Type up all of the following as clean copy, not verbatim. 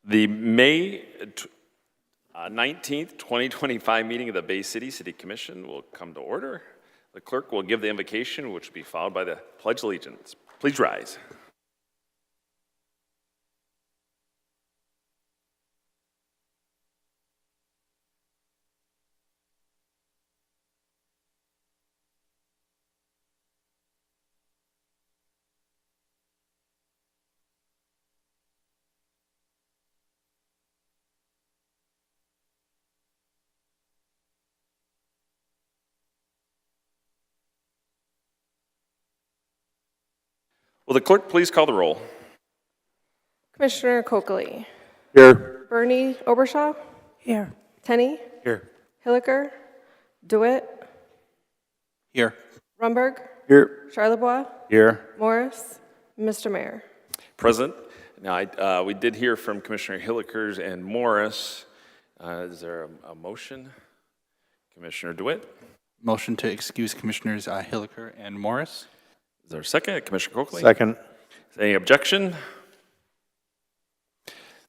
The May 19th, 2025 meeting of the Bay City City Commission will come to order. The clerk will give the invocation, which will be followed by the Pledge of Allegiance. Please rise. Will the clerk please call the roll? Commissioner Coakley. Here. Bernie Obershaw. Here. Tenney. Here. Hilliker. DeWitt. Here. Rumberg. Here. Charlebois. Here. Morris. Mr. Mayor. Present. Now, we did hear from Commissioner Hillikers and Morris. Is there a motion? Commissioner DeWitt. Motion to excuse Commissioners Hilliker and Morris. Is there a second? Commissioner Coakley? Second. Is there any objection?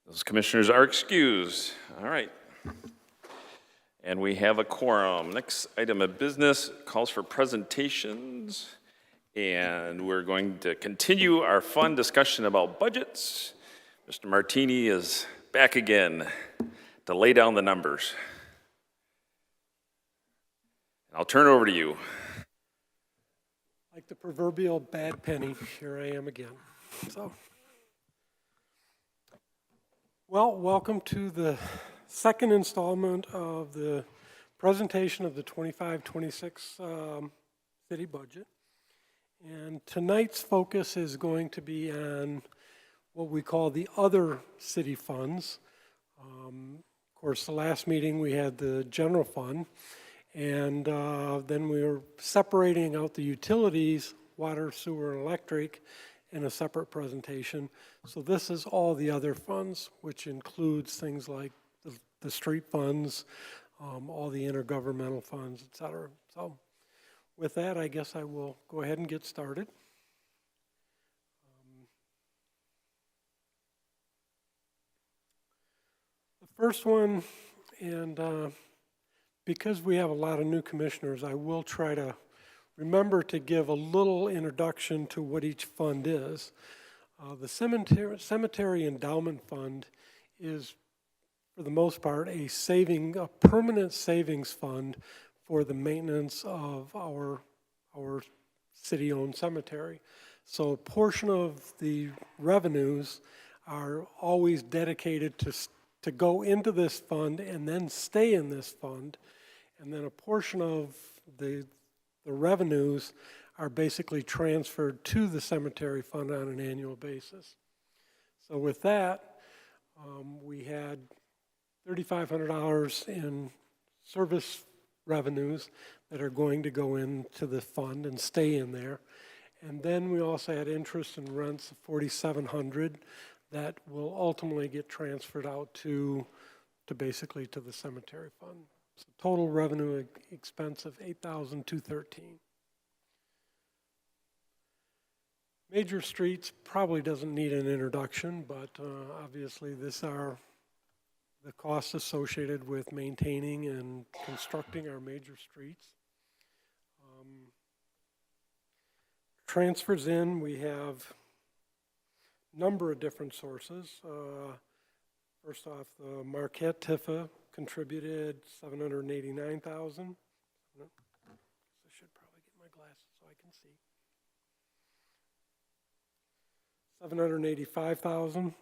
Those commissioners are excused. All right. And we have a quorum. Next item of business calls for presentations. And we're going to continue our fun discussion about budgets. Mr. Martini is back again to lay down the numbers. I'll turn it over to you. Like the proverbial bad penny, here I am again. Well, welcome to the second installment of the presentation of the 25-26 city budget. And tonight's focus is going to be on what we call the other city funds. Of course, the last meeting we had the general fund. And then we were separating out the utilities, water, sewer, and electric, in a separate presentation. So this is all the other funds, which includes things like the street funds, all the intergovernmental funds, et cetera. So with that, I guess I will go ahead and get started. The first one, and because we have a lot of new commissioners, I will try to remember to give a little introduction to what each fund is. The Cemetery Endowment Fund is, for the most part, a permanent savings fund for the maintenance of our city-owned cemetery. So a portion of the revenues are always dedicated to go into this fund and then stay in this fund. And then a portion of the revenues are basically transferred to the cemetery fund on an annual basis. So with that, we had $3,500 in service revenues that are going to go into the fund and stay in there. And then we also had interest and rents of $4,700 that will ultimately get transferred out to basically to the cemetery fund. So total revenue expense of $8,213. Major streets probably doesn't need an introduction, but obviously these are the costs associated with maintaining and constructing our major streets. Transfers in, we have a number of different sources. First off, the Marquette Tifa contributed $789,000. I should probably get my glasses so I can see. $785,000.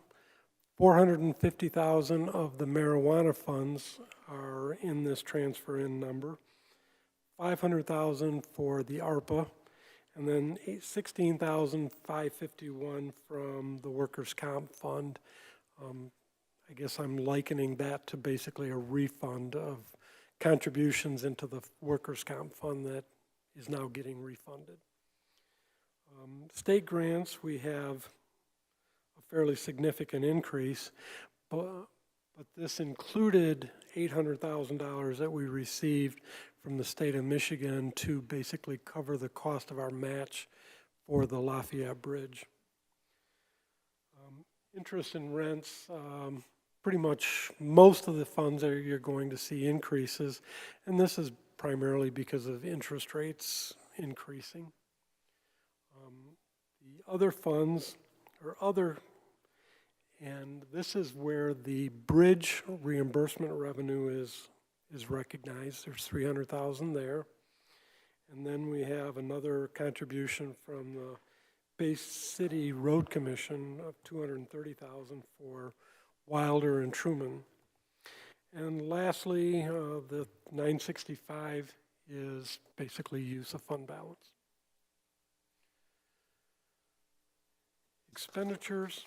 $450,000 of the marijuana funds are in this transfer in number. $500,000 for the ARPA, and then $16,551 from the workers' comp fund. I guess I'm likening that to basically a refund of contributions into the workers' comp fund that is now getting refunded. State grants, we have a fairly significant increase, but this included $800,000 that we received from the state of Michigan to basically cover the cost of our match for the Lafayette Bridge. Interest and rents, pretty much most of the funds are you're going to see increases, and this is primarily because of interest rates increasing. The other funds or other, and this is where the bridge reimbursement revenue is recognized. There's 300,000 there. And then we have another contribution from the Bay City Road Commission of 230,000 for Wilder and Truman. And lastly, the 965 is basically use of fund balance. Expenditures.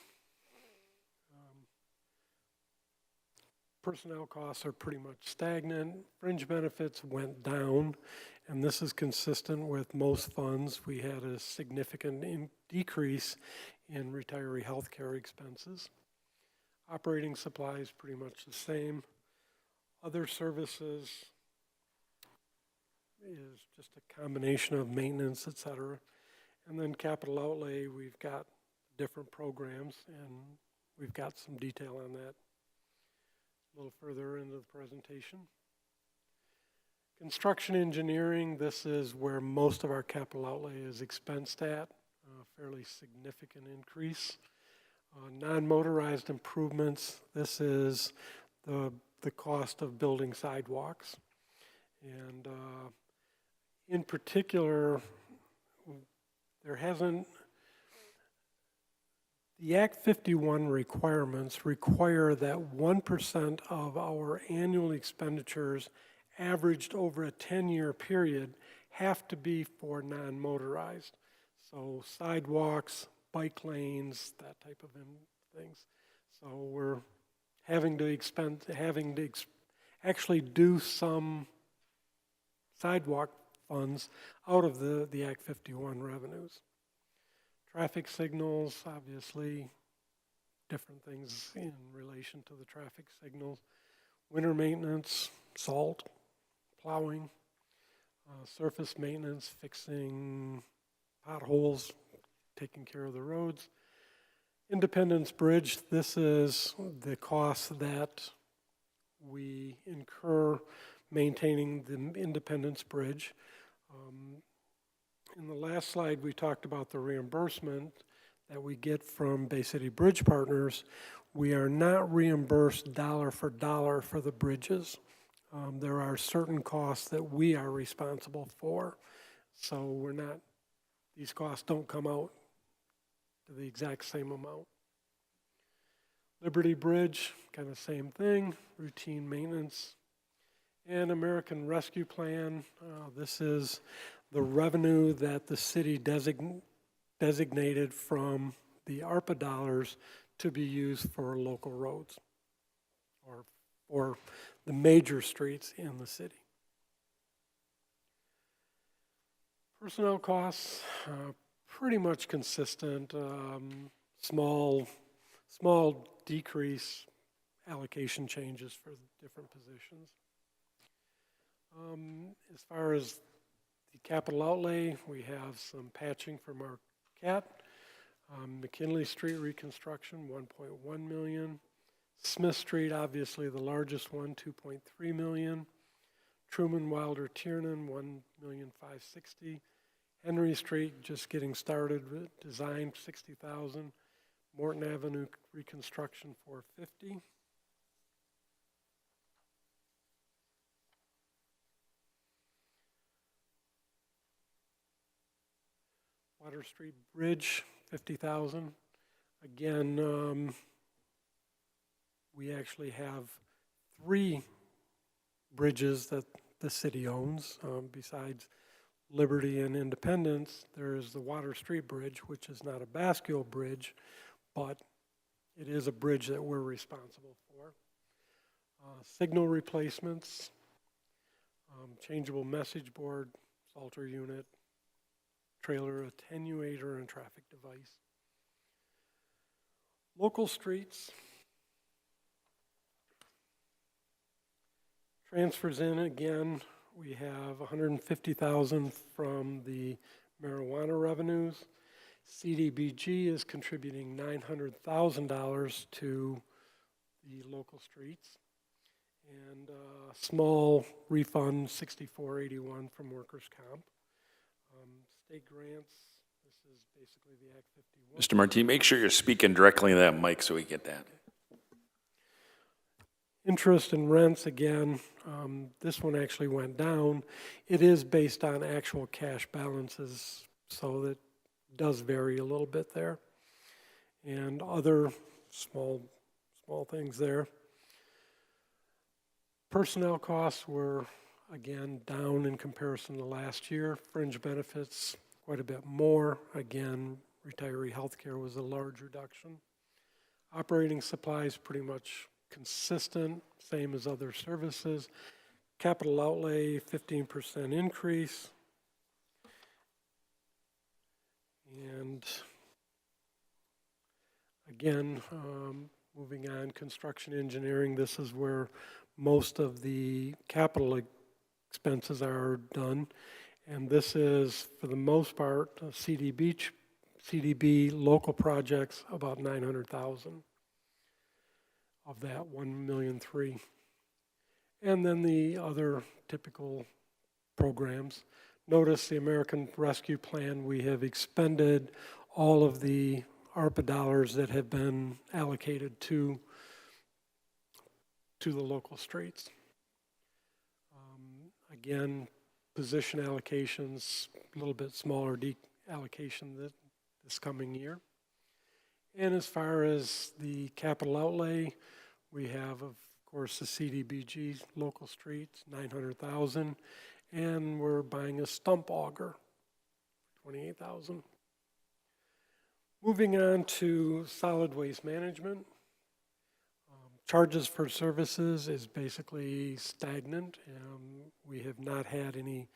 Personnel costs are pretty much stagnant. Fringe benefits went down, and this is consistent with most funds. We had a significant decrease in retiree health care expenses. Operating supplies pretty much the same. Other services is just a combination of maintenance, et cetera. And then capital outlay, we've got different programs, and we've got some detail on that a little further into the presentation. Construction engineering, this is where most of our capital outlay is expensed at, a fairly significant increase. Non-motorized improvements, this is the cost of building sidewalks. And in particular, the Act 51 requirements require that 1% of our annual expenditures averaged over a 10-year period have to be for non-motorized. So sidewalks, bike lanes, that type of things. So we're having to actually do some sidewalk funds out of the Act 51 revenues. Traffic signals, obviously, different things in relation to the traffic signals. Winter maintenance, salt, plowing, surface maintenance, fixing potholes, taking care of the roads. Independence Bridge, this is the cost that we incur maintaining the Independence Bridge. In the last slide, we talked about the reimbursement that we get from Bay City Bridge Partners. We are not reimbursed dollar for the bridges. There are certain costs that we are responsible for. So these costs don't come out to the exact same amount. Liberty Bridge, kind of same thing, routine maintenance. And American Rescue Plan, this is the revenue that the city designated from the ARPA dollars to be used for local roads or the major streets in the city. Personnel costs, pretty much consistent, small decrease, allocation changes for different positions. As far as the capital outlay, we have some patching from our CAT. McKinley Street reconstruction, 1.1 million. Smith Street, obviously the largest one, 2.3 million. Truman, Wilder, Tiernan, 1,560,000. Henry Street, just getting started with design, 60,000. Morton Avenue reconstruction, 450. Water Street Bridge, 50,000. Again, we actually have 3 bridges that the city owns. Besides Liberty and Independence, there is the Water Street Bridge, which is not a bascule bridge, but it is a bridge that we're responsible for. Signal replacements, changeable message board, salter unit, trailer attenuator, and traffic device. Local streets. Transfers in again, we have 150,000 from the marijuana revenues. CDBG is contributing $900,000 to the local streets. And small refund, 6481 from workers' comp. State grants, this is basically the Act 51. Mr. Martini, make sure you're speaking directly into that mic so we get that. Interest and rents, again, this one actually went down. It is based on actual cash balances, so that does vary a little bit there. And other small things there. Personnel costs were, again, down in comparison to last year. Fringe benefits, quite a bit more. Again, retiree health care was a large reduction. Operating supplies, pretty much consistent, same as other services. Capital outlay, 15% increase. And again, moving on, construction engineering, this is where most of the capital expenses are done. And this is, for the most part, CDB local projects, about 900,000 of that 1.3 million. And then the other typical programs. Notice the American Rescue Plan, we have expended all of the ARPA dollars that have been allocated to the local streets. Again, position allocations, a little bit smaller allocation this coming year. And as far as the capital outlay, we have, of course, the CDBG local streets, 900,000, and we're buying a stump auger, 28,000. Moving on to solid waste management. Charges for services is basically stagnant. We have not had any,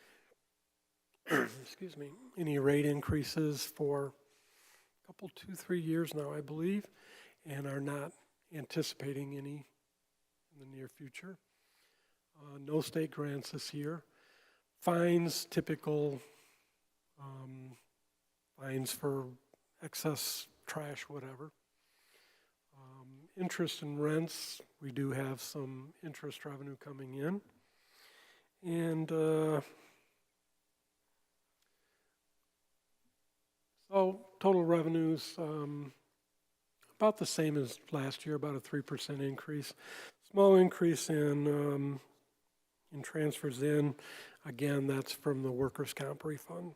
excuse me, any rate increases for a couple, 2-3 years now, I believe, and are not anticipating any in the near future. No state grants this year. Fines, typical fines for excess trash, whatever. Interest and rents, we do have some interest revenue coming in. And so total revenues, about the same as last year, about a 3% increase. Small increase in transfers in. Again, that's from the workers' comp refund.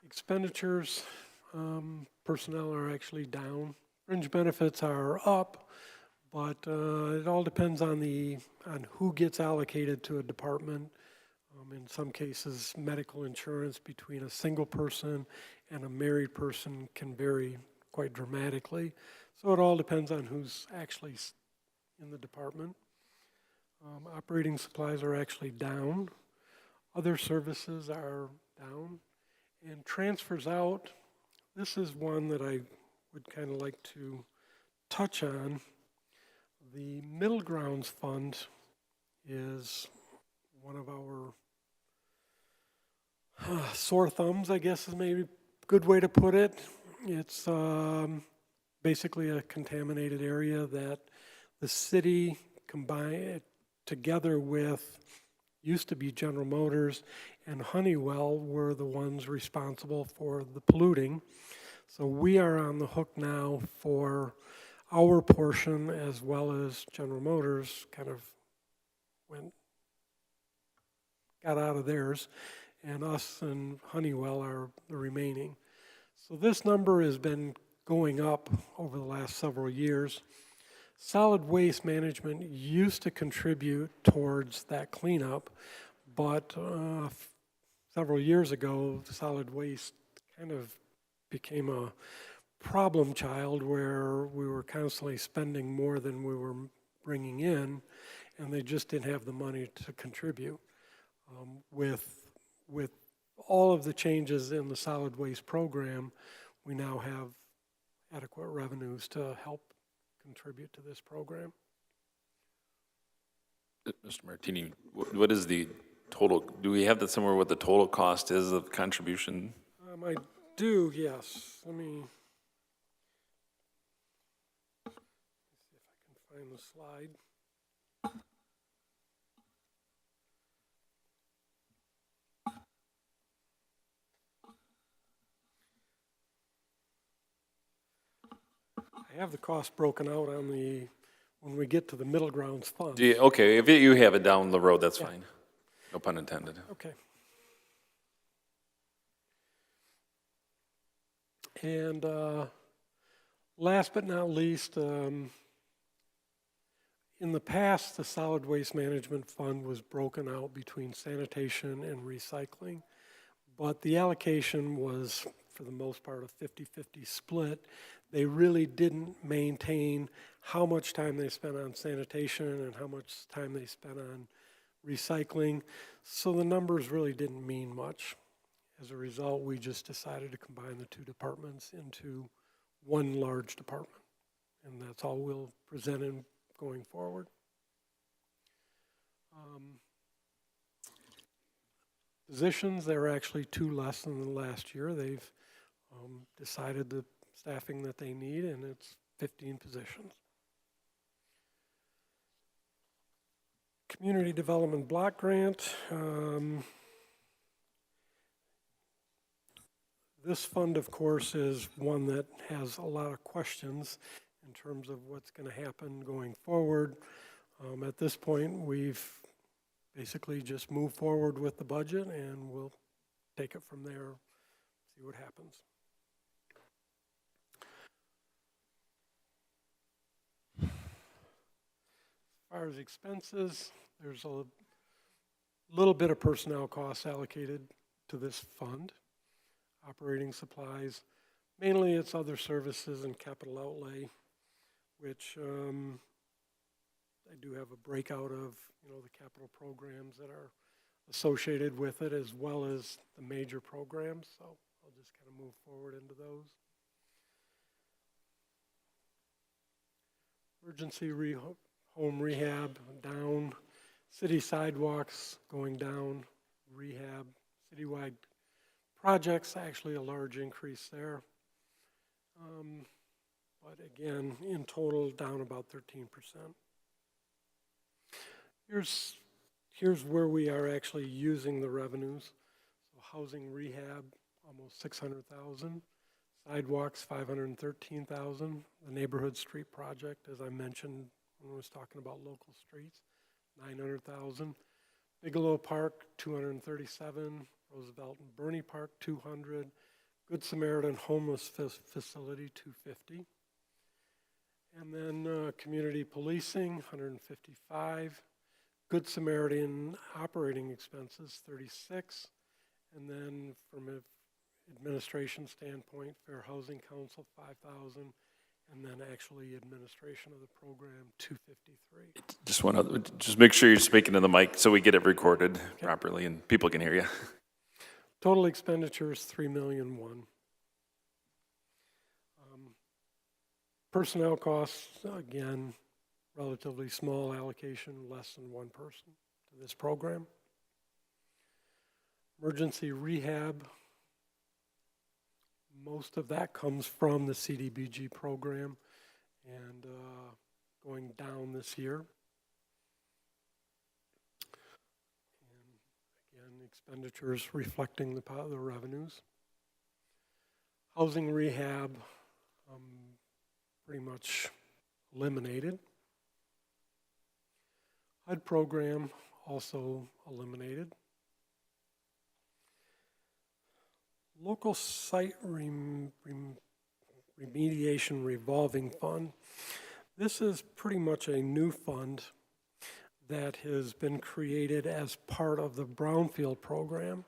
Expenditures, personnel are actually down. Fringe benefits are up, but it all depends on who gets allocated to a department. In some cases, medical insurance between a single person and a married person can vary quite dramatically. So it all depends on who's actually in the department. Operating supplies are actually down. Other services are down. And transfers out, this is one that I would kind of like to touch on. The Middle Grounds Fund is one of our sore thumbs, I guess is maybe a good way to put it. It's basically a contaminated area that the city combined together with, used to be General Motors and Honeywell were the ones responsible for the polluting. So we are on the hook now for our portion, as well as General Motors kind of got out of theirs, and us and Honeywell are the remaining. So this number has been going up over the last several years. Solid waste management used to contribute towards that cleanup, but several years ago, solid waste kind of became a problem child where we were constantly spending more than we were bringing in, and they just didn't have the money to contribute. With all of the changes in the solid waste program, we now have adequate revenues to help contribute to this program. Mr. Martini, what is the total, do we have that somewhere what the total cost is of contribution? I do, yes. Let me find the slide. I have the cost broken out on when we get to the middle grounds fund. Okay, if you have it down the road, that's fine. No pun intended. Okay. And last but not least, in the past, the Solid Waste Management Fund was broken out between sanitation and recycling, but the allocation was, for the most part, a 50-50 split. They really didn't maintain how much time they spent on sanitation and how much time they spent on recycling, so the numbers really didn't mean much. As a result, we just decided to combine the two departments into one large department, and that's all we'll present in going forward. Positions, there are actually 2 less than the last year. They've decided the staffing that they need, and it's 15 positions. Community Development Block Grant. This fund, of course, is one that has a lot of questions in terms of what's going to happen going forward. At this point, we've basically just moved forward with the budget, and we'll take it from there, see what happens. As far as expenses, there's a little bit of personnel costs allocated to this fund. Operating supplies, mainly it's other services and capital outlay, which I do have a breakout of, the capital programs that are associated with it, as well as the major programs. So I'll just kind of move forward into those. Emergency home rehab down, city sidewalks going down, rehab, citywide projects, actually a large increase there. But again, in total, down about 13%. Here's where we are actually using the revenues. So housing rehab, almost 600,000. Sidewalks, 513,000. The neighborhood street project, as I mentioned when I was talking about local streets, 900,000. Bigelow Park, 237. Roosevelt and Bernie Park, 200. Good Samaritan Homeless Facility, 250. And then community policing, 155. Good Samaritan operating expenses, 36. And then from an administration standpoint, Fair Housing Council, 5,000. And then actually administration of the program, 253. Just make sure you're speaking to the mic so we get it recorded properly and people can hear you. Total expenditures, $3,000,001. Personnel costs, again, relatively small allocation, less than 1 person to this program. Emergency rehab, most of that comes from the CDBG program and going down this year. Expenditures reflecting the revenues. Housing rehab, pretty much eliminated. HUD program also eliminated. Local site remediation revolving fund. This is pretty much a new fund that has been created as part of the Brownfield program.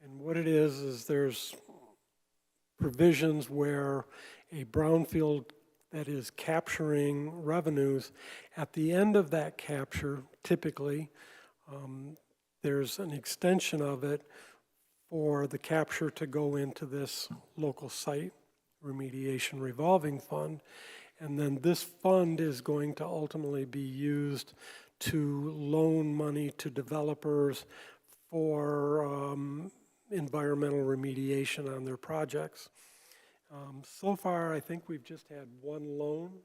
And what it is there's provisions where a brownfield that is capturing revenues, at the end of that capture, typically, there's an extension of it for the capture to go into this local site remediation revolving fund. And then this fund is going to ultimately be used to loan money to developers for environmental remediation on their projects. So far, I think we've just had 1 loan.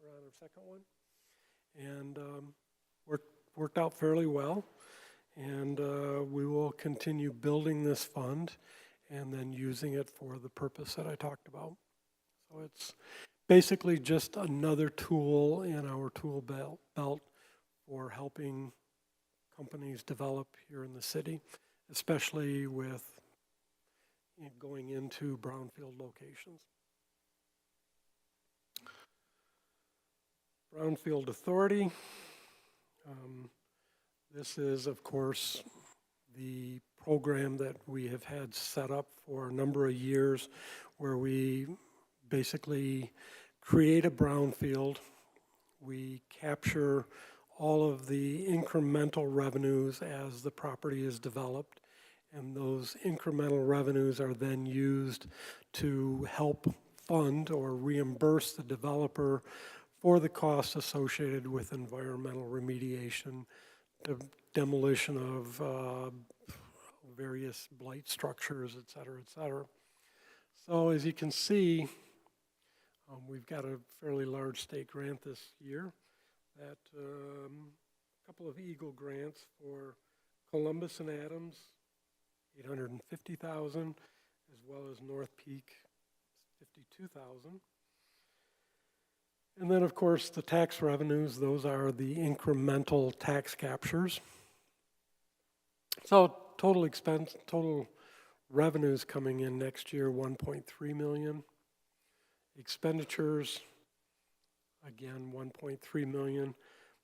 We're on our second one. And worked out fairly well. And we will continue building this fund and then using it for the purpose that I talked about. So it's basically just another tool in our tool belt for helping companies develop here in the city, especially with going into brownfield locations. Brownfield Authority. This is, of course, the program that we have had set up for a number of years where we basically create a brownfield. We capture all of the incremental revenues as the property is developed, and those incremental revenues are then used to help fund or reimburse the developer for the costs associated with environmental remediation, the demolition of various blight structures, et cetera, et cetera. So as you can see, we've got a fairly large state grant this year. That a couple of Eagle grants for Columbus and Adams, $850,000, as well as North Peak, $52,000. And then, of course, the tax revenues, those are the incremental tax captures. So total revenues coming in next year, 1.3 million. Expenditures, again, 1.3 million.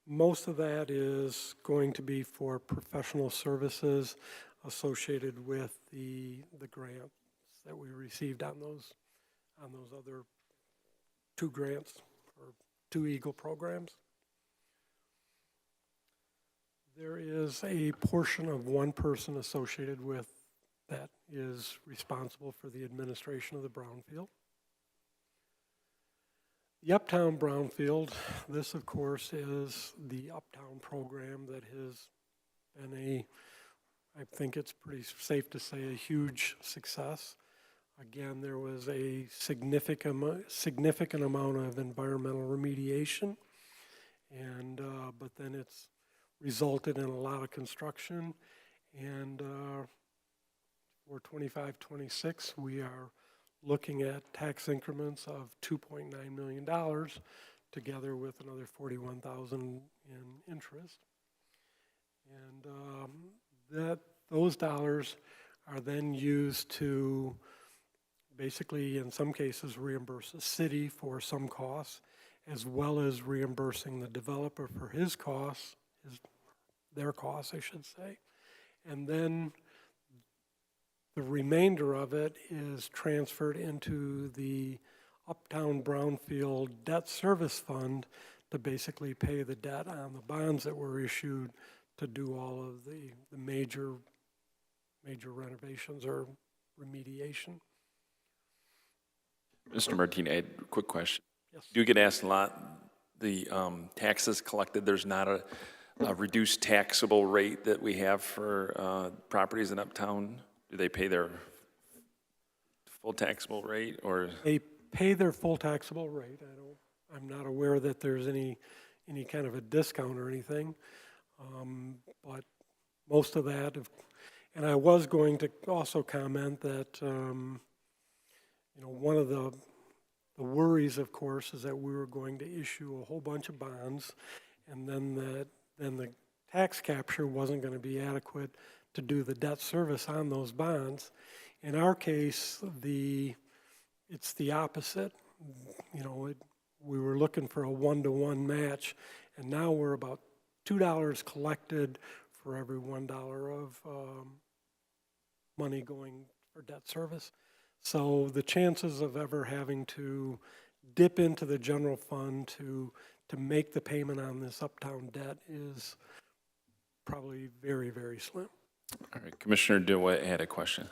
Most of that is going to be for professional services associated with the grants that we received on those other two grants or two Eagle programs. There is a portion of one person associated with that is responsible for the administration of the Brownfield. The Uptown Brownfield, this of course is the Uptown program that has been I think it's pretty safe to say, a huge success. Again, there was a significant amount of environmental remediation, and but then it's resulted in a lot of construction, and for 25-26 we are looking at tax increments of $2.9 million together with another $41,000 in interest, and those dollars are then used to basically, in some cases, reimburse the city for some costs, as well as reimbursing the developer for his costs, their costs, I should say. And then the remainder of it is transferred into the Uptown Brownfield Debt Service Fund to basically pay the debt on the bonds that were issued to do all of the major renovations or remediation. Mr. Martini, I had a quick question. Yes. Do you get asked a lot, the taxes collected, there's not a reduced taxable rate that we have for properties in Uptown? Do they pay their full taxable rate, or? They pay their full taxable rate. I'm not aware that there's any kind of a discount or anything, but most of that, and I was going to also comment that one of the worries, of course, is that we were going to issue a whole bunch of bonds, and then the tax capture wasn't going to be adequate to do the debt service on those bonds. In our case, it's the opposite. We were looking for a 1-to-1 match, and now we're about $2 collected for every $1 of money going for debt service. So the chances of ever having to dip into the general fund to make the payment on this Uptown debt is probably very, very slim. All right, Commissioner DeWitt had a question.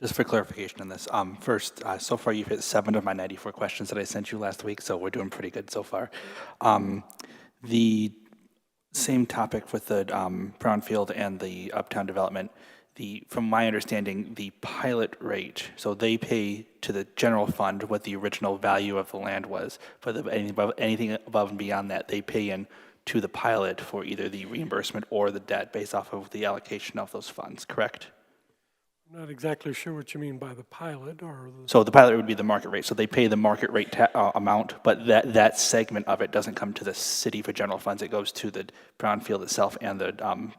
Just for clarification on this, first, so far you've hit 7 of my 94 questions that I sent you last week, so we're doing pretty good so far. The same topic with the Brownfield and the Uptown development, from my understanding, the pilot rate, so they pay to the general fund what the original value of the land was. For anything above and beyond that, they pay in to the pilot for either the reimbursement or the debt based off of the allocation of those funds, correct? I'm not exactly sure what you mean by the pilot or the, So the pilot would be the market rate. So they pay the market rate amount, but that segment of it doesn't come to the city for general funds. It goes to the Brownfield itself and the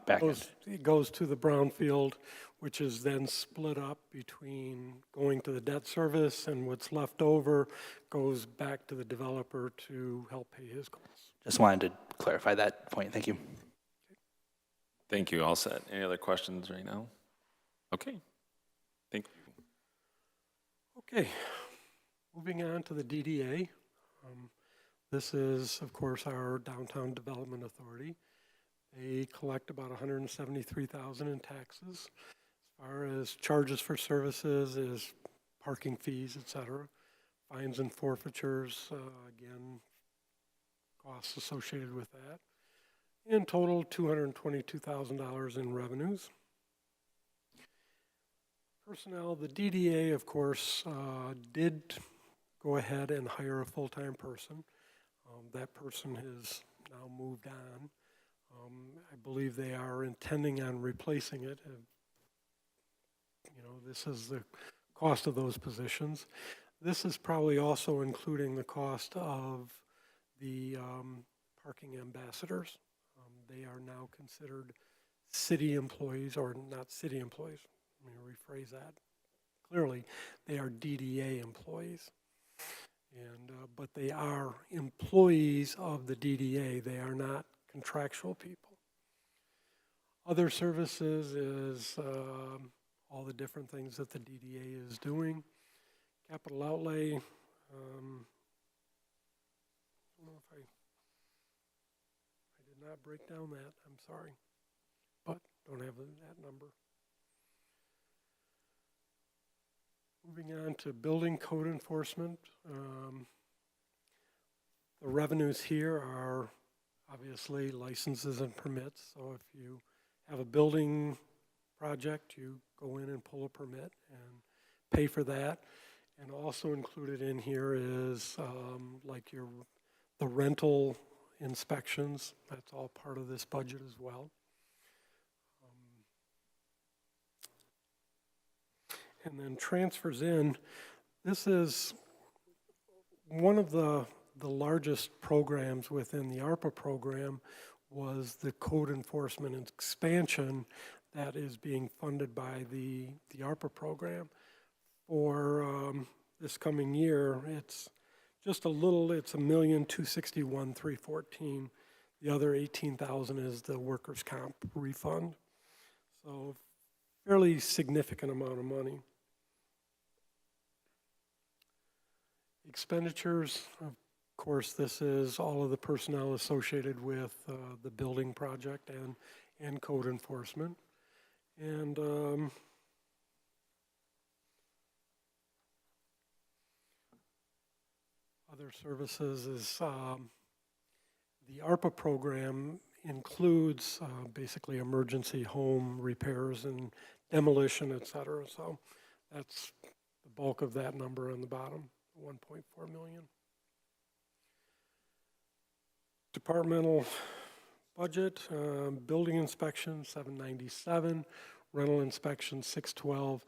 back end. it goes to the Brownfield, which is then split up between going to the debt service, and what's left over goes back to the developer to help pay his costs. Just wanted to clarify that point. Thank you. Thank you. All set. Any other questions right now? Okay. Thank you. Okay, moving on to the DDA. This is, of course, our Downtown Development Authority. They collect about $173,000 in taxes. As far as charges for services is parking fees, et cetera. Fines and forfeitures, again, costs associated with that. In total, $222,000 in revenues. Personnel, the DDA, of course, did go ahead and hire a full-time person. That person has now moved on. I believe they are intending on replacing it. You know, this is the cost of those positions. This is probably also including the cost of the parking ambassadors. They are now considered city employees, or not city employees. Let me rephrase that clearly. They are DDA employees, and but they are employees of the DDA. They are not contractual people. Other services is all the different things that the DDA is doing. Capital outlay. I don't know if I did not break down that. I'm sorry, but don't have that number. Moving on to building code enforcement. The revenues here are obviously licenses and permits. So if you have a building project, you go in and pull a permit and pay for that. And also included in here is like the rental inspections. That's all part of this budget as well. And then transfers in. This is one of the largest programs within the ARPA program was the code enforcement and expansion that is being funded by the ARPA program. For this coming year, it's just a little, it's $1,261,314. The other $18,000 is the workers' comp refund. So fairly significant amount of money. Expenditures, of course, this is all of the personnel associated with the building project and code enforcement. And other services is the ARPA program includes basically emergency home repairs and demolition, et cetera. So that's the bulk of that number on the bottom. 1.4 million. Departmental budget, building inspection 797, rental inspection 612,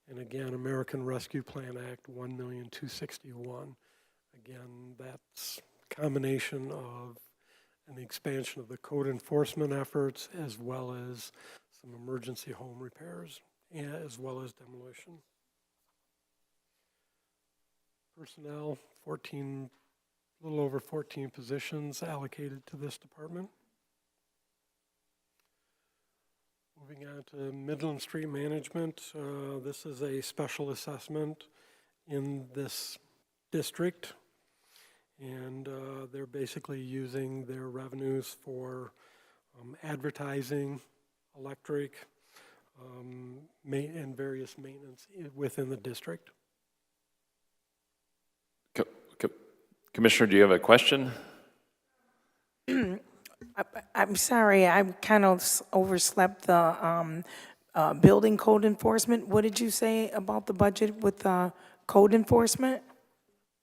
and again American Rescue Plan Act 1,261,000. Again, that's a combination of an expansion of the code enforcement efforts as well as some emergency home repairs, and as well as demolition. Personnel, a little over 14 positions allocated to this department. Moving on to Midland Street Management, this is a special assessment in this district, and they're basically using their revenues for advertising, electric, and various maintenance within the district. Commissioner, do you have a question? I'm sorry, I kind of overslept the building code enforcement. What did you say about the budget with code enforcement?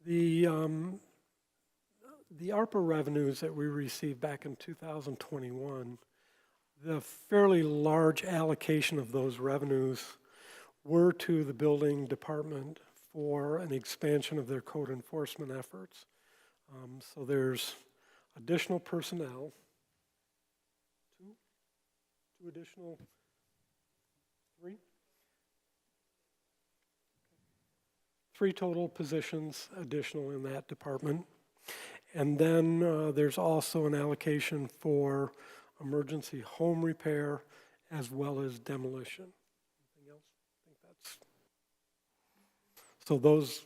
The ARPA revenues that we received back in 2021, the fairly large allocation of those revenues were to the building department for an expansion of their code enforcement efforts. So there's additional personnel, two additional, three total positions additional in that department. And then there's also an allocation for emergency home repair as well as demolition. Anything else? I think that's, so those.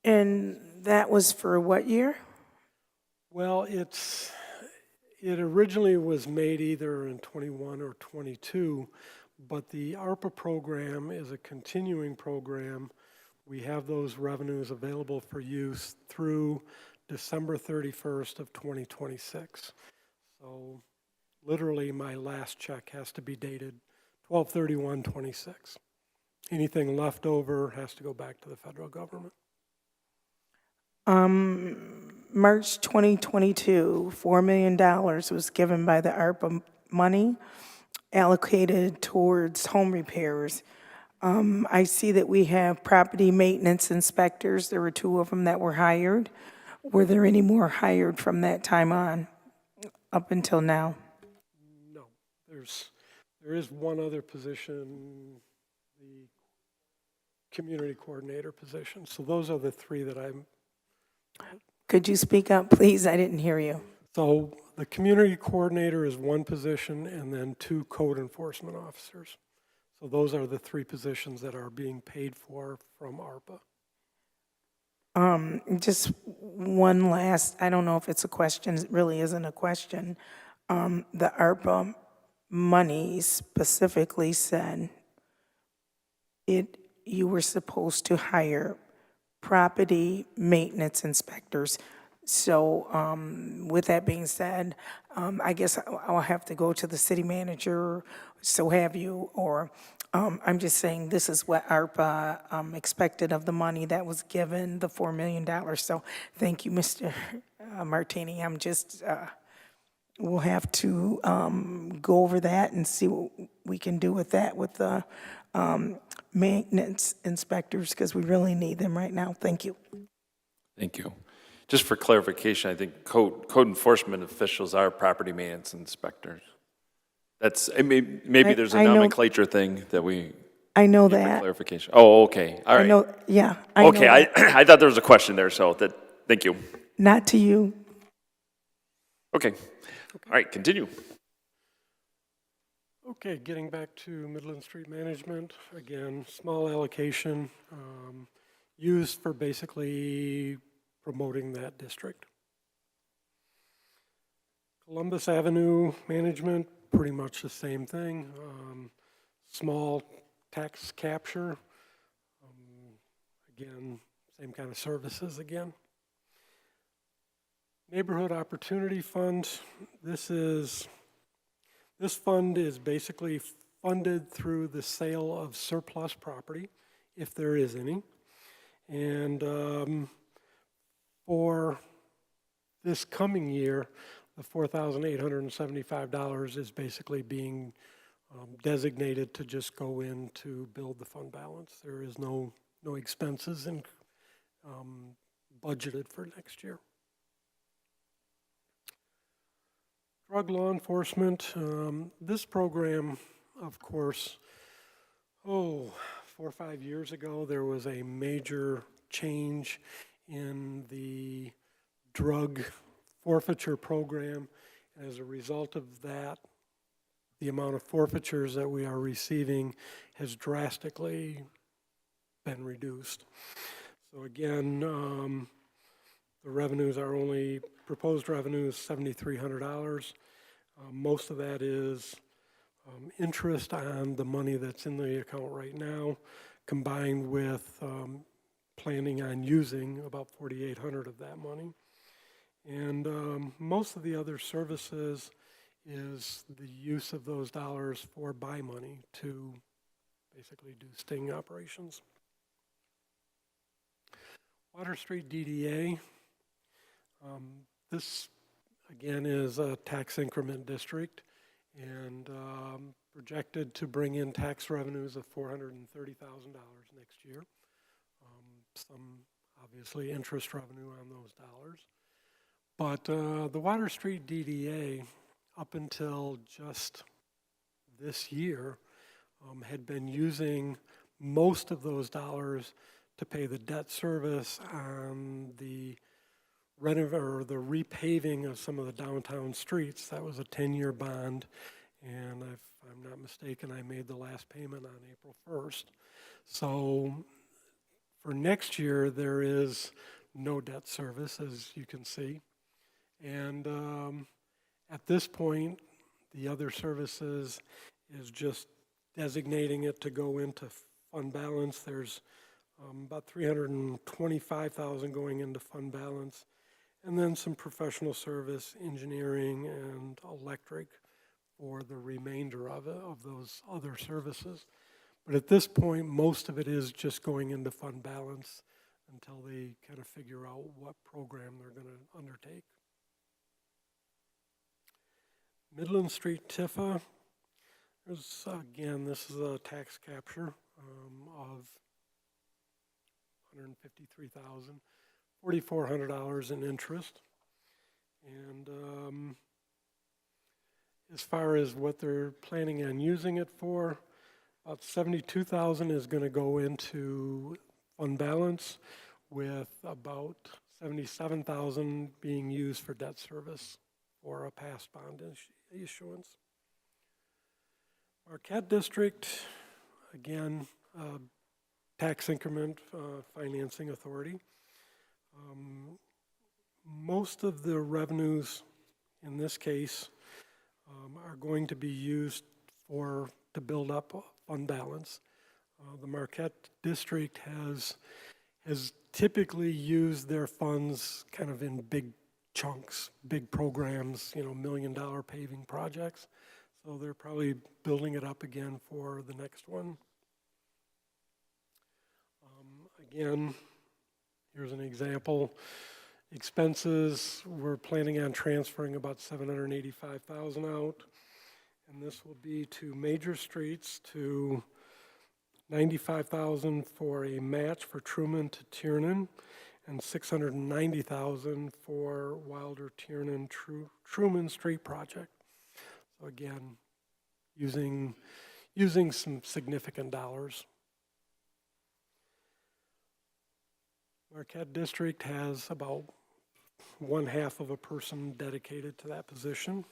And that was for what year? Well, it originally was made either in 21 or 22, but the ARPA program is a continuing program. We have those revenues available for use through December 31st of 2026. So literally my last check has to be dated 12/31/26. Anything left over has to go back to the federal government. March 2022, $4 million was given by the ARPA money allocated towards home repairs. I see that we have property maintenance inspectors. There were 2 of them that were hired. Were there any more hired from that time on, up until now? No, there is one other position, the community coordinator position. So those are the 3 that I'm. Could you speak up, please? I didn't hear you. So the community coordinator is one position and then 2 code enforcement officers. So those are the 3 positions that are being paid for from ARPA. Just one last, I don't know if it's a question, it really isn't a question. The ARPA money specifically said you were supposed to hire property maintenance inspectors. So with that being said, I guess I'll have to go to the city manager, so have you, or I'm just saying this is what ARPA expected of the money that was given, the $4 million. So thank you, Mr. Martini. I'm just, we'll have to go over that and see what we can do with that with the maintenance inspectors, because we really need them right now. Thank you. Thank you. Just for clarification, I think code enforcement officials are property maintenance inspectors. That's, maybe there's a I know- nomenclature thing that we I know need for that. clarification. Oh, okay, all I right. know, yeah. I know Okay, that. I thought there was a question there, so thank you. Not to you. Okay, all right, continue. Okay, getting back to Midland Street Management, again, small allocation used for basically promoting that district. Columbus Avenue Management, pretty much the same thing. Small tax capture, again, same kind of services again. Neighborhood Opportunity Fund, this fund is basically funded through the sale of surplus property, if there is any. And for this coming year, the $4,875 is basically being designated to just go in to build the fund balance. There is no expenses budgeted for next year. Drug law enforcement, this program, of course, 4 or 5 years ago, there was a major change in the drug forfeiture program. As a result of that, the amount of forfeitures that we are receiving has drastically been reduced. So again, the revenues are only, proposed revenue is $7,300. Most of that is interest on the money that's in the account right now, combined with planning on using about $4,800 of that money. And most of the other services is the use of those dollars for buy money to basically do sting operations. Water Street DDA. This, again, is a tax increment district and projected to bring in tax revenues of $430,000 next year. Some, obviously, interest revenue on those dollars. But the Water Street DDA, up until just this year, had been using most of those dollars to pay the debt service on the repaving of some of the downtown streets. That was a 10-year bond, and if I'm not mistaken, I made the last payment on April 1st. So for next year, there is no debt service, as you can see. And at this point, the other services is just designating it to go into fund balance. There's about $325,000 going into fund balance, and then some professional service, engineering, and electric for the remainder of it, of those other services. But at this point, most of it is just going into fund balance until they kind of figure out what program they're going to undertake. Midland Street Tifa. There's, again, this is a tax capture of $153,000, $4,400 in interest. And as far as what they're planning on using it for, about $72,000 is going to go into fund balance, with about $77,000 being used for debt service for a past bond issuance. Marquette District, again, tax increment financing authority. Most of the revenues in this case are going to be used to build up fund balance. The Marquette District has typically used their funds kind of in big chunks, big programs, $1 million paving projects. So they're probably building it up again for the next one. Again, here's an example. Expenses, we're planning on transferring about $785,000 out. And this will be to major streets, to $95,000 for a match for Truman to Tiernan, and $690,000 for Wilder Tiernan Truman Street project. So again, using some significant dollars. Marquette District has about 1/2 of a person dedicated to that position.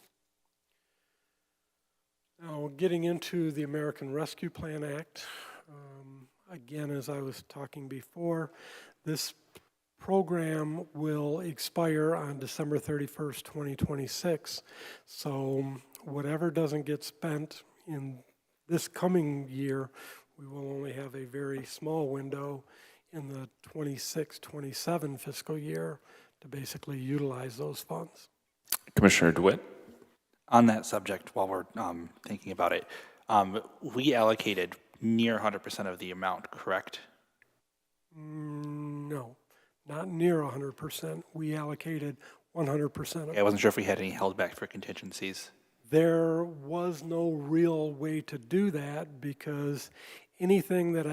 Now, getting into the American Rescue Plan Act, again, as I was talking before, this program will expire on December 31st, 2026. So whatever doesn't get spent in this coming year, we will only have a very small window in the 26-27 fiscal year to basically utilize those funds. Commissioner DeWitt? On that subject, while we're thinking about it, we allocated near 100% of the amount, correct? No, not near 100%. We allocated 100% of it. I wasn't sure if we had any held back for contingencies. There was no real way to do that because anything that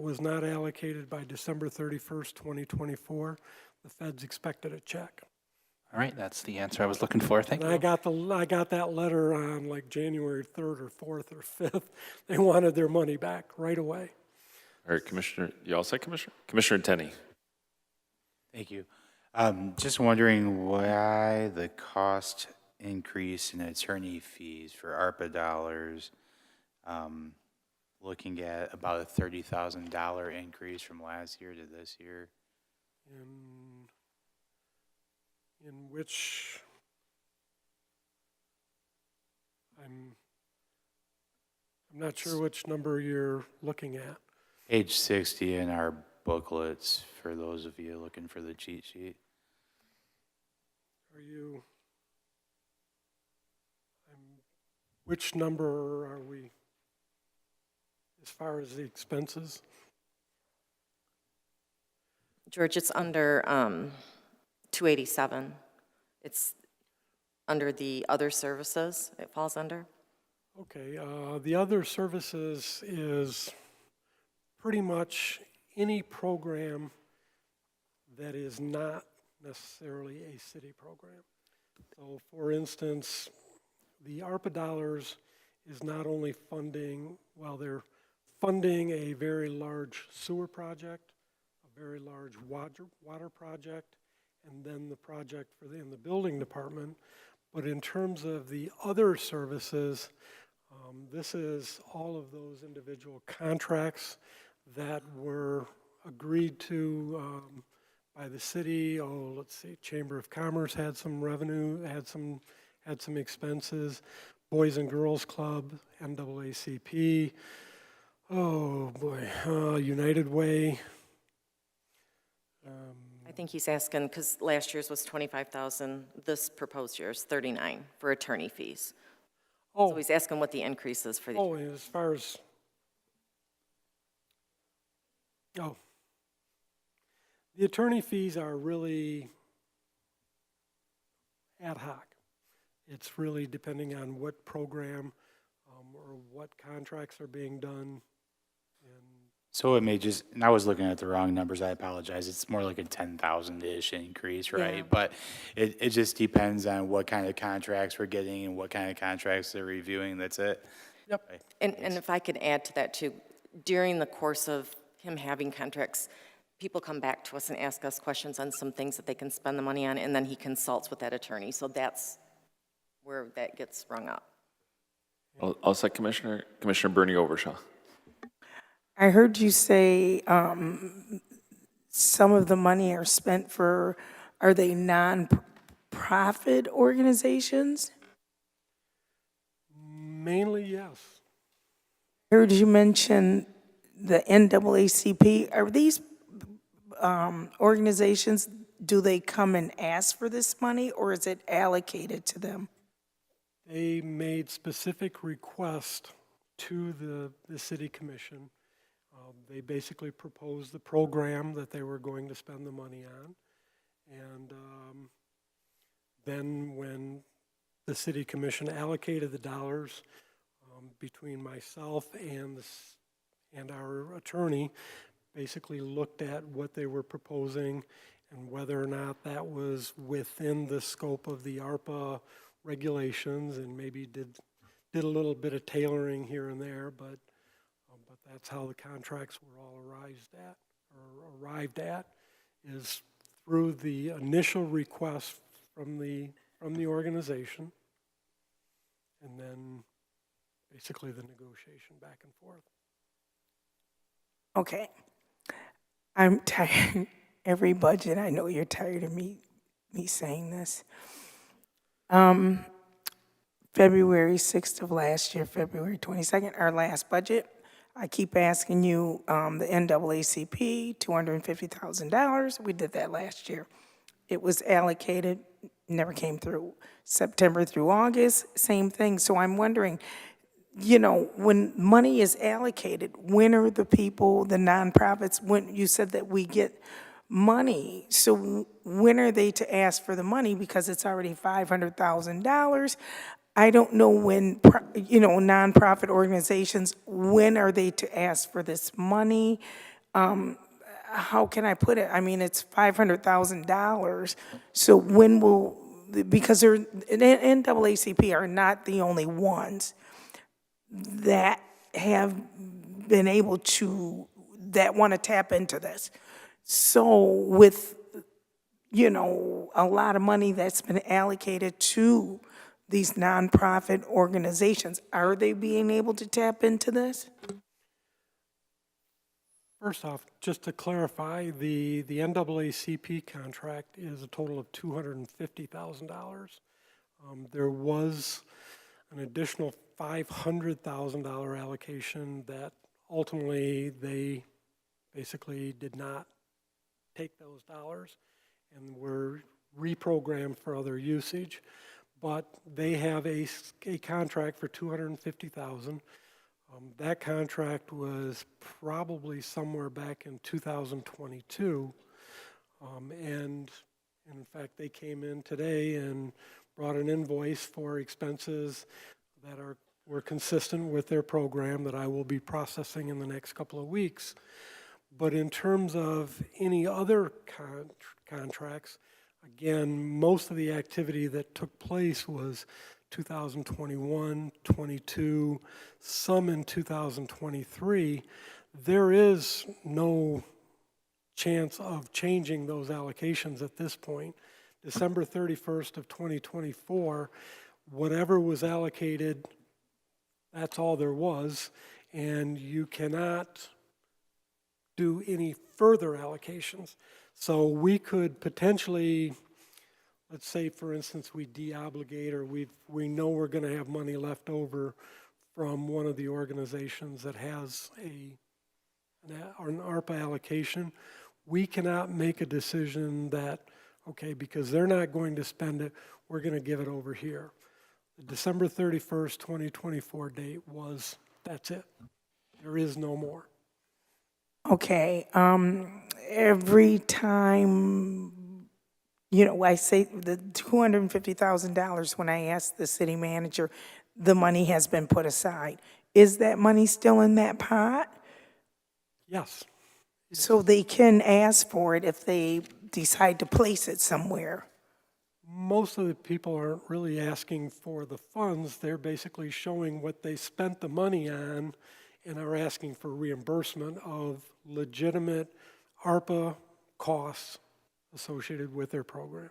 was not allocated by December 31st, 2024, the feds expected a check. All right, that's the answer I was looking for. Thank And you. I got that letter on like January 3rd or 4th or 5th. They wanted their money back right away. All right, Commissioner, you all set, Commissioner? Commissioner Tenney? Thank you. Just wondering why the cost increase in attorney fees for ARPA dollars, looking at about a $30,000 increase from last year to this year. In which I'm not sure which number you're looking at. Page 60 in our booklets for those of you looking for the cheat sheet. Which number are we, as far as the expenses? George, it's under 287. It's under the other services it falls under. Okay, the other services is pretty much any program that is not necessarily a city program. So for instance, the ARPA dollars is not only funding, well, they're funding a very large sewer project, a very large water project, and then the project for in the building department. But in terms of the other services, this is all of those individual contracts that were agreed to by the city. Oh, let's see, Chamber of Commerce had some revenue, had some expenses. Boys and Girls Club, NAACP. Oh boy, United Way. I think he's asking, because last year's was 25,000, this proposed year is 39 for attorney fees. So he's asking what the increase is for the. Oh, and as far as, the attorney fees are really ad hoc. It's really depending on what program or what contracts are being done. So it may just, and I was looking at the wrong numbers, I apologize. It's more like a 10,000-ish increase, right? Yeah. But it just depends on what kind of contracts we're getting and what kind of contracts they're reviewing, that's it. Yep. Right. And if I could add to that too, during the course of him having contracts, people come back to us and ask us questions on some things that they can spend the money on, and then he consults with that attorney. So that's where that gets rung up. I'll say Commissioner Bernie Overshaw. I heard you say some of the money are spent for, are they non-profit organizations? Mainly, yes. I heard you mention the NAACP. Are these organizations, do they come and ask for this money, or is it allocated to them? They made specific requests to the city commission. They basically proposed the program that they were going to spend the money on. And then when the city commission allocated the dollars between myself and our attorney, basically looked at what they were proposing and whether or not that was within the scope of the ARPA regulations, and maybe did a little bit of tailoring here and there, but that's how the contracts were all arrived at, is through the initial request from the organization, and then basically the negotiation back and forth. Okay. I'm tired. Every budget, I know you're tired of me saying this. February 6th of last year, February 22nd, our last budget, I keep asking you, the NAACP, $250,000. We did that last year. It was allocated, never came through. September through August, same thing. So I'm wondering, when money is allocated, when are the people, the nonprofits, when you said that we get money, so when are they to ask for the money? Because it's already $500,000. I don't know when, nonprofit organizations, when are they to ask for this money? How can I put it? I mean, it's $500,000. So when will, because NAACP are not the only ones that have been able to, that want to tap into this. So with, a lot of money that's been allocated to these nonprofit organizations, are they being able to tap into this? First off, just to clarify, the NAACP contract is a total of $250,000. There was an additional $500,000 allocation that ultimately they basically did not take those dollars and were reprogrammed for other usage. but they have a contract for $250,000. That contract was probably somewhere back in 2022. And in fact, they came in today and brought an invoice for expenses that were consistent with their program that I will be processing in the next couple of weeks. But in terms of any other contracts, again, most of the activity that took place was 2021, 22, some in 2023. There is no chance of changing those allocations at this point. December 31st of 2024, whatever was allocated, that's all there was, and you cannot do any further allocations. So we could potentially, let's say for instance we deobligate, or we know we're going to have money left over from one of the organizations that has an ARPA allocation. We cannot make a decision that, okay, because they're not going to spend it, we're going to give it over here. The December 31st, 2024 date was, that's it. There is no more. Okay, every time, I say the $250,000, when I ask the city manager, the money has been put aside. Is that money still in that pot? Yes. So they can ask for it if they decide to place it somewhere. Most of the people aren't really asking for the funds. They're basically showing what they spent the money on and are asking for reimbursement of legitimate ARPA costs associated with their program.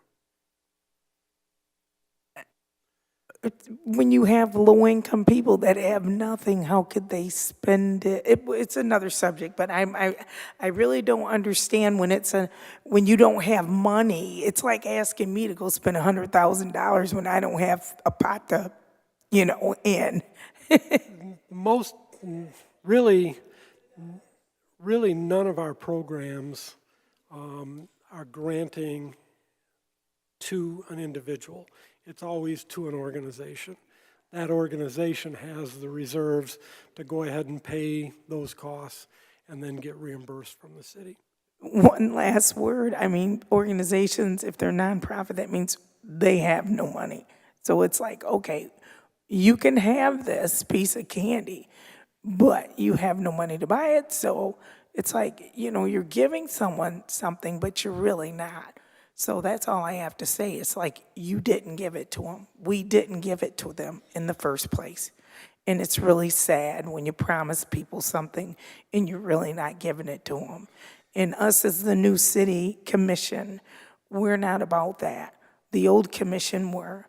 When you have low-income people that have nothing, how could they spend it? It's another subject, but I really don't understand when you don't have money. It's like asking me to go spend $100,000 when I don't have a pot to, in. Most, really none of our programs are granting to an individual. It's always to an organization. That organization has the reserves to go ahead and pay those costs and then get reimbursed from the city. One last word. Organizations, if they're nonprofit, that means they have no money. So it's like, okay, you can have this piece of candy, but you have no money to buy it. So it's like, you're giving someone something, but you're really not. So that's all I have to say. It's like you didn't give it to them. We didn't give it to them in the first place. And it's really sad when you promise people something and you're really not giving it to them. And us as the new city commission, we're not about that. The old commission were,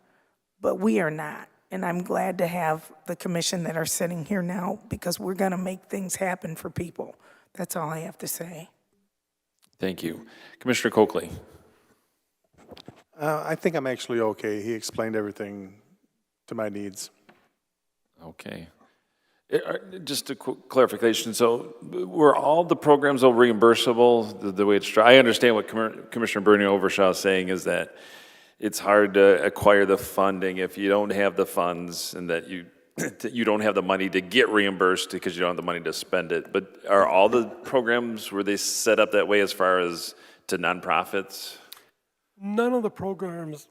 but we are not. And I'm glad to have the commission that are sitting here now because we're going to make things happen for people. That's all I have to say. Thank you. Commissioner Coakley. I think I'm actually okay. He explained everything to my needs. Okay. Just a quick clarification. So were all the programs all reimbursable the way it's, I understand what Commissioner Bernie Overshaw is saying is that it's hard to acquire the funding if you don't have the funds and that you don't have the money to get reimbursed because you don't have the money to spend it. But are all the programs, were they set up that way as far as to nonprofits? None of the programs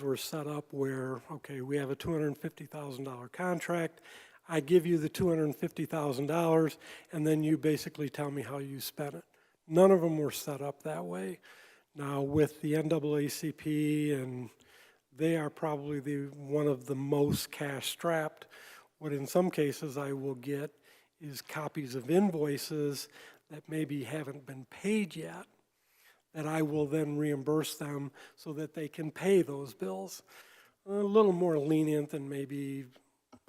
were set up where, okay, we have a $250,000 contract. I give you the $250,000 and then you basically tell me how you spent it. None of them were set up that way. Now with the NAACP, and they are probably one of the most cash strapped. What in some cases I will get is copies of invoices that maybe haven't been paid yet, that I will then reimburse them so that they can pay those bills. A little more lenient than maybe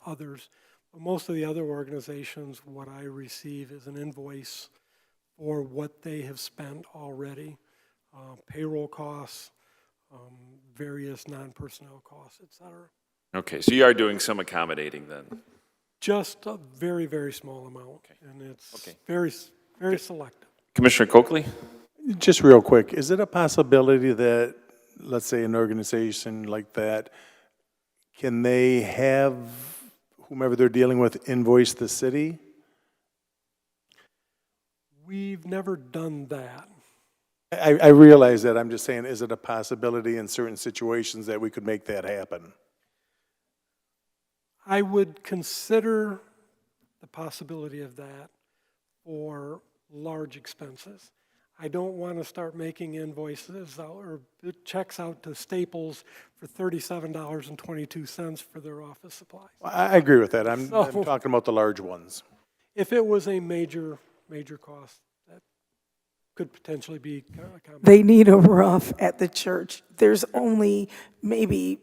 others. But most of the other organizations, what I receive is an invoice for what they have spent already. Payroll costs, various non-personnel costs, et cetera. Okay, so you are doing some accommodating then? Just a very, very small amount. Okay. And it's very, very selective. Commissioner Coakley? Just real quick, is it a possibility that let's say an organization like that, can they have whomever they're dealing with invoice the city? We've never done that. I realize that, I'm just saying, is it a possibility in certain situations that we could make that happen? I would consider the possibility of that for large expenses. I don't want to start making invoices or checks out to Staples for $37.22 for their office supplies. I agree with that. I'm So- talking about the large ones. If it was a major cost, that could potentially be accommodated. They need a roof at the church. There's only maybe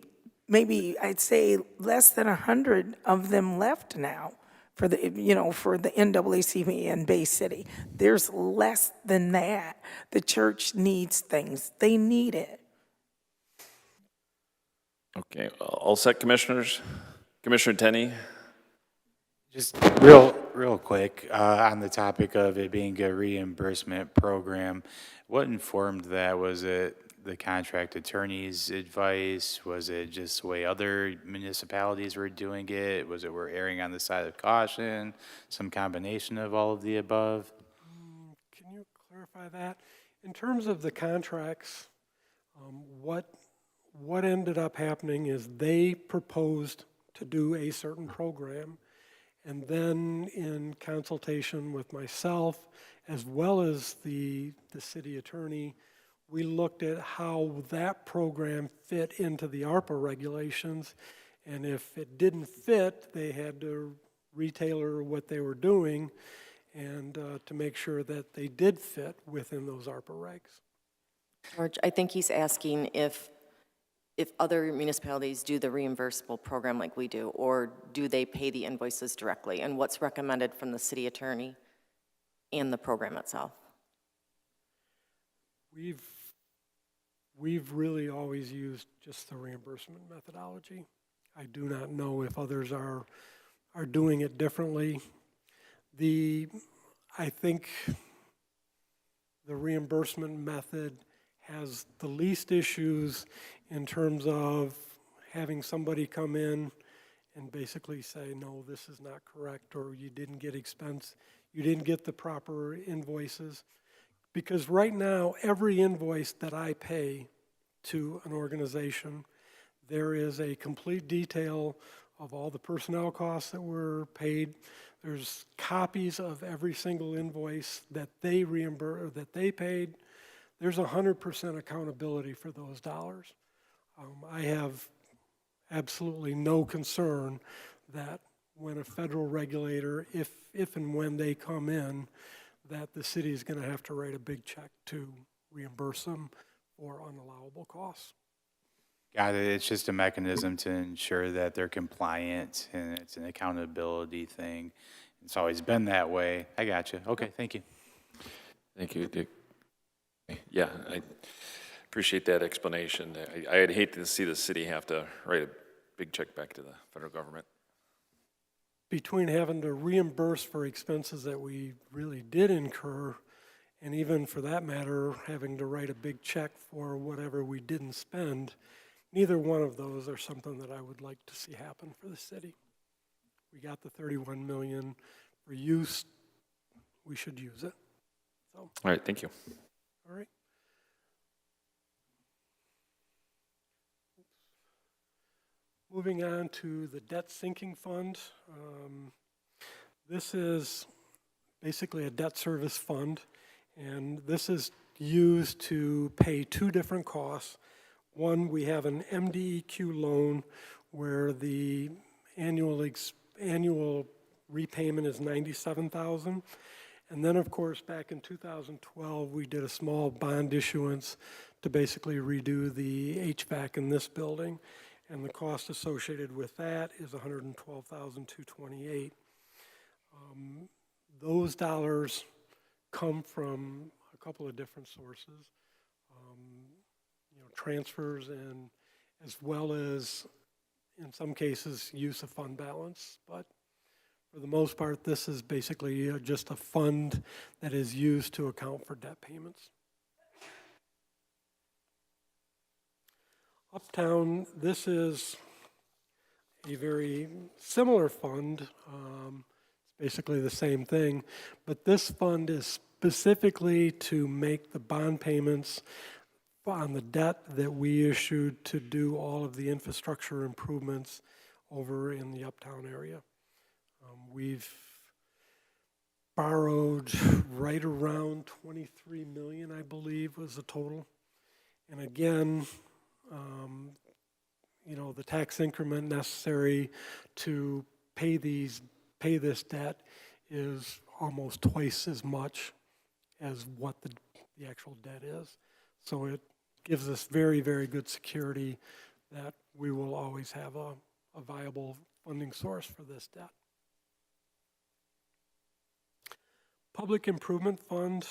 I'd say less than 100 of them left now for the, for the NAACP in Bay City. There's less than that. The church needs things. They need it. Okay, all set, commissioners? Commissioner Tenney? Just real quick, on the topic of it being a reimbursement program, what informed that? Was it the contract attorney's advice? Was it just the way other municipalities were doing it? Was it we're erring on the side of caution? Some combination of all of the above? Can you clarify that? In terms of the contracts, what ended up happening is they proposed to do a certain program, and then in consultation with myself, as well as the city attorney, we looked at how that program fit into the ARPA regulations, and if it didn't fit, they had to retailer what they were doing and to make sure that they did fit within those ARPA regs. George, I think he's asking if other municipalities do the reimbursable program like we do, or do they pay the invoices directly, and what's recommended from the city attorney and the program itself? We've really always used just the reimbursement methodology. I do not know if others are doing it differently. I think the reimbursement method has the least issues in terms of having somebody come in and basically say, no, this is not correct, or you didn't get the proper invoices. Because right now, every invoice that I pay to an organization, there is a complete detail of all the personnel costs that were paid. There's copies of every single invoice that they reimburse, or that they paid. There's 100% accountability for those dollars. I have absolutely no concern that when a federal regulator, if and when they come in, that the city is going to have to write a big check to reimburse them for unallowable costs. Got it. It's just a mechanism to ensure that they're compliant, and it's an accountability thing. It's always been that way. I got you. Okay, thank you. Thank you, Dick. Yeah, I appreciate that explanation. I'd hate to see the city have to write a big check back to the federal government. Between having to reimburse for expenses that we really did incur, and even for that matter, having to write a big check for whatever we didn't spend, neither one of those are something that I would like to see happen for the city. We got the $31 million for use. We should use it. So, All right, thank you. all right. Moving on to the debt sinking fund. This is basically a debt service fund, and this is used to pay two different costs. One, we have an MDEQ loan where the annual repayment is $97,000. And then, of course, back in 2012, we did a small bond issuance to basically redo the HVAC in this building. And the cost associated with that is $112,228. Those dollars come from a couple of different sources, transfers, and as well as, in some cases, use of fund balance. But for the most part, this is basically just a fund that is used to account for debt payments. Uptown, this is a very similar fund. It's basically the same thing, but this fund is specifically to make the bond payments on the debt that we issued to do all of the infrastructure improvements over in the Uptown area. We've borrowed right around 23 million, I believe, was the total. And again, you know, the tax increment necessary to pay this debt is almost twice as much as what the actual debt is. So it gives us very, very good security that we will always have a viable funding source for this debt. Public Improvement Fund.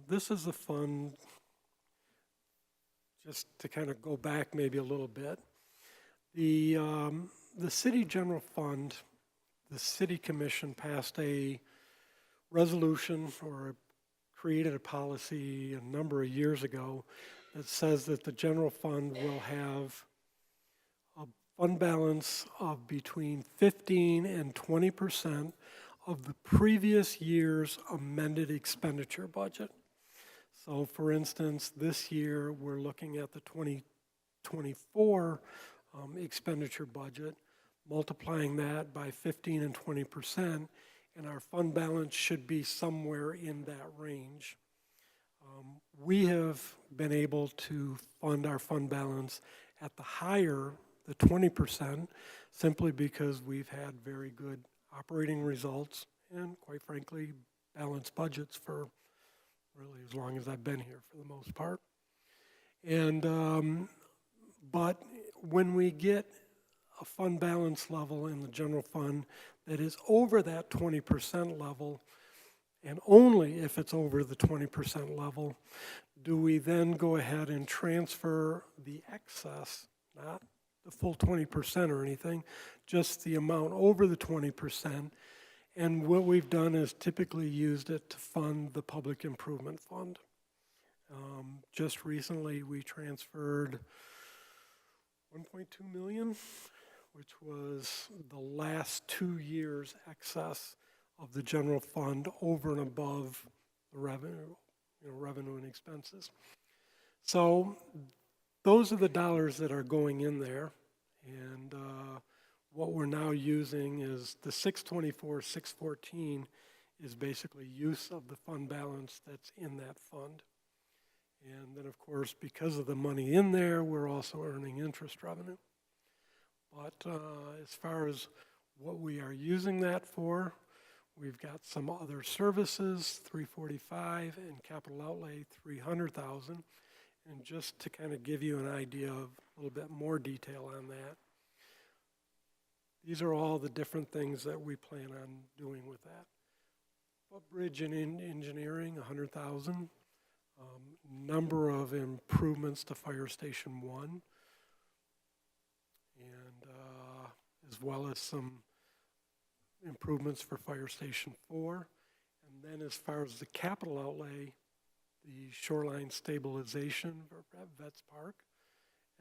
This is a fund, just to kind of go back maybe a little bit. The City General Fund, the City Commission passed a resolution or created a policy a number of years ago that says that the general fund will have a fund balance of between 15 and 20% of the previous year's amended expenditure budget. So for instance, this year we're looking at the 2024 expenditure budget, multiplying that by 15 and 20%, and our fund balance should be somewhere in that range. We have been able to fund our fund balance at the higher, the 20%, simply because we've had very good operating results and, quite frankly, balanced budgets for really as long as I've been here for the most part. And but when we get a fund balance level in the general fund that is over that 20% level, and only if it's over the 20% level, do we then go ahead and transfer the excess, not the full 20% or anything, just the amount over the 20%. And what we've done is typically used it to fund the Public Improvement Fund. Just recently we transferred 1.2 million, which was the last 2 years' excess of the general fund over and above the revenue, revenue and expenses. So those are the dollars that are going in there, and what we're now using is the 624, 614 is basically use of the fund balance that's in that fund. And then of course, because of the money in there, we're also earning interest revenue. But as far as what we are using that for, we've got some other services, 345, and capital outlay, 300,000. And just to kind of give you an idea of a little bit more detail on that, these are all the different things that we plan on doing with that. Footbridge and engineering, 100,000. Number of improvements to Fire Station 1. And as well as some improvements for Fire Station 4. And then as far as the capital outlay, the shoreline stabilization for Vets Park,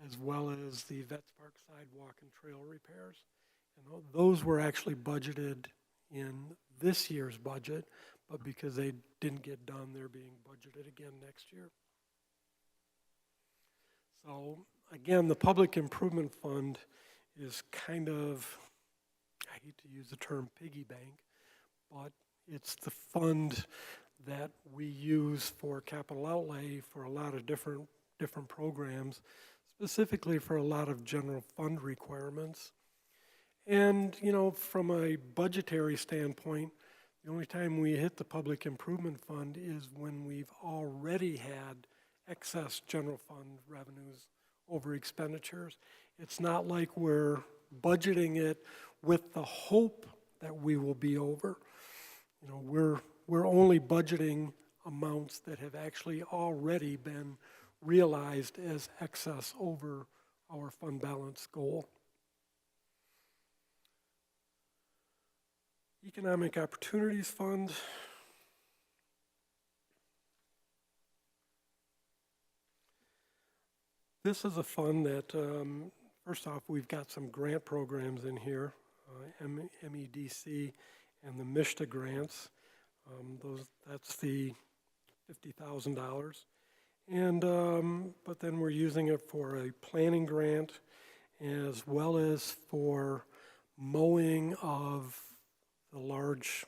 as well as the Vets Park sidewalk and trail repairs. And those were actually budgeted in this year's budget, but because they didn't get done, they're being budgeted again next year. So again, the Public Improvement Fund is kind of, I hate to use the term piggy bank, but it's the fund that we use for capital outlay for a lot of different programs, specifically for a lot of general fund requirements. And, from a budgetary standpoint, the only time we hit the Public Improvement Fund is when we've already had excess general fund revenues over expenditures. It's not like we're budgeting it with the hope that we will be over. We're only budgeting amounts that have actually already been realized as excess over our fund balance goal. Economic Opportunities Fund. This is a fund that, first off, we've got some grant programs in here, MEDC and the MISTA grants. That's the $50,000. And, but then we're using it for a planning grant as well as for mowing of the large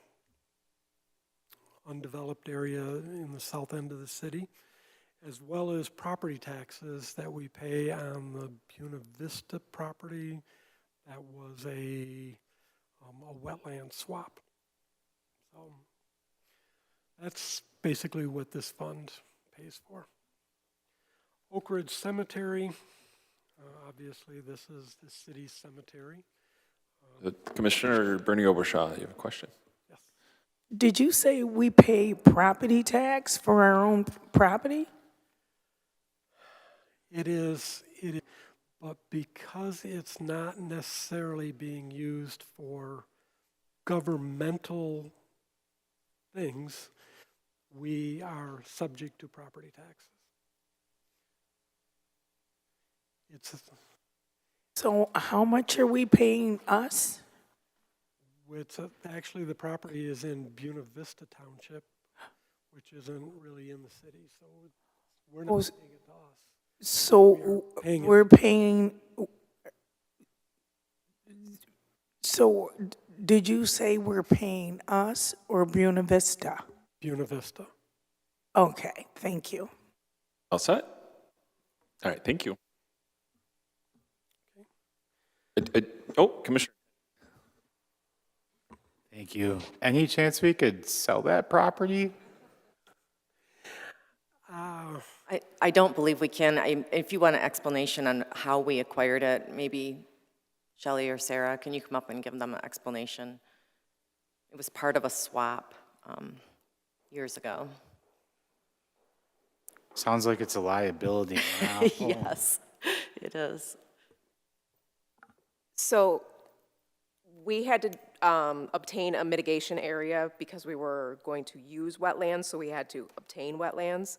undeveloped area in the south end of the city, as well as property taxes that we pay on the Buena Vista property. That was a wetland swap. So that's basically what this fund pays for. Oak Ridge Cemetery, obviously this is the city's cemetery. Commissioner Bernie Obershaw, you have a question? Yes. Did you say we pay property tax for our own property? It is, but because it's not necessarily being used for governmental things, we are subject to property taxes. So how much are we paying us? Actually, the property is in Buena Vista Township, which isn't really in the city, so we're not paying it to us. So we're paying, so did you say we're paying us or Buena Vista? Buena Vista. Okay, thank you. All set? All right, thank you. Oh, Commissioner. Thank you. Any chance we could sell that property? I don't believe we can. If you want an explanation on how we acquired it, maybe Shelley or Sarah, can you come up and give them an explanation? It was part of a swap years ago. Sounds like it's a liability now. Yes, it is. So we had to obtain a mitigation area because we were going to use wetlands, so we had to obtain wetlands.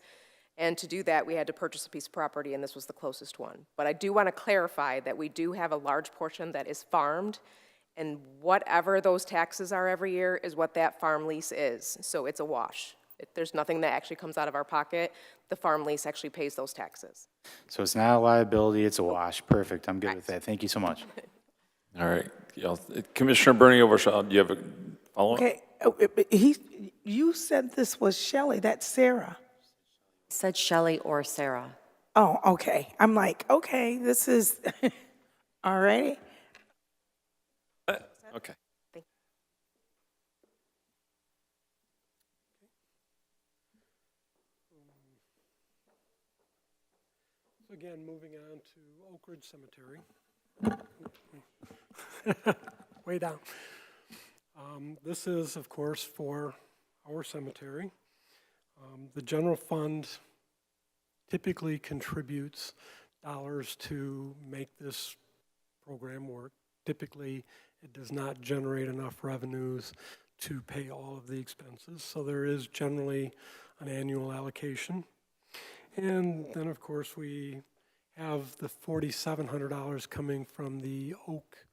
And to do that, we had to purchase a piece of property, and this was the closest one. But I do want to clarify that we do have a large portion that is farmed, and whatever those taxes are every year is what that farm lease is. So it's a wash. There's nothing that actually comes out of our pocket. The farm lease actually pays those taxes. So it's not a liability, it's a wash. Perfect, I'm good with that. Thank you so much. All right. Commissioner Bernie Obershaw, do you have a follow-up? Okay, you said this was Shelley, that's Sarah. Said Shelley or Sarah. Oh, okay. I'm like, okay, this is, all right. Okay. So again, moving on to Oak Ridge Cemetery. Way down. This is, of course, for our cemetery. The general fund typically contributes dollars to make this program work. Typically, it does not generate enough revenues to pay all of the expenses, so there is generally an annual allocation. And then, of course, we have the $4,700 coming from the Oak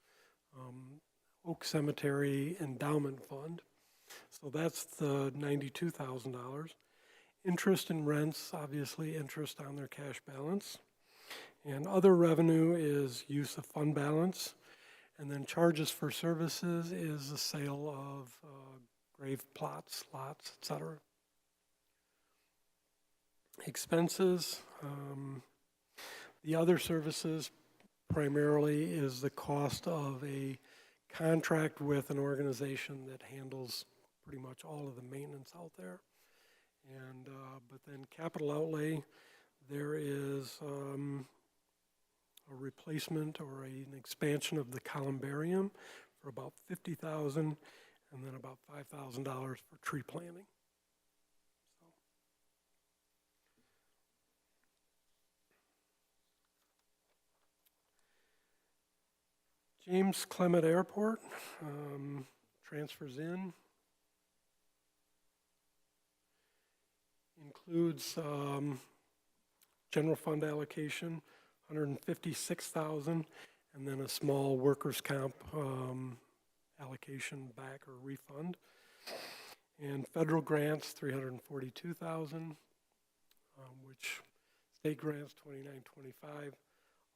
Cemetery Endowment Fund. So that's the $92,000. Interest and rents, obviously interest on their cash balance. And other revenue is use of fund balance. And then charges for services is the sale of grave plots, lots, etc. Expenses, the other services primarily is the cost of a contract with an organization that handles pretty much all of the maintenance out there. And but then capital outlay, there is a replacement or an expansion of the columbarium for about $50,000, and then about $5,000 for tree planting. James Clement Airport transfers in. Includes general fund allocation $156,000, and then a small workers' comp allocation back or refund. And federal grants, $342,000, which state grants, $29.25.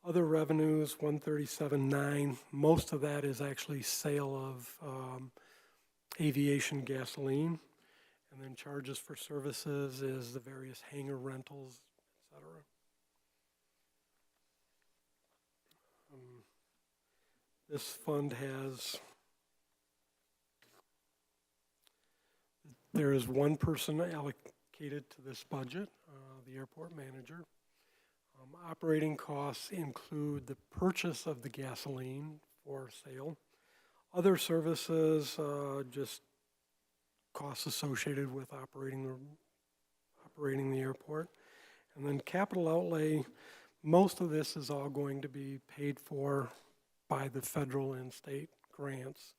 Other revenues, $137.9. Most of that is actually sale of aviation gasoline. And then charges for services is the various hangar rentals, et cetera. This fund there is one person allocated to this budget, the airport manager. Operating costs include the purchase of the gasoline for sale. Other services, just costs associated with operating the airport. And then capital outlay, most of this is all going to be paid for by the federal and state grants.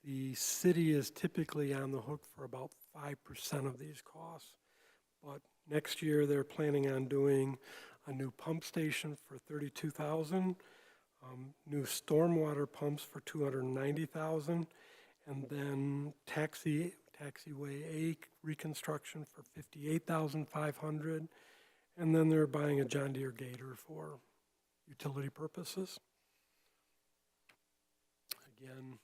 The city is typically on the hook for about 5% of these costs. But next year they're planning on doing a new pump station for $32,000, new stormwater pumps for $290,000, and then taxiway A reconstruction for $58,500, and then they're buying a John Deere Gator for utility purposes. Again,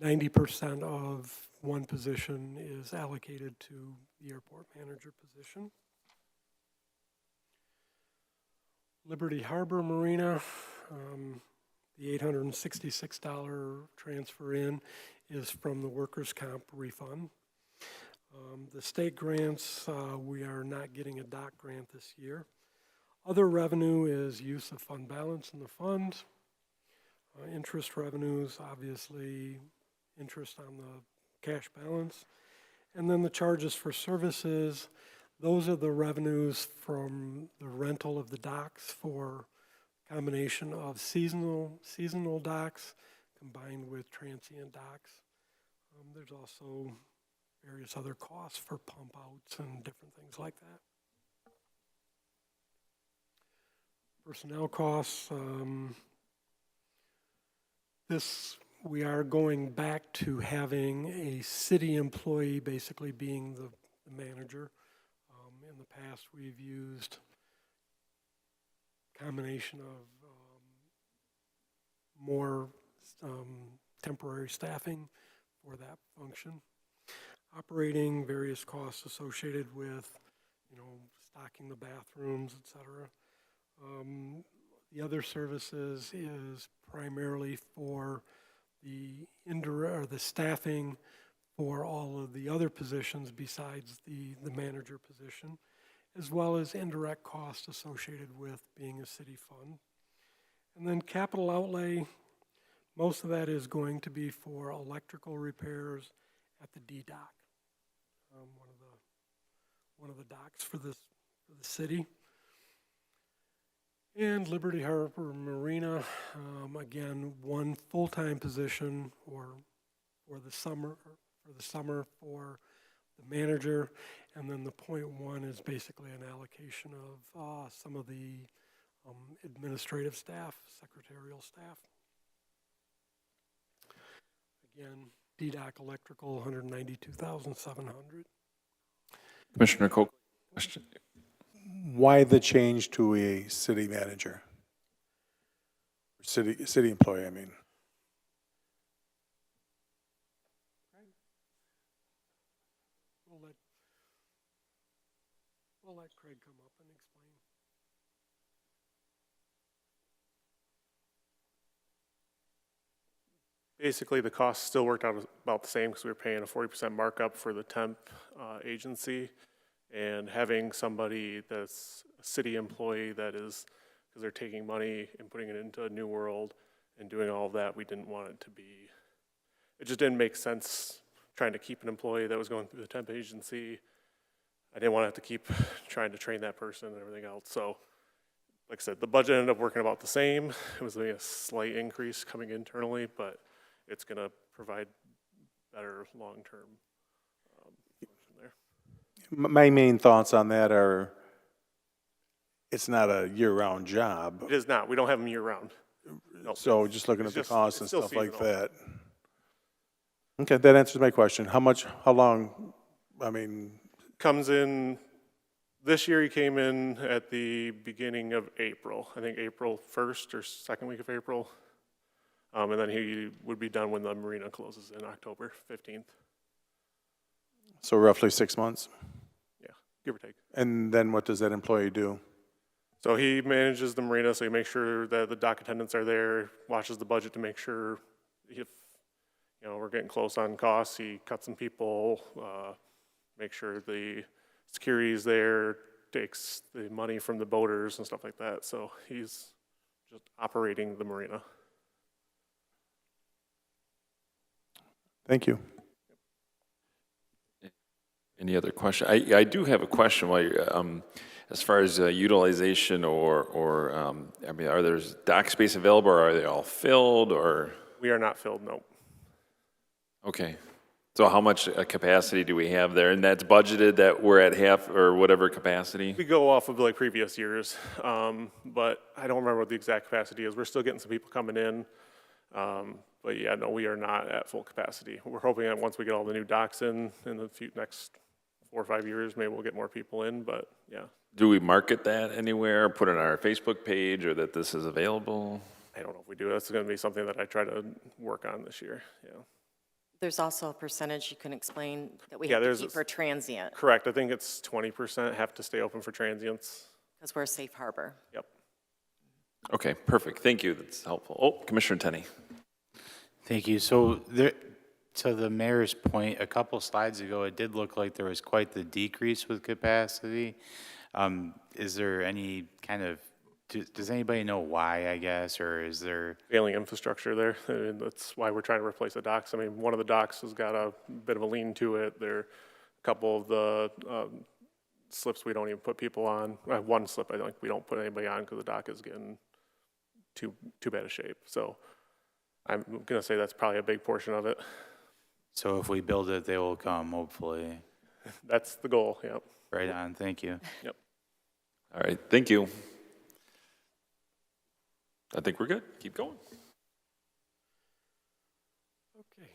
90% of one position is allocated to the airport manager position. Liberty Harbor Marina, the $866 transfer in is from the workers' comp refund. The state grants, we are not getting a dock grant this year. Other revenue is use of fund balance in the fund. Interest revenues, obviously interest on the cash balance. And then the charges for services, those are the revenues from the rental of the docks for combination of seasonal docks combined with transient docks. There's also various other costs for pump outs and different things like that. Personnel costs, we are going back to having a city employee basically being the manager. In the past, we've used a combination of more temporary staffing for that function. Operating, various costs associated with, stocking the bathrooms, et cetera. The other services is primarily for the staffing for all of the other positions besides the manager position, as well as indirect costs associated with being a city fund. And then capital outlay, most of that is going to be for electrical repairs at the D dock, one of the docks for the city. And Liberty Harbor Marina, again, one full-time position for the summer for the manager, and then the .1 is basically an allocation of some of the administrative staff, secretarial staff. Again, DDOC electrical, $192,700. Commissioner Koch, question? Why the change to a city manager? City employee, I mean. We'll let Craig come up and explain. Basically, the costs still worked out about the same because we were paying a 40% markup for the temp agency, and having somebody that's a city employee that is, because they're taking money and putting it into a new world and doing all of that, we didn't want it to be, it just didn't make sense trying to keep an employee that was going through the temp agency. I didn't want to have to keep trying to train that person and everything else. So, like I said, the budget ended up working about the same. It was maybe a slight increase coming internally, but it's going to provide better long-term function there. My main thoughts on that are It's not a year-round job, It is not, we don't have them year-round. No, so just looking at it's the just- costs and it's still stuff like seasonal. that. Okay, that answers my question. How long, I mean, Comes in, this year he came in at the beginning of April, I think April 1st or second week of April. And then he would be done when the marina closes in October 15th. so roughly 6 months? Yeah, give or take. And then what does that employee do? So he manages the marina, so he makes sure that the dock attendants are there, watches the budget to make sure if, you know, we're getting close on costs, he cuts some people, make sure the security is there, takes the money from the boaters and stuff like that. So he's just operating the marina. Thank you. Any other question? I do have a question while you're, as far as utilization or I mean, are there dock space available, or are they all filled, or? We are not filled, no. Okay. So how much capacity do we have there? And that's budgeted that we're at half or whatever capacity? We go off of like previous years, but I don't remember what the exact capacity is. We're still getting some people coming in. But yeah, no, we are not at full capacity. We're hoping that once we get all the new docks in the next 4 or 5 years, maybe we'll get more people in, but yeah. Do we market that anywhere, put it on our Facebook page, or that this is available? I don't know if we do. That's gonna be something that I try to work on this year, yeah. There's also a percentage you can explain that we Yeah, have to there's keep a- for transient, Correct, I think it's 20% have to stay open for transients. because we're a safe harbor. Yep. Okay, perfect. Thank you. That's helpful. Oh, Commissioner Tenney. Thank you. So there, to the mayor's point, a couple slides ago, it did look like there was quite the decrease with capacity. Is there any kind of, does anybody know why, I guess, or is there? Failing infrastructure there, and that's why we're trying to replace the docks. I mean, one of the docks has got a bit of a lean to it. There, a couple of the slips we don't even put people on. One slip I think we don't put anybody on because the dock is getting too bad a shape. So I'm gonna say that's probably a big portion of it. So if we build it, they will come, hopefully. That's the goal, yep. Right on, thank you. Yep. All right, thank you. I think we're good. Keep going. Okay.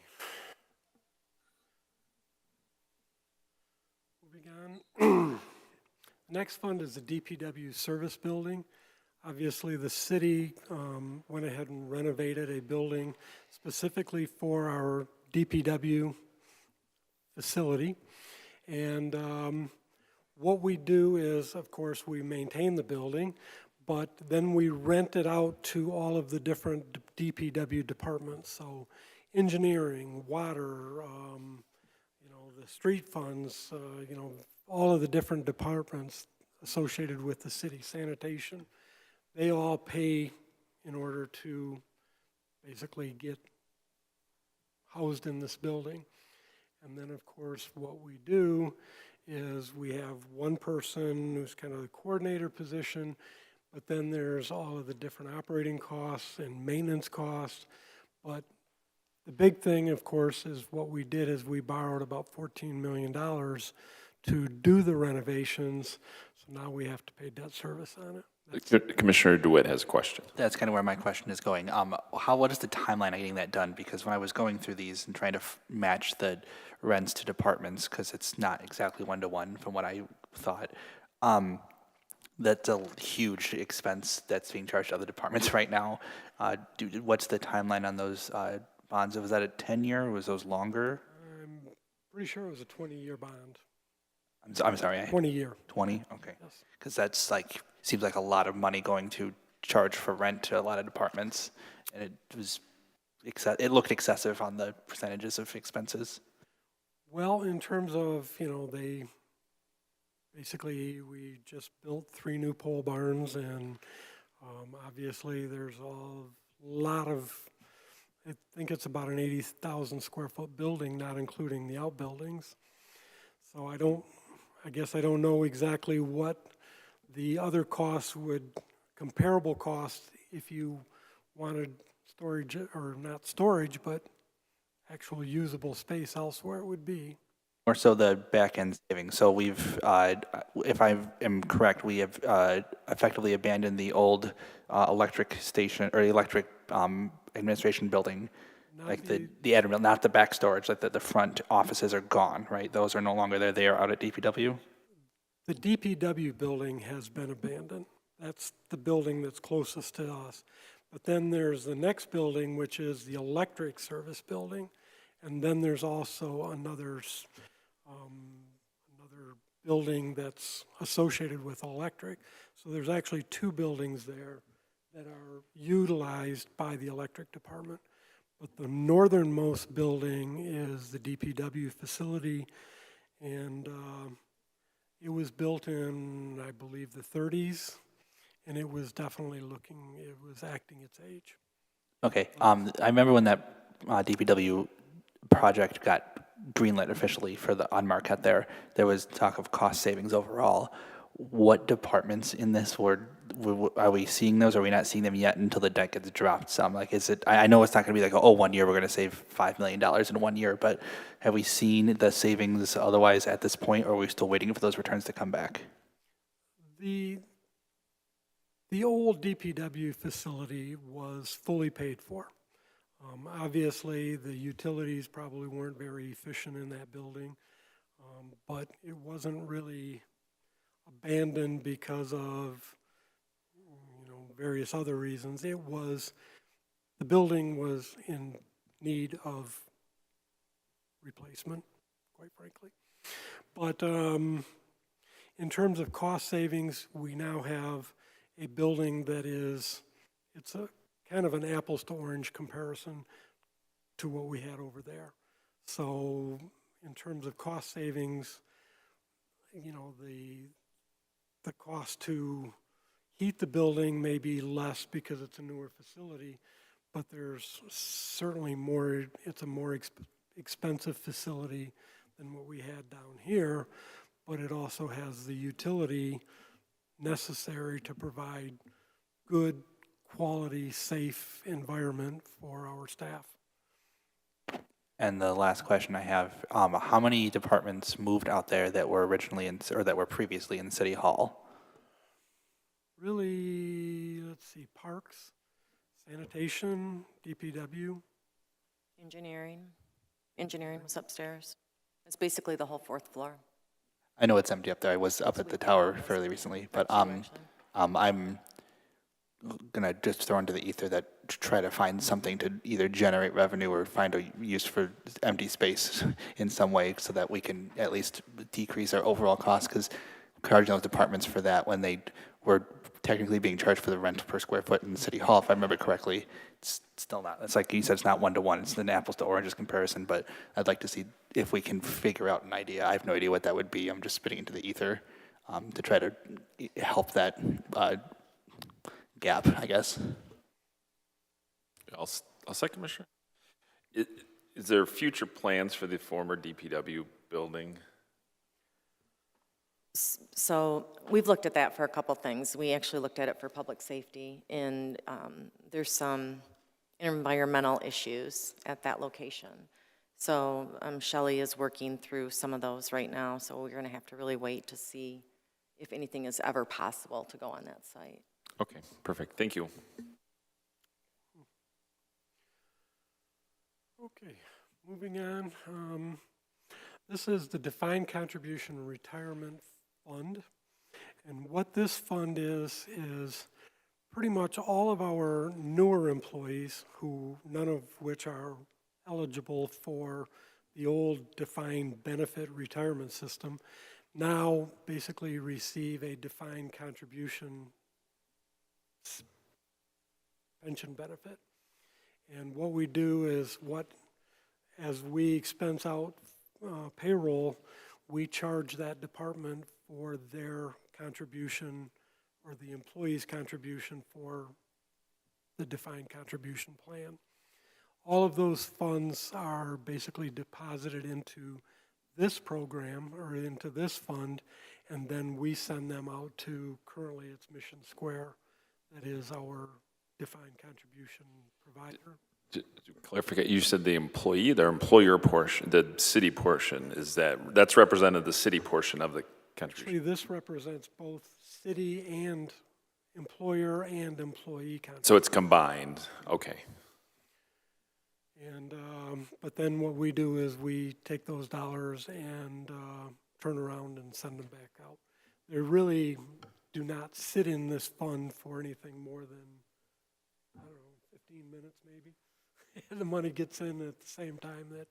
Moving on. Next fund is the DPW service building. Obviously, the city went ahead and renovated a building specifically for our DPW facility. And what we do is, of course, we maintain the building, but then we rent it out to all of the different DPW departments. So engineering, water, the street funds, all of the different departments associated with the city, sanitation, they all pay in order to basically get housed in this building. And then, of course, what we do is we have one person who's kind of the coordinator position, but then there's all of the different operating costs and maintenance costs. But the big thing, of course, is what we did is we borrowed about $14 million to do the renovations. So now we have to pay debt service on it. Commissioner DeWitt has a question. That's kind of where my question is going. What is the timeline of getting that done? Because when I was going through these and trying to match the rents to departments, because it's not exactly one-to-one from what I thought, that's a huge expense that's being charged to other departments right now. What's the timeline on those bonds? Was that a 10-year or was those longer? I'm pretty sure it was a 20-year bond. I'm sorry. 20-year. 20? Okay. Yes. Because that's like, seems like a lot of money going to charge for rent to a lot of departments. And it looked excessive on the percentages of expenses. Well, in terms of, we just built 3 new pole barns, and obviously there's a lot of, I think it's about an 80,000 square foot building, not including the outbuildings. So I guess I don't know exactly what the other costs comparable costs if you wanted storage, or not storage, but actual usable space elsewhere would be. More so the back-end savings. So we've, if I am correct, we have effectively abandoned the old electric station, or electric administration building, like the admin, not the back storage, like the front offices are gone, right? Those are no longer there. They are out at DPW? The DPW building has been abandoned. That's the building that's closest to us. But then there's the next building, which is the electric service building. And then there's also another building that's associated with electric. So there's actually two buildings there that are utilized by the electric department. But the northernmost building is the DPW facility, and it was built in, I believe, the 30s, and it was definitely it was acting its age. Okay, I remember when that DPW project got greenlit officially for the on Marquette there was talk of cost savings overall. What departments in this are we seeing those? Or are we not seeing them yet until the debt gets dropped some? Like, is it, I know it's not gonna be like, oh, 1 year we're gonna save $5 million in 1 year, but have we seen the savings otherwise at this point, or are we still waiting for those returns to come back? The old DPW facility was fully paid for. Obviously, the utilities probably weren't very efficient in that building, but it wasn't really abandoned because of, various other reasons. The building was in need of replacement, quite frankly. But in terms of cost savings, we now have a building that it's a kind of an apples to orange comparison to what we had over there. So in terms of cost savings, the cost to heat the building may be less because it's a newer facility, but there's certainly it's a more expensive facility than what we had down here, but it also has the utility necessary to provide good, quality, safe environment for our staff. And the last question I have, how many departments moved out there that were originally or that were previously in City Hall? Really, let's see, parks, sanitation, DPW. Engineering was upstairs. It's basically the whole 4th floor. I know it's empty up there. I was up at the tower fairly recently, but I'm gonna just throw into the ether that to try to find something to either generate revenue or find a use for empty space in some way so that we can at least decrease our overall costs, because charging those departments for that when they were technically being charged for the rent per square foot in City Hall, if I remember correctly, it's still not, it's like you said, it's not 1-to-1, it's an apples to oranges comparison, but I'd like to see if we can figure out an idea. I have no idea what that would be. I'm just spitting into the ether to try to help that gap, I guess. I'll second, Commissioner. Is there future plans for the former DPW building? So we've looked at that for a couple things. We actually looked at it for public safety, and there's some environmental issues at that location. So Shelley is working through some of those right now, so we're going to have to really wait to see if anything is ever possible to go on that site. Okay, perfect. Thank you. Okay, moving on. This is the Defined Contribution Retirement Fund. And what this fund is pretty much all of our newer employees, who none of which are eligible for the old defined benefit retirement system, now basically receive a defined contribution pension benefit. And what we do is as we expense out payroll, we charge that department for their contribution or the employee's contribution for the defined contribution plan. All of those funds are basically deposited into this program or into this fund, and then we send them out to, currently it's Mission Square, that is our defined contribution provider. Clarification, you said the employee, their employer portion, the city portion, that's represented the city portion of the contribution? Actually, this represents both city and employer and employee contributions. So it's combined, okay. And, but then what we do is we take those dollars and turn around and send them back out. They really do not sit in this fund for anything more than, I don't know, 15 minutes maybe. The money gets in at the same time that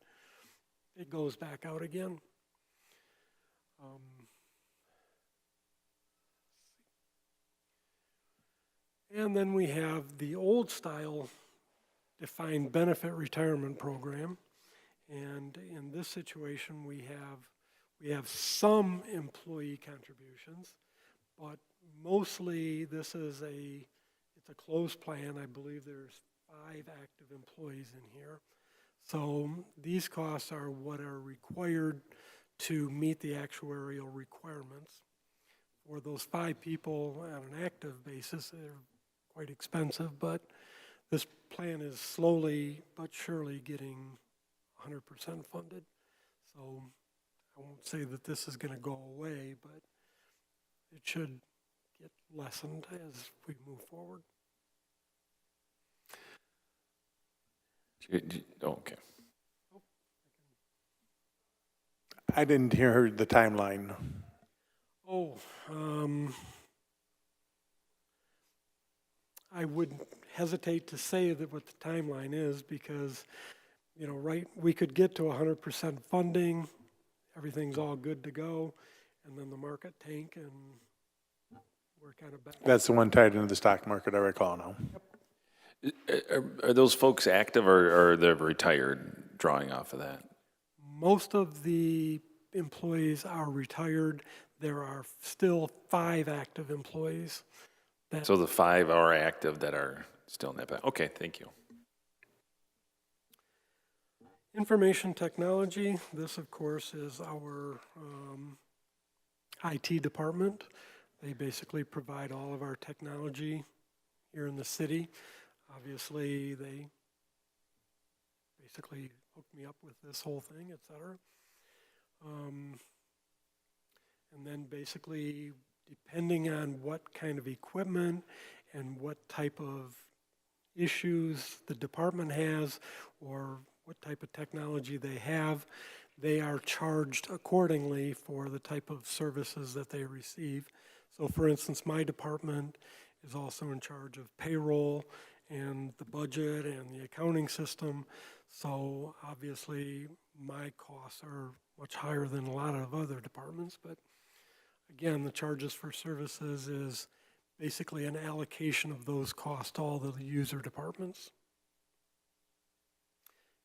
it goes back out again. And then we have the old style defined benefit retirement program. And in this situation, we have some employee contributions, but mostly this is it's a closed plan. I believe there's 5 active employees in here. So these costs are what are required to meet the actuarial requirements. For those 5 people on an active basis, they're quite expensive, but this plan is slowly but surely getting 100% funded. So I won't say that this is going to go away, but it should get lessened as we move forward. Oh, okay. I didn't hear the timeline. Oh, I would hesitate to say that what the timeline is because, you know, we could get to 100% funding, everything's all good to go, and then the market tank and we're kind of back. That's the one tied into the stock market, I recall now. Are those folks active or they're retired drawing off of that? Most of the employees are retired. There are still 5 active employees. So the 5 are active that are still in that back. Okay, thank you. Information technology, this of course is our IT department. They basically provide all of our technology here in the city. Obviously, they basically hooked me up with this whole thing, et cetera. And then basically, depending on what kind of equipment and what type of issues the department has or what type of technology they have, they are charged accordingly for the type of services that they receive. So for instance, my department is also in charge of payroll and the budget and the accounting system. So obviously my costs are much higher than a lot of other departments, but again, the charges for services is basically an allocation of those costs to all the user departments.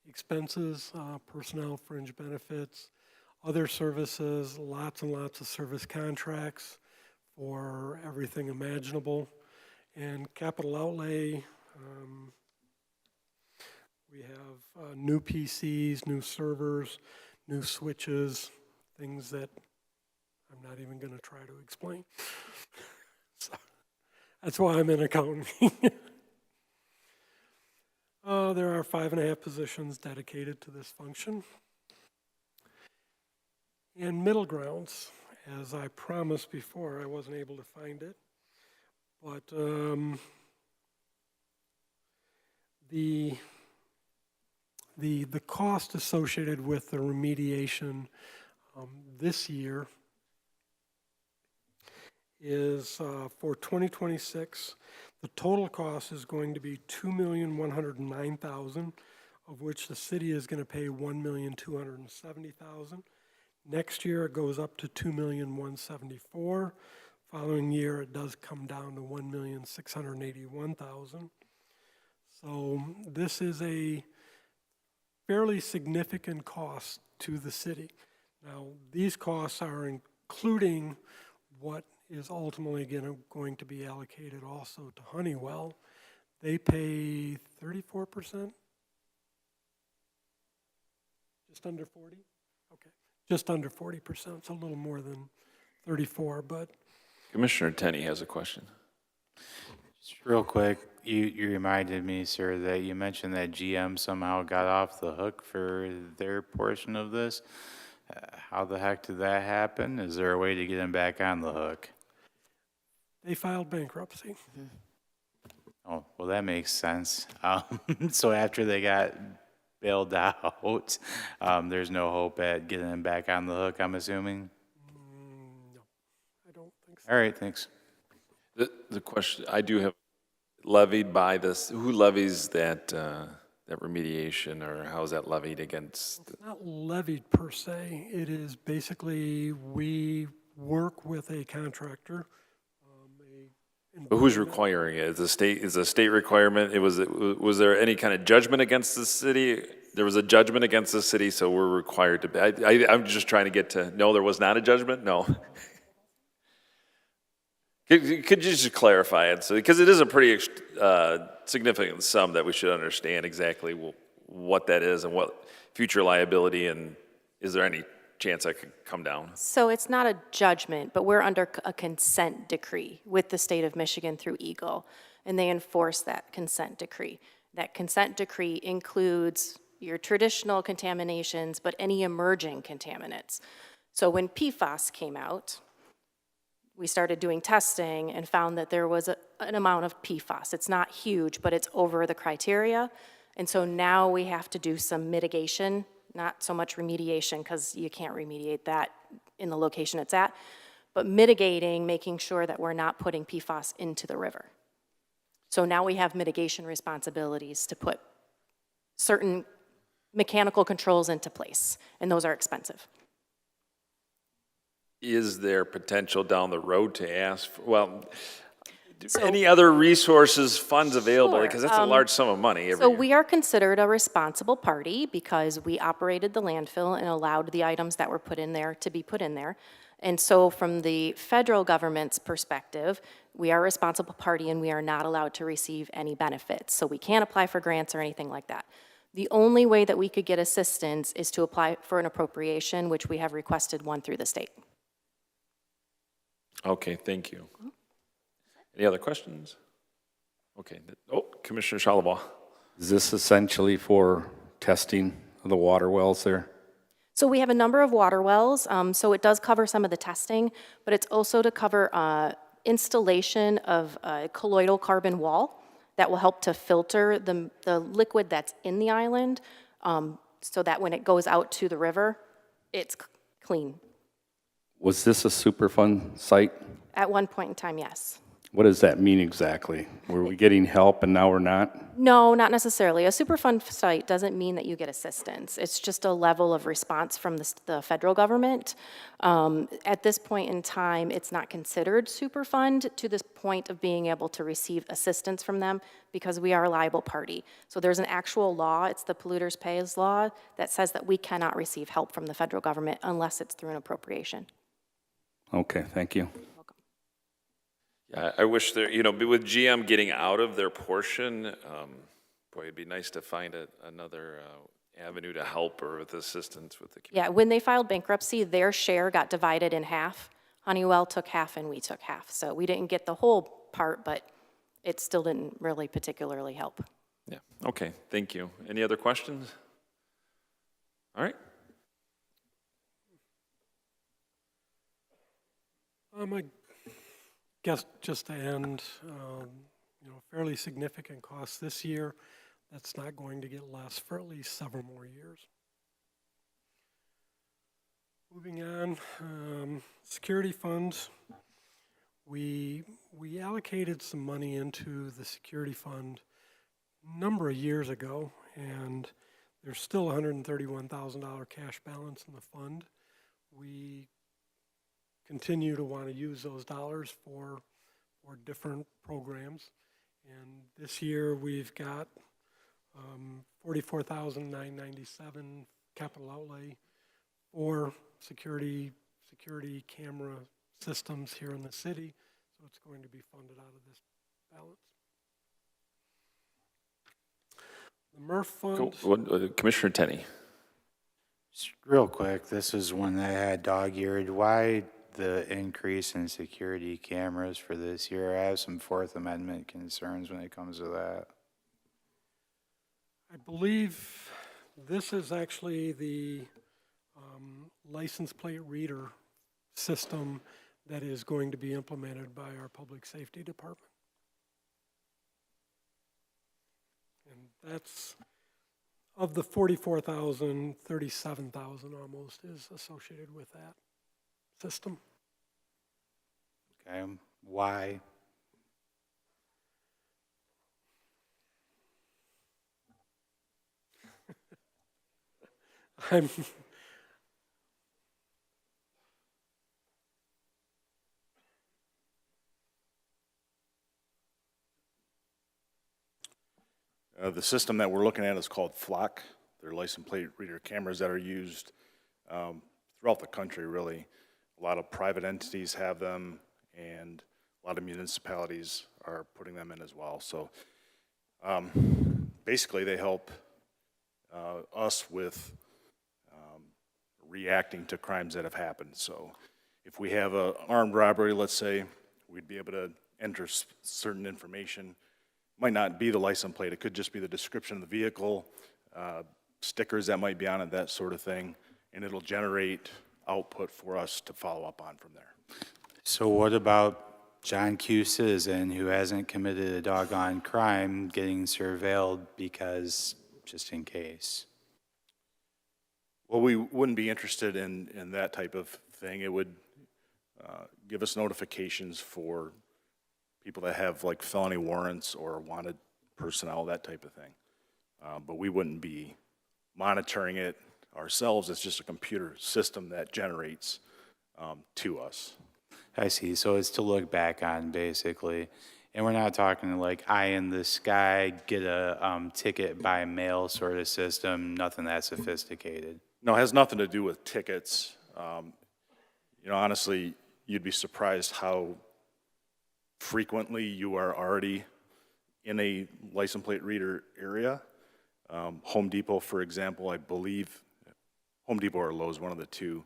Expenses, personnel, fringe benefits, other services, lots and lots of service contracts for everything imaginable. And capital outlay, we have new PCs, new servers, new switches, things that I'm not even going to try to explain. So that's why I'm in accounting. There are 5.5 positions dedicated to this function. And middle grounds, as I promised before, I wasn't able to find it, but the cost associated with the remediation this year is for 2026, the total cost is going to be $2,109,000, of which the city is going to pay $1,270,000. Next year it goes up to $2,174,000. Following year it does come down to $1,681,000. So this is a fairly significant cost to the city. Now these costs are including what is ultimately going to be allocated also to Honeywell. They pay 34%? Just under 40? Okay, just under 40%. It's a little more than 34, but. Commissioner Tenney has a question. Just real quick, You reminded me, sir, that you mentioned that GM somehow got off the hook for their portion of this. How the heck did that happen? Is there a way to get them back on the hook? They filed bankruptcy. Oh, well, that makes sense. So after they got bailed out, there's no hope at getting them back on the hook, I'm assuming? No, I don't think so. All right, thanks. The question, I do have, levied by this, who levies that, that remediation, or how is that levied against? It's not levied per se. It is basically, we work with a contractor. But who's requiring it? Is a state requirement? Was there any kind of judgment against the city? There was a judgment against the city, so we're required to, I'm just trying to get to, no, there was not a judgment? No. Could you just clarify it? So, because it is a pretty significant sum that we should understand exactly what that is and what future liability, and is there any chance that could come down? So it's not a judgment, but we're under a consent decree with the state of Michigan through EGLE, and they enforce that consent decree. That consent decree includes your traditional contaminations, but any emerging contaminants. So when PFAS came out, we started doing testing and found that there was an amount of PFAS. It's not huge, but it's over the criteria. And so now we have to do some mitigation, not so much remediation, because you can't remediate that in the location it's at, but mitigating, making sure that we're not putting PFAS into the river. So now we have mitigation responsibilities to put certain mechanical controls into place, and those are expensive. Is there potential down the road to ask for, any other resources, funds available? Sure. Because that's a large sum of money every So year. we are considered a responsible party because we operated the landfill and allowed the items that were put in there to be put in there. And so from the federal government's perspective, we are a responsible party and we are not allowed to receive any benefits. So we can't apply for grants or anything like that. The only way that we could get assistance is to apply for an appropriation, which we have requested one through the state. Okay, thank you. Any other questions? Okay. Oh, Commissioner Shalaba. Is this essentially for testing of the water wells there? So we have a number of water wells, so it does cover some of the testing, but it's also to cover installation of a colloidal carbon wall that will help to filter the liquid that's in the island so that when it goes out to the river, it's clean. Was this a Superfund site? At one point in time, yes. What does that mean exactly? Were we getting help and now we're not? No, not necessarily. A Superfund site doesn't mean that you get assistance. It's just a level of response from the federal government. At this point in time, it's not considered Superfund to this point of being able to receive assistance from them because we are a liable party. So there's an actual law, it's the Polluters Pays law, that says that we cannot receive help from the federal government unless it's through an appropriation. Okay, thank you. I wish there, with GM getting out of their portion, boy, it'd be nice to find another avenue to help or with assistance with the community. Yeah, when they filed bankruptcy, their share got divided in half. Honeywell took half and we took half. So we didn't get the whole part, but it still didn't really particularly help. Yeah, okay, thank you. Any other questions? All right. I guess just to end, fairly significant costs this year. That's not going to get less for at least several more years. Moving on, security funds. We allocated some money into the security fund a number of years ago, and there's still $131,000 cash balance in the fund. We continue to want to use those dollars for different programs. And this year we've got $44,997 capital outlay for security camera systems here in the city. So it's going to be funded out of this balance. The MRF fund. Cool. Commissioner Tenney. Just real quick, this is one that I had dog-eared. Why the increase in security cameras for this year? I have some Fourth Amendment concerns when it comes to that. I believe this is actually the license plate reader system that is going to be implemented by our public safety department. And that's, of the 44,000, 37,000 almost is associated with that system. Okay, why? I'm The system that we're looking at is called Flock. They're license plate reader cameras that are used throughout the country, really. A lot of private entities have them, and a lot of municipalities are putting them in as well. So basically, they help us with reacting to crimes that have happened. So if we have an armed robbery, let's say, we'd be able to enter certain information. Might not be the license plate, it could just be the description of the vehicle, stickers that might be on it, that sort of thing, and it'll generate output for us to follow up on from there. So what about John Q. citizen who hasn't committed a doggone crime getting surveilled because, just in case? Well, we wouldn't be interested in that type of thing. It would give us notifications for people that have like felony warrants or wanted personnel, that type of thing. But we wouldn't be monitoring it ourselves. It's just a computer system that generates to us. I see, so it's to look back on, basically. And we're not talking like eye in the sky, get a ticket by mail sort of system, nothing that sophisticated. No, it has nothing to do with tickets. You know, honestly, you'd be surprised how frequently you are already in a license plate reader area. Home Depot, for example, I believe, Home Depot or Lowe's, one of the two,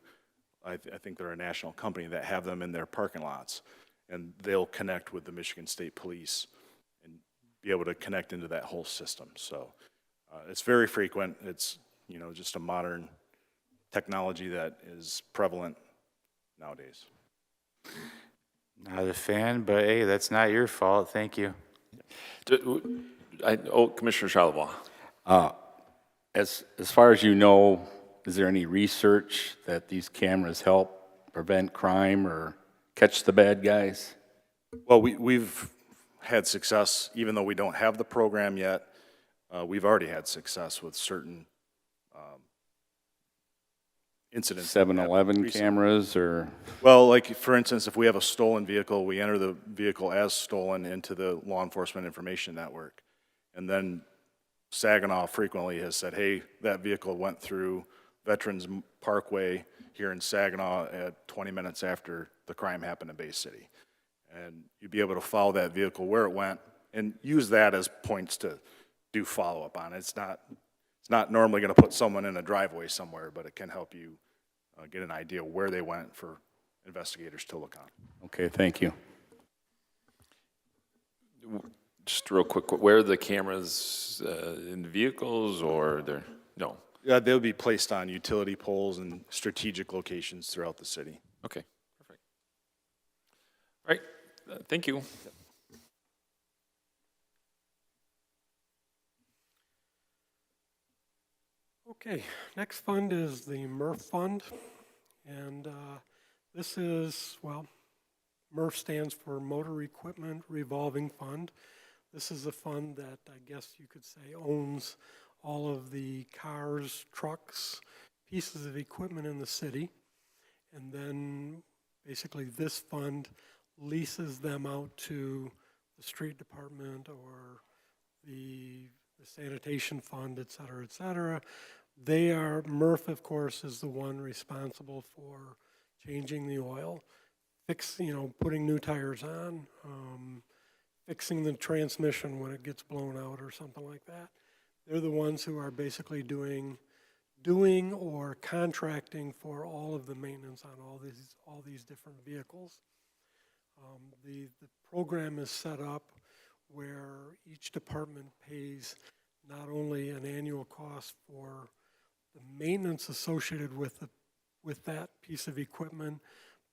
I think they're a national company that have them in their parking lots, and they'll connect with the Michigan State Police and be able to connect into that whole system. So it's very frequent. It's, you know, just a modern technology that is prevalent nowadays. Not a fan, but hey, that's not your fault. Thank you. Commissioner Charlebois. As far as you know, is there any research that these cameras help prevent crime or catch the bad guys? Well, we've had success, even though we don't have the program yet. We've already had success with certain incidents. 7-Eleven cameras or? Well, like for instance, if we have a stolen vehicle, we enter the vehicle as stolen into the law enforcement information network. And then Saginaw frequently has said, hey, that vehicle went through Veterans Parkway here in Saginaw at 20 minutes after the crime happened in Bay City. And you'd be able to follow that vehicle where it went and use that as points to do follow-up on. It's not normally going to put someone in a driveway somewhere, but it can help you get an idea where they went for investigators to look on. Okay, thank you. Just real quick, where are the cameras in vehicles or they're, no? Yeah, they'll be placed on utility poles and strategic locations throughout the city. Okay, perfect. All right, thank you. Okay, next fund is the MRF fund, and this is, well, MRF stands for Motor Equipment Revolving Fund. This is a fund that I guess you could say owns all of the cars, trucks, pieces of equipment in the city, and then basically this fund leases them out to the street department or the sanitation fund, et cetera, et cetera. They are, MRF, of course, is the one responsible for changing the oil, putting new tires on, fixing the transmission when it gets blown out or something like that. They're the ones who are basically doing doing or contracting for all of the maintenance on all these different vehicles. The program is set up where each department pays not only an annual cost for the maintenance associated with that piece of equipment,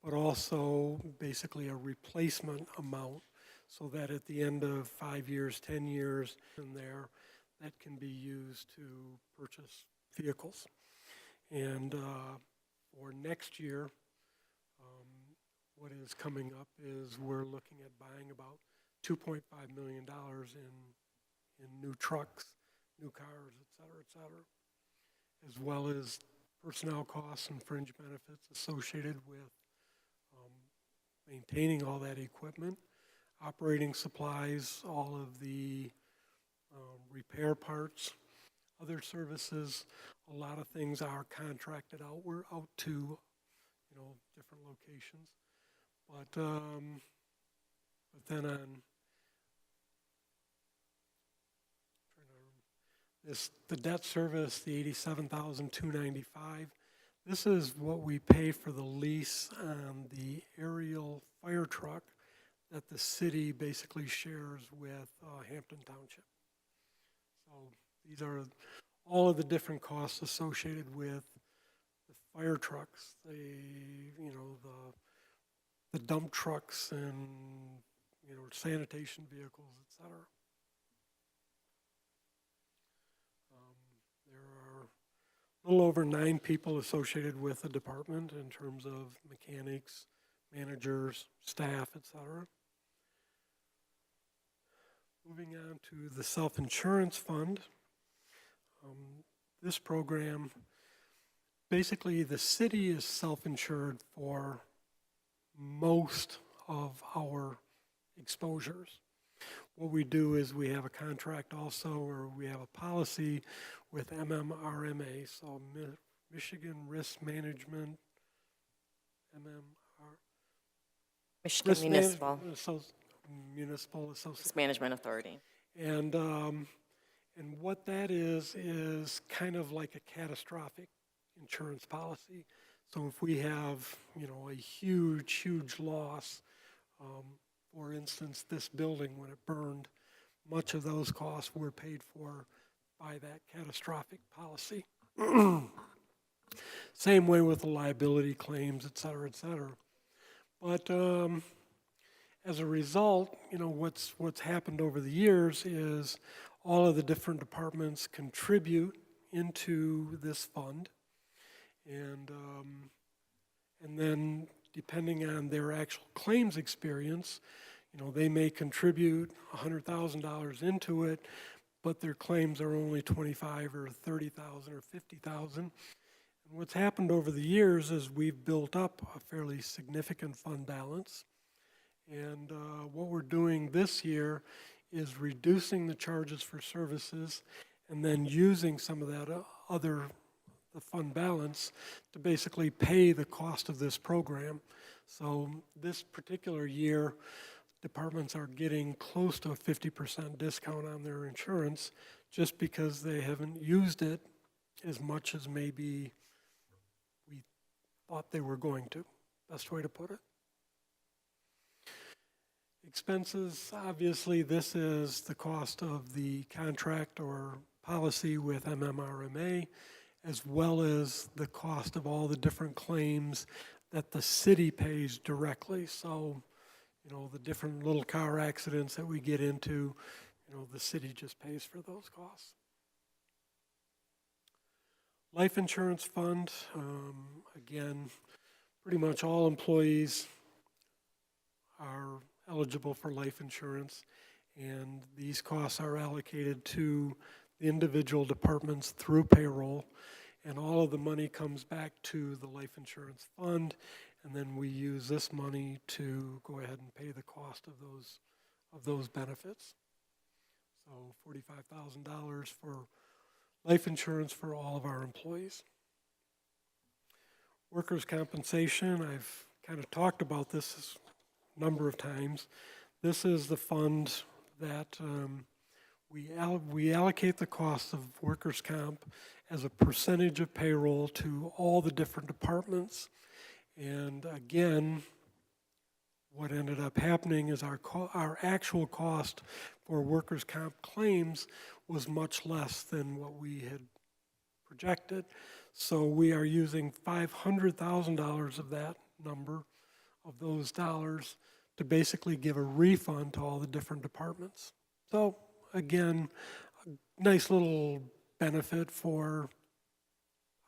but also basically a replacement amount, so that at the end of 5 years, 10 years, in there, that can be used to purchase vehicles. And for next year, what is coming up is we're looking at buying about $2.5 million in new trucks, new cars, et cetera, as well as personnel costs and fringe benefits associated with maintaining all that equipment, operating supplies, all of the repair parts, other services. A lot of things are contracted out. We're out to, different locations. But then on the debt service, the $87,295. This is what we pay for the lease on the aerial fire truck that the city basically shares with Hampton Township. So these are all of the different costs associated with the fire trucks, the dump trucks and sanitation vehicles, et cetera. There are a little over 9 people associated with the department in terms of mechanics, managers, staff, et cetera. Moving on to the self-insurance fund. This program, basically the city is self-insured for most of our exposures. What we do is we have a contract also, or we have a policy with MMRMA, so Michigan Risk Management, Michigan Risk Municipal Municipal Association. Risk Management Authority. And what that is kind of like a catastrophic insurance policy. So if we have, a huge loss, for instance, this building, when it burned, much of those costs were paid for by that catastrophic policy. Same way with the liability claims, et cetera, et cetera. But as a result, what's happened over the years is all of the different departments contribute into this fund, and then depending on their actual claims experience, they may contribute $100,000 into it, but their claims are only $25,000 or $30,000 or $50,000. And what's happened over the years is we've built up a fairly significant fund balance. And what we're doing this year is reducing the charges for services and then using some of that the fund balance to basically pay the cost of this program. So this particular year, departments are getting close to a 50% discount on their insurance just because they haven't used it as much as maybe we thought they were going to. Best way to put it. Expenses, obviously, this is the cost of the contract or policy with MMRMA, as well as the cost of all the different claims that the city pays directly. So, the different little car accidents that we get into, the city just pays for those costs. Life insurance fund, again, pretty much all employees are eligible for life insurance, and these costs are allocated to the individual departments through payroll, and all of the money comes back to the life insurance fund, and then we use this money to go ahead and pay the cost of those benefits. So $45,000 for life insurance for all of our employees. Workers' compensation, I've kind of talked about this number of times. This is the fund that we allocate the cost of workers' comp as a percentage of payroll to all the different departments. And again, what ended up happening is our actual cost for workers' comp claims was much less than what we had projected. So we are using $500,000 of that number, of those dollars, to basically give a refund to all the different departments. So again, a nice little benefit for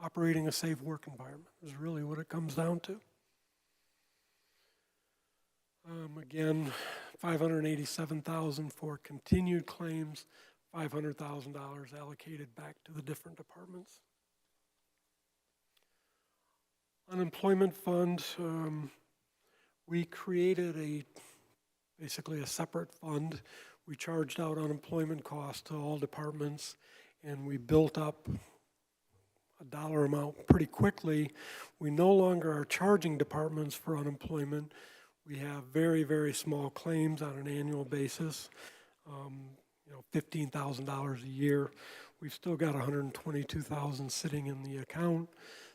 operating a safe work environment is really what it comes down to. Again, $587,000 for continued claims, $500,000 allocated back to the different departments. Unemployment fund, we created basically a separate fund. We charged out unemployment costs to all departments, and we built up a dollar amount pretty quickly. We no longer are charging departments for unemployment. We have very, very small claims on an annual basis, $15,000 a year. We've still got $122,000 sitting in the account.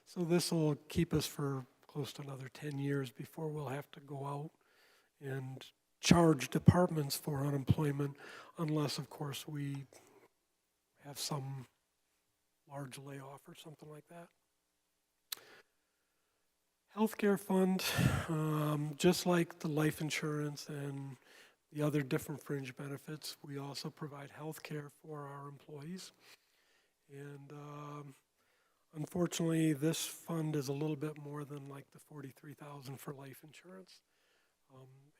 So this will keep us for close to another 10 years before we'll have to go out and charge departments for unemployment, unless, of course, we have some large layoff or something like that. Healthcare fund, just like the life insurance and the other different fringe benefits, we also provide healthcare for our employees. And unfortunately, this fund is a little bit more than like the $43,000 for life insurance.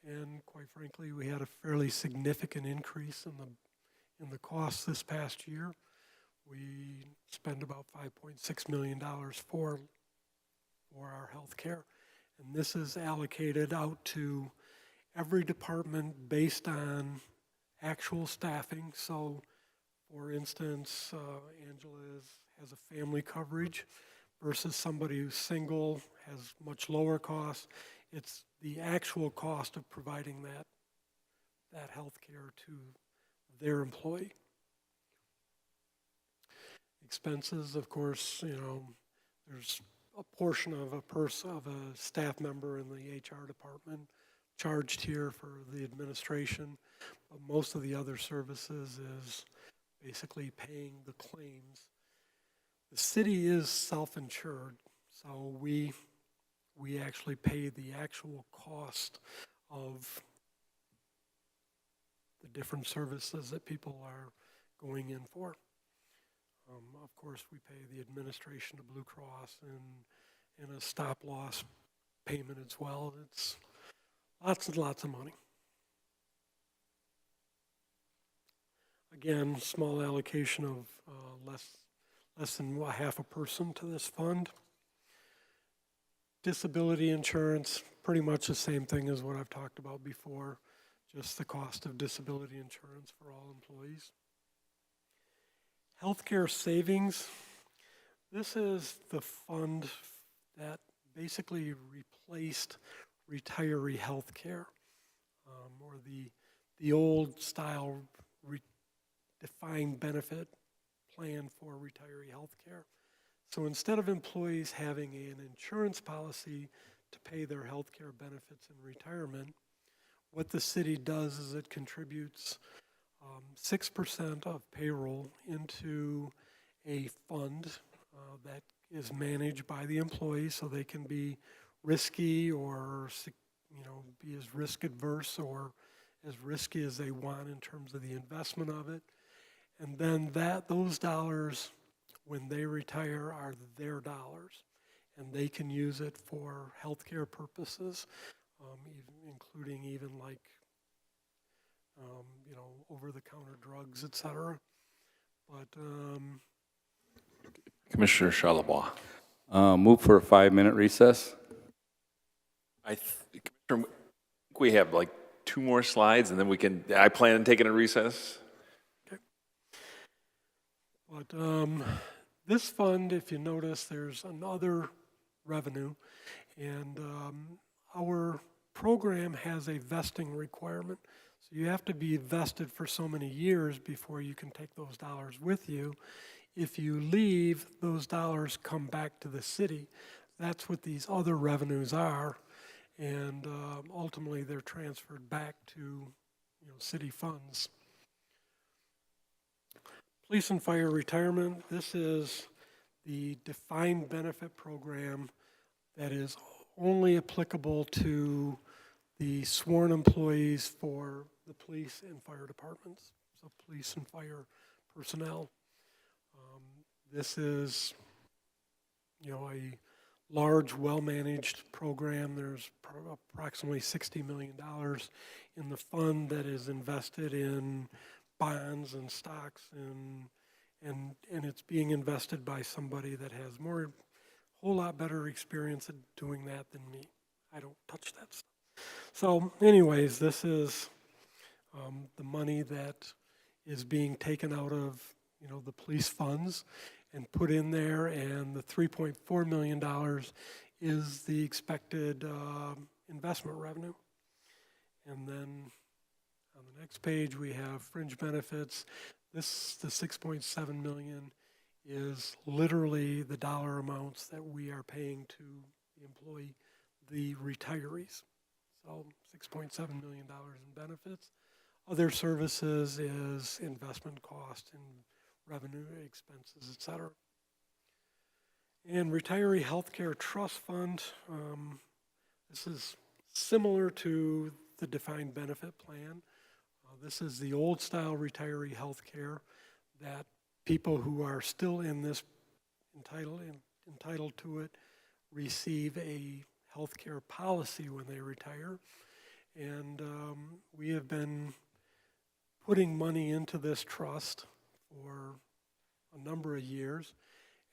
And quite frankly, we had a fairly significant increase in the costs this past year. We spent about $5.6 million for our health care. And this is allocated out to every department based on actual staffing. So, for instance, Angela has a family coverage versus somebody who's single, has much lower costs. It's the actual cost of providing that health care to their employee. Expenses, of course, there's a portion of a staff member in the HR department charged here for the administration, but most of the other services is basically paying the claims. The city is self-insured, so we actually pay the actual cost of the different services that people are going in for. Of course, we pay the administration of Blue Cross and a stop-loss payment as well. It's lots and lots of money. Again, small allocation of less than a half a person to this fund. Disability insurance, pretty much the same thing as what I've talked about before, just the cost of disability insurance for all employees. Healthcare savings, this is the fund that basically replaced retiree health care, or the old style defined benefit plan for retiree health care. So instead of employees having an insurance policy to pay their health care benefits in retirement, what the city does is it contributes 6% of payroll into a fund that is managed by the employees, so they can be risky or be as risk adverse or as risky as they want in terms of the investment of it. And then those dollars, when they retire, are their dollars, and they can use it for healthcare purposes, including even like over-the-counter drugs, etc. But Commissioner Charlebois. Move for a 5-minute recess. Commissioner, we have like 2 more slides, and then I plan on taking a recess. Okay. But this fund, if you notice, there's another revenue, and our program has a vesting requirement. So you have to be vested for so many years before you can take those dollars with you. If you leave, those dollars come back to the city. That's what these other revenues are, and ultimately they're transferred back to city funds. Police and fire retirement, this is the defined benefit program that is only applicable to the sworn employees for the police and fire departments, so police and fire personnel. This is, a large, well-managed program. There's approximately $60 million in the fund that is invested in bonds and stocks, and it's being invested by somebody that has a whole lot better experience at doing that than me. I don't touch that stuff. So anyways, this is the money that is being taken out of the police funds and put in there, and the $3.4 million is the expected investment revenue. And then on the next page we have fringe benefits. The 6.7 million is literally the dollar amounts that we are paying to the retirees. So $6.7 million in benefits. Other services is investment cost and revenue expenses, et cetera. And retiree healthcare trust fund, this is similar to the defined benefit plan. This is the old style retiree healthcare that people who are still in this entitled to it receive a healthcare policy when they retire. And we have been putting money into this trust for a number of years.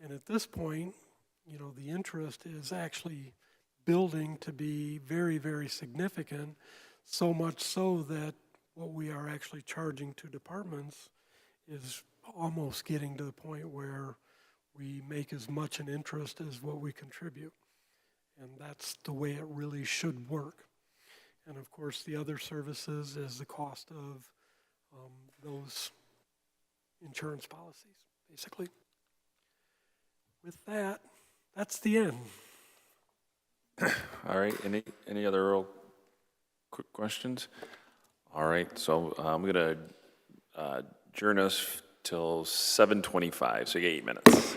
And at this point, the interest is actually building to be very, very significant, so much so that what we are actually charging to departments is almost getting to the point where we make as much in interest as what we contribute. And that's the way it really should work. And of course, the other services is the cost of those insurance policies, basically. With that, that's the end. All right, any other real quick questions? All right, so I'm gonna adjourn us till 7:25, so you get 8 minutes.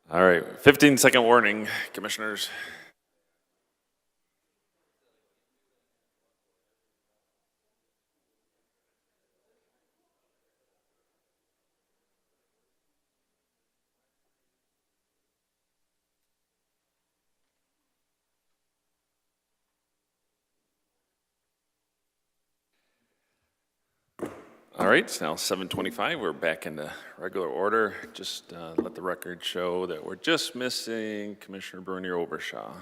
All right, 15-second warning, commissioners. All right, it's now 7:25. We're back into regular order. Just let the record show that we're just missing Commissioner Bernier Obershaw.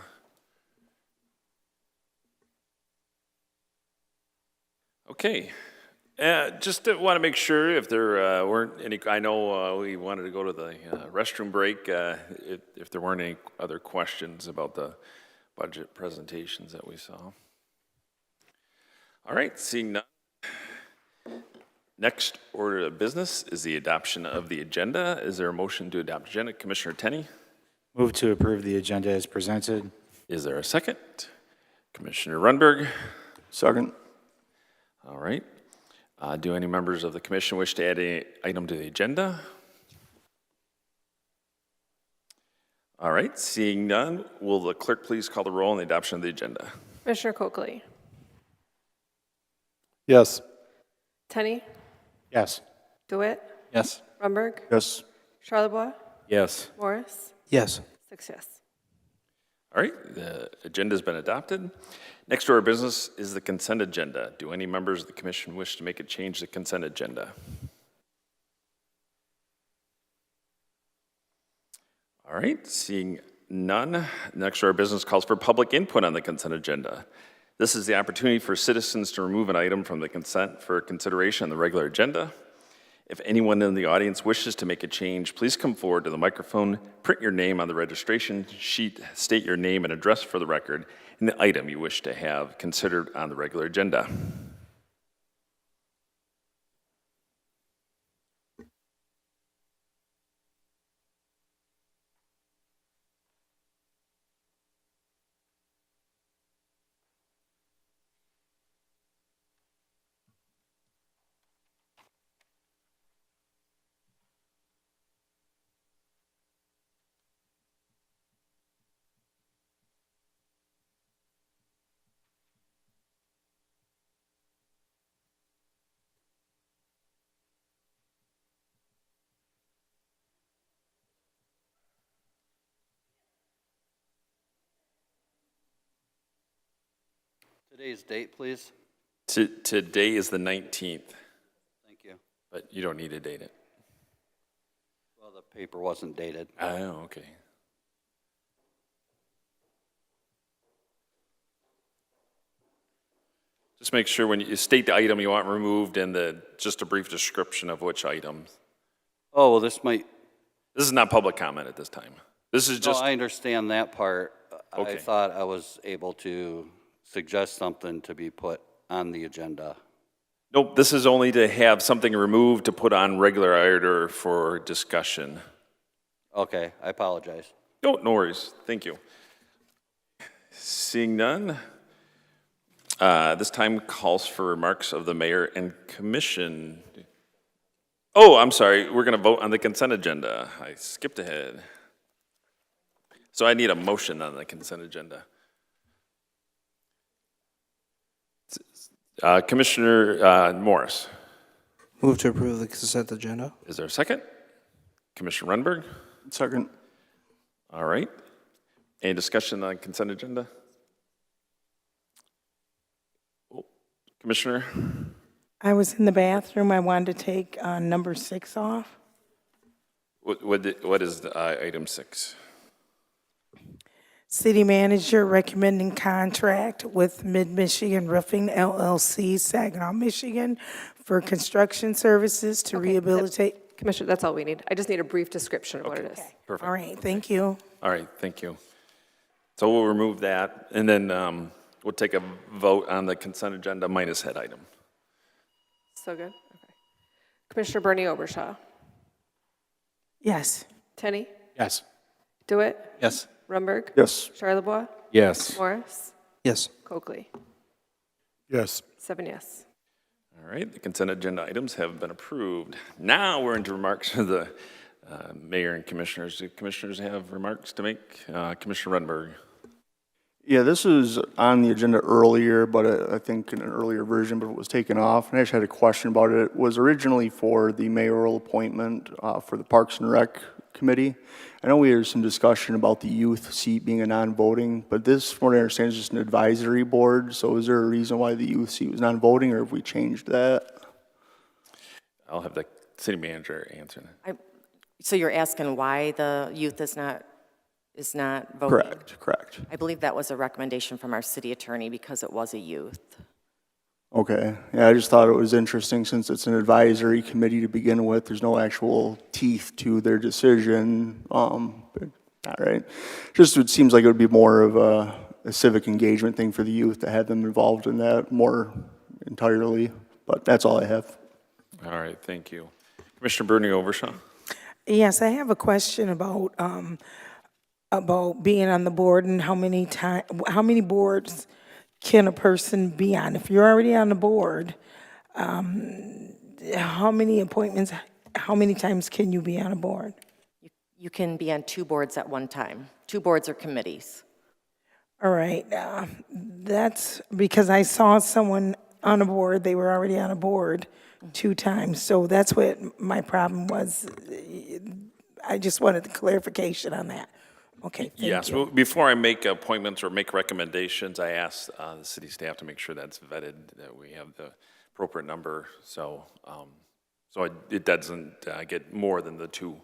Okay, just want to make sure if there weren't any, I know we wanted to go to the restroom break, if there weren't any other questions about the budget presentations that we saw. All right, seeing none. Next order of business is the adoption of the agenda. Is there a motion to adopt agenda? Commissioner Tenney? Move to approve the agenda as presented. Is there a second? Commissioner Rundberg? Second. All right. Do any members of the commission wish to add an item to the agenda? All right, seeing none, will the clerk please call the roll on the adoption of the agenda? Commissioner Coakley. Yes. Tenney. Yes. DeWitt. Yes. Rumberg. Yes. Charlebois. Yes. Morris. Yes. 6 yes. All right, the agenda's been adopted. Next order of business is the consent agenda. Do any members of the commission wish to make a change to the consent agenda? All right, seeing none, next order of business calls for public input on the consent agenda. This is the opportunity for citizens to remove an item from the consent for consideration on the regular agenda. If anyone in the audience wishes to make a change, please come forward to the microphone, print your name on the registration sheet, state your name and address for the record, and the item you wish to have considered on the regular agenda. Today's date, please. Today is the 19th, Thank you. but you don't need to date it. Well, the paper wasn't dated. Oh, okay. Just make sure when you state the item you want removed and just a brief description of which item. Oh, well, this might, This is not public comment at this time. This is no, just, I understand that part. Okay. I thought I was able to suggest something to be put on the agenda. nope, this is only to have something removed to put on regular order for discussion. Okay, I apologize. No worries. Thank you. Seeing none, this time calls for remarks of the mayor and commission. Oh, I'm sorry. We're going to vote on the consent agenda. I skipped ahead. So I need a motion on the consent agenda. Commissioner Morris. Move to approve the consent agenda. Is there a second? Commissioner Rundberg? Second. All right. Any discussion on consent agenda? Oh, Commissioner? I was in the bathroom. I wanted to take number 6 off. What is item 6? City manager recommending contract with Mid-Michigan Roofing LLC, Saginaw, Michigan, for construction services to rehabilitate. Commissioner, that's all we need. I just need a brief description of what it is. Perfect. All right, thank you. All right, thank you. So we'll remove that, and then we'll take a vote on the consent agenda minus head item. So good? Okay. Commissioner Bernie Obershaw. Yes. Tenney. Yes. DeWitt. Yes. Rumberg. Yes. Charlebois. Yes. Morris. Yes. Coakley. Yes. 7 yes. All right, the consent agenda items have been approved. Now we're into remarks of the Mayor and Commissioners. Do Commissioners have remarks to make? Commissioner Rudberg. Yeah, this was on the agenda earlier, but I think in an earlier version, but it was taken off. And I actually had a question about it. It was originally for the mayoral appointment for the Parks and Rec Committee. I know we had some discussion about the youth seat being a non-voting, but this, from what I understand, is just an advisory board. So is there a reason why the youth seat was non-voting, or have we changed that? I'll have the city manager answer that. So you're asking why the youth is not voting? Correct. I believe that was a recommendation from our city attorney because it was a youth. Okay. Yeah, I just thought it was interesting since it's an advisory committee to begin with. There's no actual teeth to their decision. All right. Just it seems like it would be more of a civic engagement thing for the youth to have them involved in that more entirely. But that's all I have. All right, thank you. Commissioner Bernie Overshaw. Yes, I have a question about being on the board and how many boards can a person be on? If you're already on the board, how many appointments, how many times can you be on a board? You can be on 2 boards at one time, 2 boards or committees. All right, that's because I saw someone on a board, they were already on a board 2 times, so that's what my problem was. I just wanted the clarification on that. Okay, thank Yes, you. well, before I make appointments or make recommendations, I ask the city staff to make sure that's vetted, that we have the appropriate number, so it doesn't get more than the 2.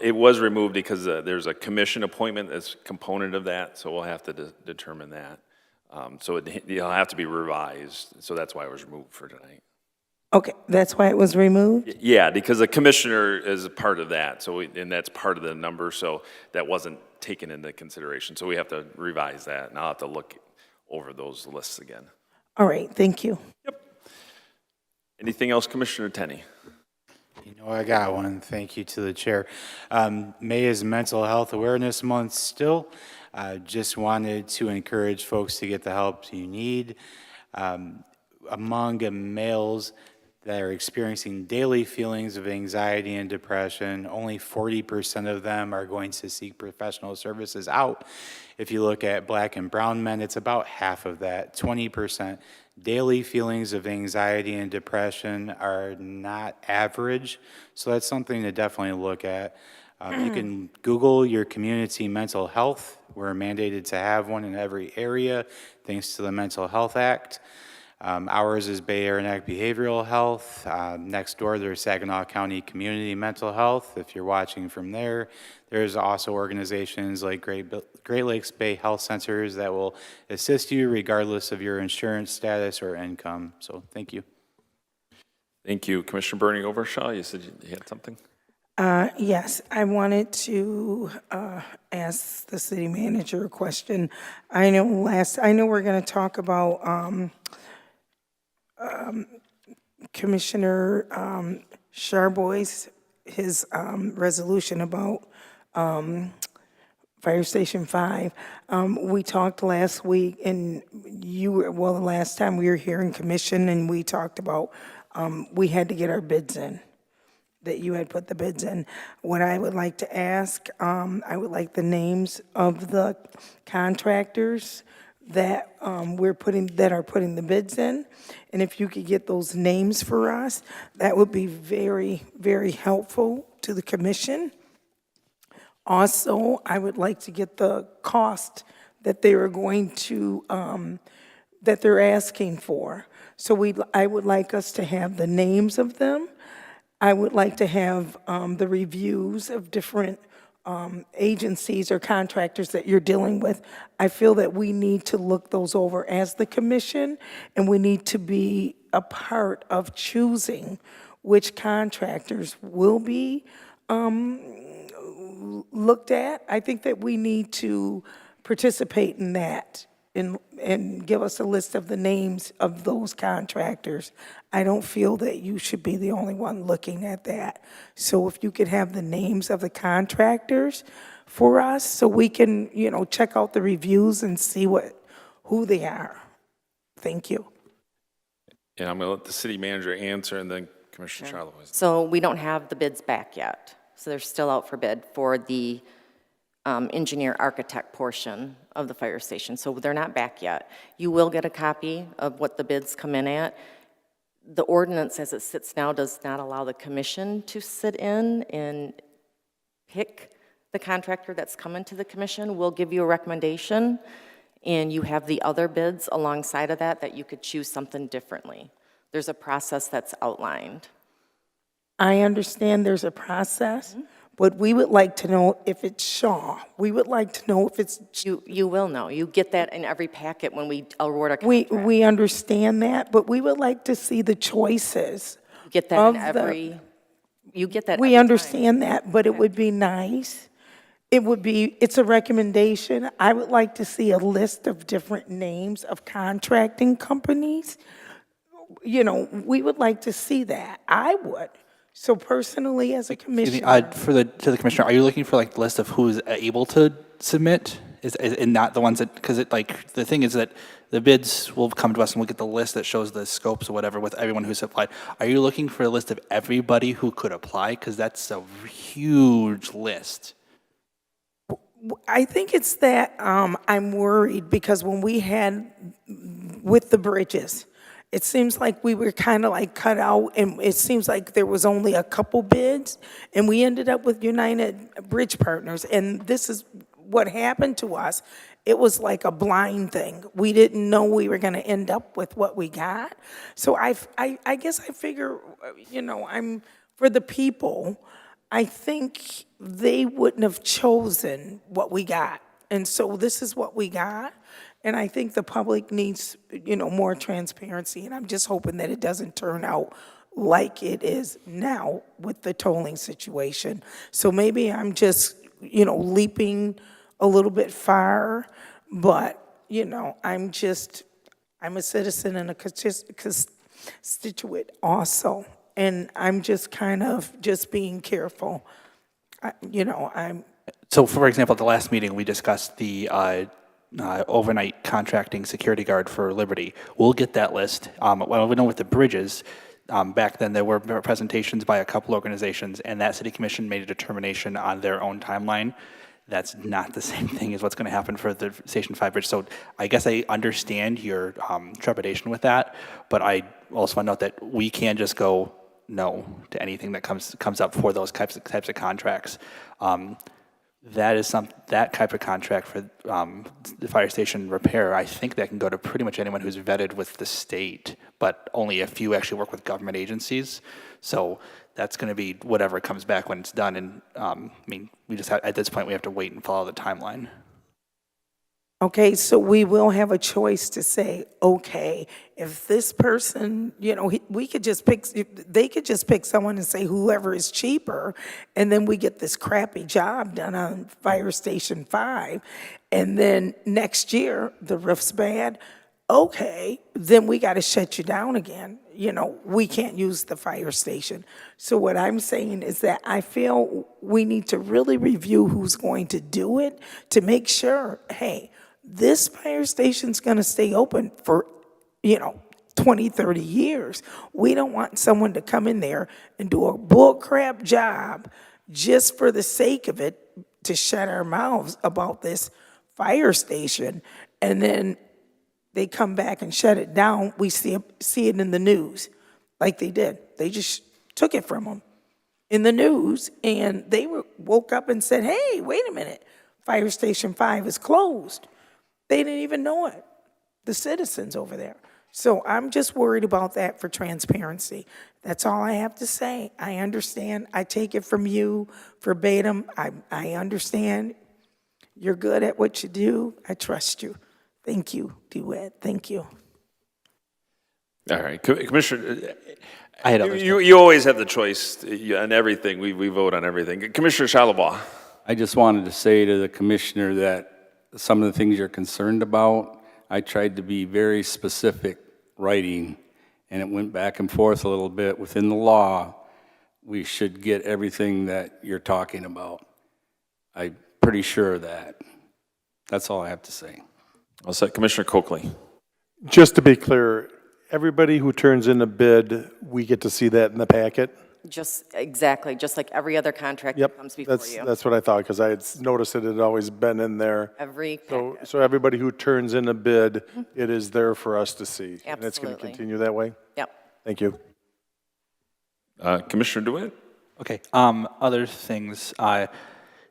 It was removed because there's a commission appointment that's a component of that, so we'll have to determine that. So it'll have to be revised, so that's why it was removed for tonight. Okay, that's why it was removed? Yeah, because the commissioner is a part of that, and that's part of the number, so that wasn't taken into consideration. So we have to revise that, and I'll have to look over those lists again. All right, thank you. Yep. Anything else, Commissioner Tenney? You know, I got one. Thank you to the chair. May is Mental Health Awareness Month still. Just wanted to encourage folks to get the help you need. Among males that are experiencing daily feelings of anxiety and depression, only 40% of them are going to seek professional services out. If you look at Black and brown men, it's about half of that, 20%. Daily feelings of anxiety and depression are not average, so that's something to definitely look at. You can Google your community mental health. We're mandated to have one in every area, thanks to the Mental Health Act. Ours is Bay Area Behavioral Health. Next door, there's Saginaw County Community Mental Health. If you're watching from there, there's also organizations like Great Lakes Bay Health Centers that will assist you regardless of your insurance status or income. So thank you. Thank you. Commissioner Bernie Overshaw, you said you had something? Yes, I wanted to ask the city manager a question. I know we're going to talk about Commissioner Charbois, his resolution about Fire Station 5. We talked last week, and the last time we were here in commission, and we talked about we had to get our bids in, that you had put the bids in. What I would like to ask, I would like the names of the contractors that are putting the bids in, and if you could get those names for us, that would be very, very helpful to the commission. Also, I would like to get the cost that they are going to, that they're asking for. So I would like us to have the names of them. I would like to have the reviews of different agencies or contractors that you're dealing with. I feel that we need to look those over as the commission, and we need to be a part of choosing which contractors will be looked at. I think that we need to participate in that and give us a list of the names of those contractors. I don't feel that you should be the only one looking at that. So if you could have the names of the contractors for us so we can, check out the reviews and see who they are. Thank you. And I'm going to let the city manager answer, and then Commissioner Charlotte. So we don't have the bids back yet. So they're still out for bid for the engineer architect portion of the fire station. So they're not back yet. You will get a copy of what the bids come in at. The ordinance as it sits now does not allow the commission to sit in and pick the contractor that's coming to the commission. We'll give you a recommendation, and you have the other bids alongside of that you could choose something differently. There's a process that's outlined. I understand there's a process, but we would like to know if it's Shaw. We would like to know if it's. You will know. You get that in every packet when we award a contract. We understand that, but we would like to see the choices. You get that in every, you get that We every understand that, but it would be nice. It's a recommendation. I would like to see a list of different names of contracting companies. You know, we would like to see that. I would. So personally, as a commissioner. To the commissioner, are you looking for like the list of who's able to submit? And not the ones that, because the thing is that the bids will come to us and we'll get the list that shows the scopes or whatever with everyone who's applied. Are you looking for a list of everybody who could apply? Because that's a huge list. I think it's that I'm worried because when we had with the bridges, it seems like we were kind of like cut out, and it seems like there was only a couple bids, and we ended up with United Bridge Partners, and this is what happened to us. It was like a blind thing. We didn't know we were going to end up with what we got. So I guess I figure, you know, I'm for the people. I think they wouldn't have chosen what we got, and so this is what we got. And I think the public needs, you know, more transparency, and I'm just hoping that it doesn't turn out like it is now with the tolling situation. So maybe I'm just, you know, leaping a little bit far, but, you know, I'm a citizen and a constituent also, and I'm just kind of just being careful. So, for example, at the last meeting, we discussed the overnight contracting security guard for Liberty. We'll get that list. Well, we know with the bridges, back then there were presentations by a couple organizations, and that city commission made a determination on their own timeline. That's not the same thing as what's going to happen for the Station 5 bridge. So I guess I understand your trepidation with that, but I also want to note that we can't just go no to anything that comes up for those types of contracts. That type of contract for the fire station repair, I think that can go to pretty much anyone who's vetted with the state, but only a few actually work with government agencies. So that's going to be whatever comes back when it's done. And I mean, we just have, at this point, we have to wait and follow the timeline. Okay, so we will have a choice to say, okay, if this person, you know, they could just pick someone and say whoever is cheaper, and then we get this crappy job done on Fire Station 5, and then next year the roof's bad. Okay, then we got to shut you down again. You know, we can't use the fire station. So what I'm saying is that I feel we need to really review who's going to do it to make sure, hey, this fire station's going to stay open for, 20, 30 years. We don't want someone to come in there and do a bullcrap job just for the sake of it to shut our mouths about this fire station, and then they come back and shut it down. We see it in the news like they did. They just took it from them in the news, and they woke up and said, hey, wait a minute, Fire Station 5 is closed. They didn't even know it, the citizens over there. So I'm just worried about that for transparency. That's all I have to say. I understand. I take it from you verbatim. I understand. You're good at what you do. I trust you. Thank you, DeWitt. Thank you. All right, Commissioner, I had others. you always have the choice on everything. We vote on everything. Commissioner Shalaba. I just wanted to say to the commissioner that some of the things you're concerned about, I tried to be very specific writing, and it went back and forth a little bit. Within the law, we should get everything that you're talking about. I'm pretty sure of that. That's all I have to say. I'll say Commissioner Coakley. Just to be clear, everybody who turns in a bid, we get to see that in the packet? Just like every other contract that Yep, comes before you. that's what I thought, because I had noticed it had always been in there. Every So, packet. so everybody who turns in a bid, it is there for us to see. And it's going to Absolutely. continue that way? Yep. Thank you. Commissioner DeWitt? Okay, other things,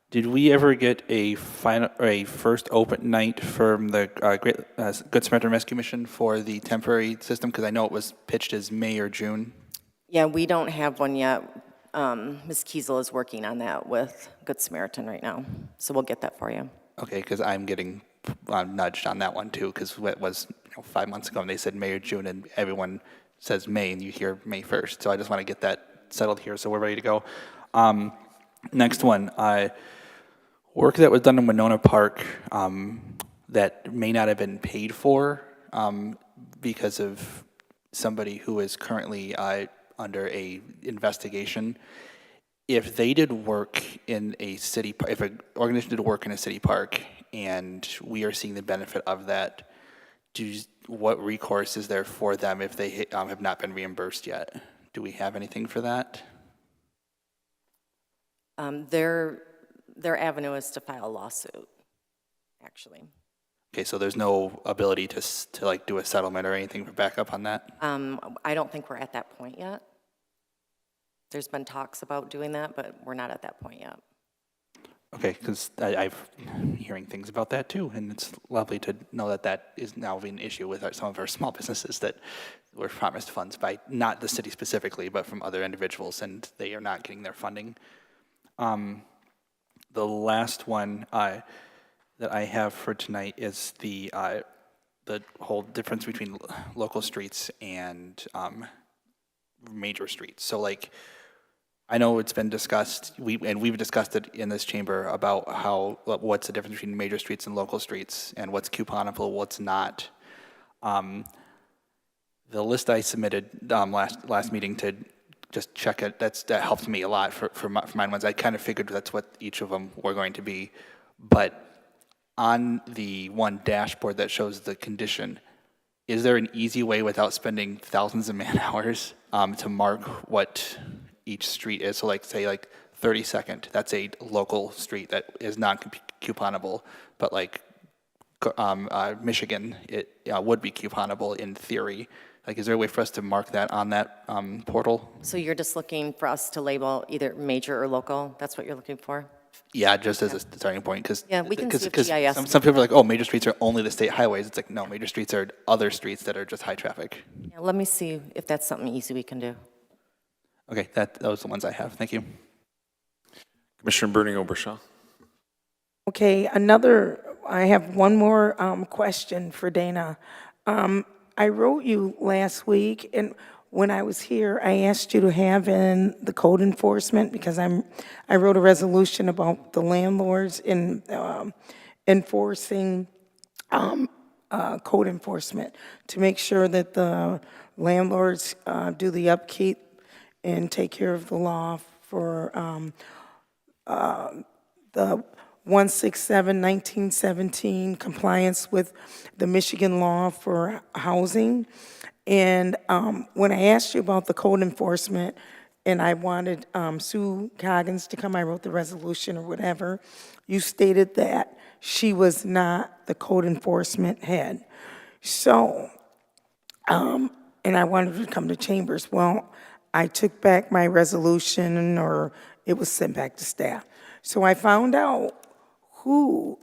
did we ever get a final, or a first open night from the Good Samaritan Rescue Mission for the temporary system? Because I know it was pitched as May or June. Yeah, we don't have one yet. Ms. Kiesel is working on that with Good Samaritan right now, so we'll get that for you. Okay, because I'm getting nudged on that one too, because it was 5 months ago and they said May or June, and everyone says May and you hear May 1st. So I just want to get that settled here, so we're ready to go. Next one, work that was done in Winona Park that may not have been paid for because of somebody who is currently under a investigation. If they did work in a city, if an organization did work in a city park and we are seeing the benefit of that, what recourse is there for them if they have not been reimbursed yet? Do we have anything for that? Their avenue is to file a lawsuit, actually. Okay, so there's no ability to like do a settlement or anything for backup on that? I don't think we're at that point yet. There's been talks about doing that, but we're not at that point yet. Okay, because I'm hearing things about that too, and it's lovely to know that that is now an issue with some of our small businesses that were promised funds by not the city specifically, but from other individuals, and they are not getting their funding. The last one that I have for tonight is the whole difference between local streets and major streets. So like, I know it's been discussed, we've discussed it in this chamber about what's the difference between major streets and local streets and what's couponable, what's not. The list I submitted last meeting to just check it, that helped me a lot for mine ones. I kind of figured that's what each of them were going to be. But on the one dashboard that shows the condition, is there an easy way without spending thousands of man hours to mark what each street is? So like, say like 32nd, that's a local street that is non-couponable, but like Michigan, it would be couponable in theory. Like, is there a way for us to mark that on that portal? So you're just looking for us to label either major or local? That's what you're looking for? Yeah, just as a starting point, because Yeah, we can see if GIS some people are like, oh, major streets are only the state highways. It's like, no, major streets are other streets that are just high traffic. Yeah, let me see if that's something easy we can do. Okay, those are the ones I have. Thank you. Commissioner Bernie Obershaw. Okay, I have one more question for Dana. I wrote you last week, and when I was here, I asked you to have in the code enforcement, because I wrote a resolution about the landlords in enforcing code enforcement to make sure that the landlords do the upkeep and take care of the law for the 167/1917 compliance with the Michigan law for housing. And when I asked you about the code enforcement, and I wanted Sue Coggins to come, I wrote the resolution or whatever, you stated that she was not the code enforcement head. So, and I wanted her to come to chambers. Well, I took back my resolution, or it was sent back to staff. So I found out who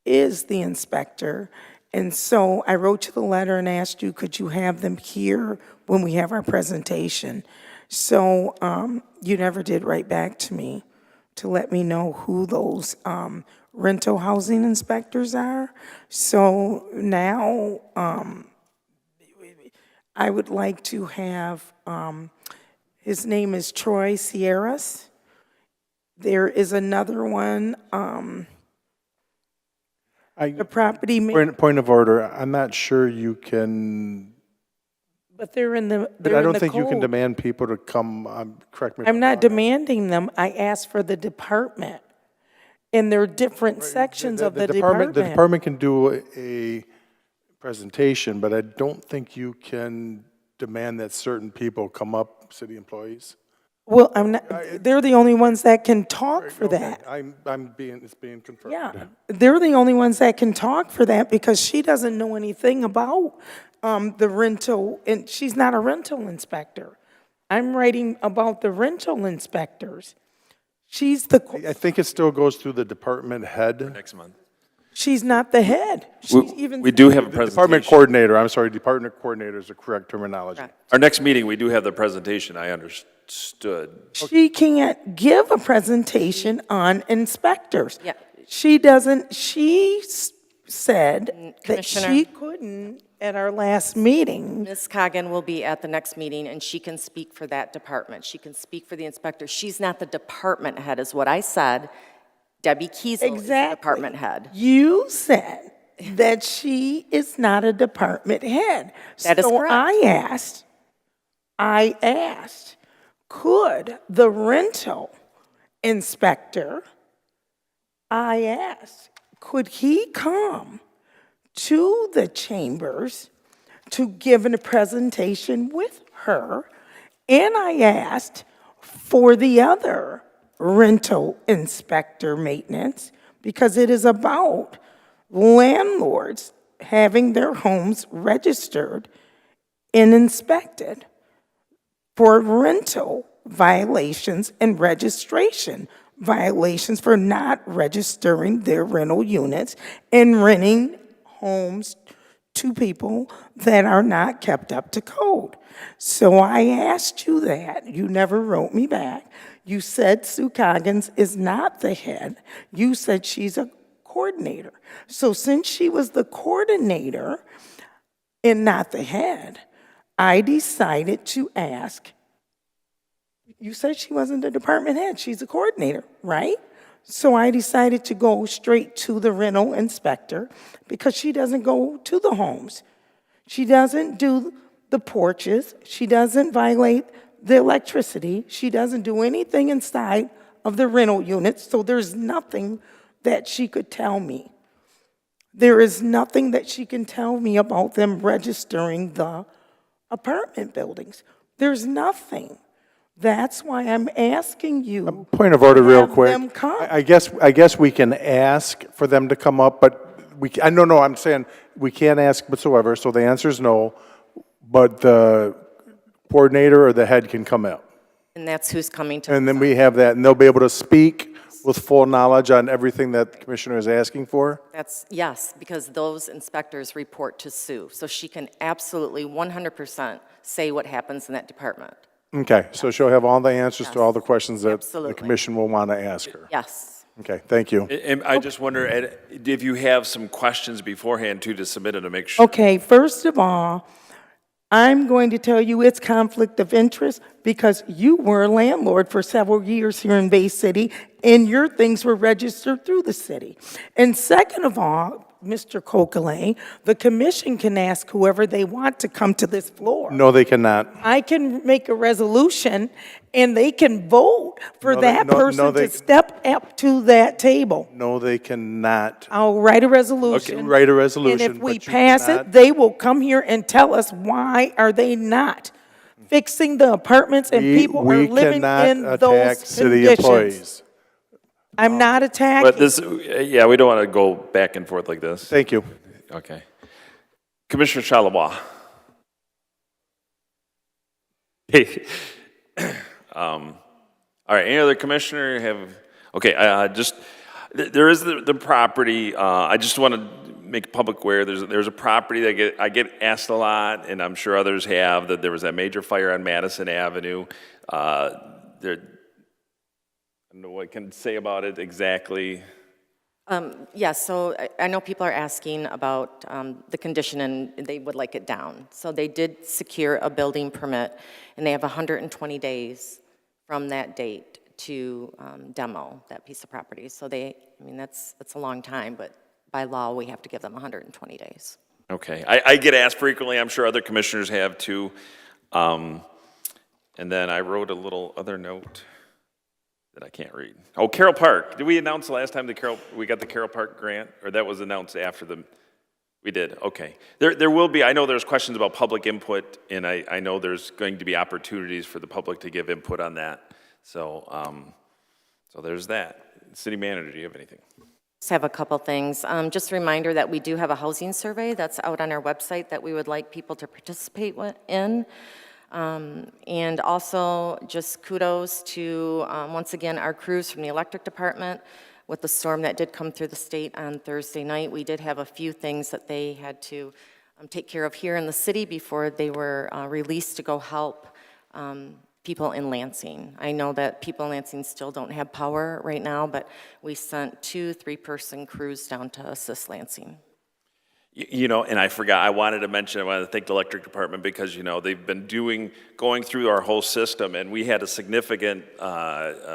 is the inspector. And so I wrote you the letter and asked you, could you have them here when we have our presentation? So you never did write back to me to let me know who those rental housing inspectors are. So now I would like to have, his name is Troy Sierras. There is another one, the property. Point of order, I'm not sure you can, But they're in the, but I don't think you can demand people to come, correct me if I'm not wrong. demanding them. I asked for the department. And there are different sections of the department. The department can do a presentation, but I don't think you can demand that certain people come up, city employees. Well, they're the only ones that can talk for Okay, that. it's being confirmed. Yeah, they're the only ones that can talk for that because she doesn't know anything about the rental, and she's not a rental inspector. I'm writing about the rental inspectors. She's the, I think it still goes through the department head. Next month. she's not the head. She's even. We do have a Department presentation. coordinator, I'm sorry, department coordinator is the correct terminology. Our next meeting, we do have the presentation, I understood. She can't give a presentation on inspectors. Yeah. She doesn't, she said that Commissioner? she couldn't at our last meeting. Ms. Coggan will be at the next meeting, and she can speak for that department. She can speak for the inspector. She's not the department head, is what I said. Debbie Kiesel is the department head. You said that she is not a department head. That is correct. So I asked, could the rental inspector, could he come to the chambers to give a presentation with her? And I asked for the other rental inspector maintenance because it is about landlords having their homes registered and inspected for rental violations and registration violations for not registering their rental units and renting homes to people that are not kept up to code. So I asked you that. You never wrote me back. You said Sue Coggins is not the head. You said she's a coordinator. So since she was the coordinator and not the head, I decided to ask. You said she wasn't the department head. She's a coordinator, right? So I decided to go straight to the rental inspector because she doesn't go to the homes. She doesn't do the porches. She doesn't violate the electricity. She doesn't do anything inside of the rental units. So there's nothing that she could tell me. There is nothing that she can tell me about them registering the apartment buildings. There's nothing. That's why I'm asking you. Point of order, to real have quick. them come. I guess we can ask for them to come up, but I'm saying we can't ask whatsoever, so the answer is no, but the coordinator or the head can come out. And that's who's coming to. And then we have that, and they'll be able to speak with full knowledge on everything that the commissioner is asking for? Yes, because those inspectors report to Sue, so she can absolutely 100% say what happens in that department. Okay, so she'll have all the answers to Yes. all the questions that the Absolutely. commission will want to ask her. Yes. Okay, thank you. And I just wonder, Ed, if you have some questions beforehand too to submit it to make sure. Okay, first of all, I'm going to tell you it's conflict of interest because you were a landlord for several years here in Bay City and your things were registered through the city. And second of all, Mr. Kokele, the commission can ask whoever they want to come to this floor. No, they cannot. I can make a resolution and they can vote for No, that person to step up to that table. No, they cannot. I'll write a resolution. Okay, write a resolution, And if we but you pass cannot- it, they will come here and tell us why are they not fixing the apartments and people are living in attack those city conditions. employees. I'm not But attacking. this, yeah, we don't want to go back and forth like this. Thank you. Okay. Commissioner Charlebois. Hey. All right, any other commissioner have, okay, there is the property, I just want to make public aware, there's a property that I get asked a lot, and I'm sure others have, that there was that major fire on Madison Avenue. I don't know what I can say about it exactly. Yes, so I know people are asking about the condition and they would like it down. So they did secure a building permit and they have 120 days from that date to demo that piece of property. So that's a long time, but by law, we have to give them 120 days. Okay, I get asked frequently, I'm sure other commissioners have too. And then I wrote a little other note that I can't read. Oh, Carroll Park. Did we announce the last time we got the Carroll Park grant? Or that was announced after the, We did, okay. There will be, I know there's questions about public input, and I know there's going to be opportunities for the public to give input on that. So, so there's that. City Manager, do you have anything? Just have a couple things. Just a reminder that we do have a housing survey that's out on our website that we would like people to participate in. And also just kudos to, once again, our crews from the electric department. With the storm that did come through the state on Thursday night, we did have a few things that they had to take care of here in the city before they were released to go help people in Lansing. I know that people in Lansing still don't have power right now, but we sent 2 3-person crews down to assist Lansing. You know, and I forgot, I wanted to thank the electric department because, you know, they've been going through our whole system, and we had a significant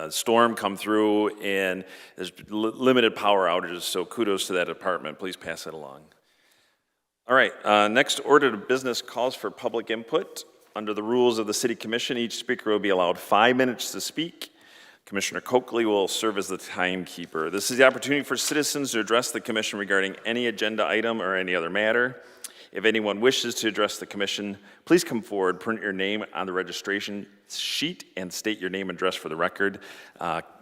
storm come through, and there's limited power outages, so kudos to that department. Please pass it along. All right, next order of business calls for public input. Under the rules of the City Commission, each speaker will be allowed 5 minutes to speak. Commissioner Coakley will serve as the timekeeper. This is the opportunity for citizens to address the commission regarding any agenda item or any other matter. If anyone wishes to address the commission, please come forward, print your name on the registration sheet, and state your name and address for the record.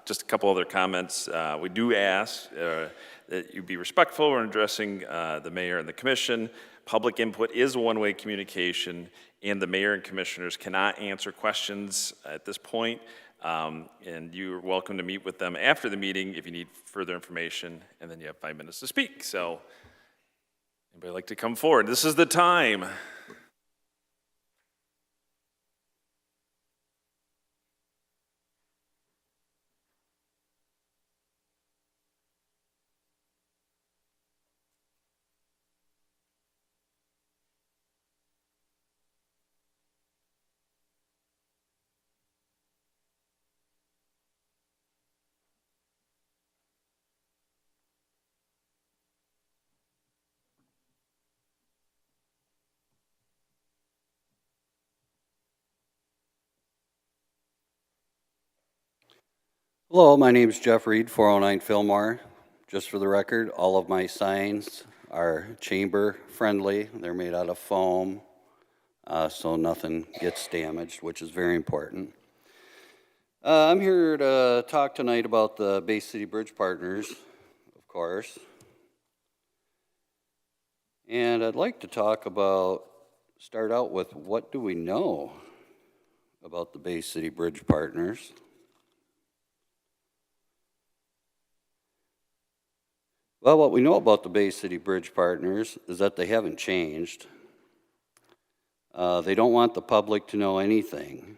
Just a couple other comments. We do ask that you be respectful when addressing the mayor and the commission. Public input is a one-way communication, and the mayor and commissioners cannot answer questions at this point. And you're welcome to meet with them after the meeting if you need further information, and then you have 5 minutes to speak. So, anybody like to come forward? This is the time. Hello, my name is Jeff Reed, 409 Fillmore. Just for the record, all of my signs are chamber friendly. They're made out of foam, so nothing gets damaged, which is very important. I'm here to talk tonight about the Bay City Bridge Partners, of course. And I'd like to start out with what do we know about the Bay City Bridge Partners? Well, what we know about the Bay City Bridge Partners is that they haven't changed. They don't want the public to know anything,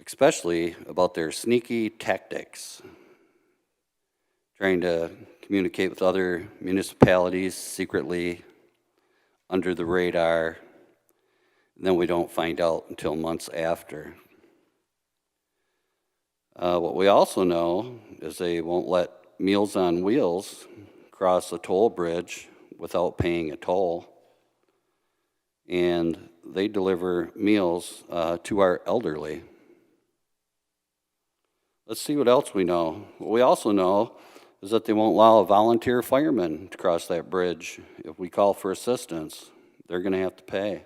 especially about their sneaky tactics, trying to communicate with other municipalities secretly under the radar, and then we don't find out until months after. What we also know is they won't let Meals on Wheels cross a toll bridge without paying a toll, and they deliver meals to our elderly. Let's see what else we know. What we also know is that they won't allow a volunteer fireman to cross that bridge. If we call for assistance, they're going to have to pay.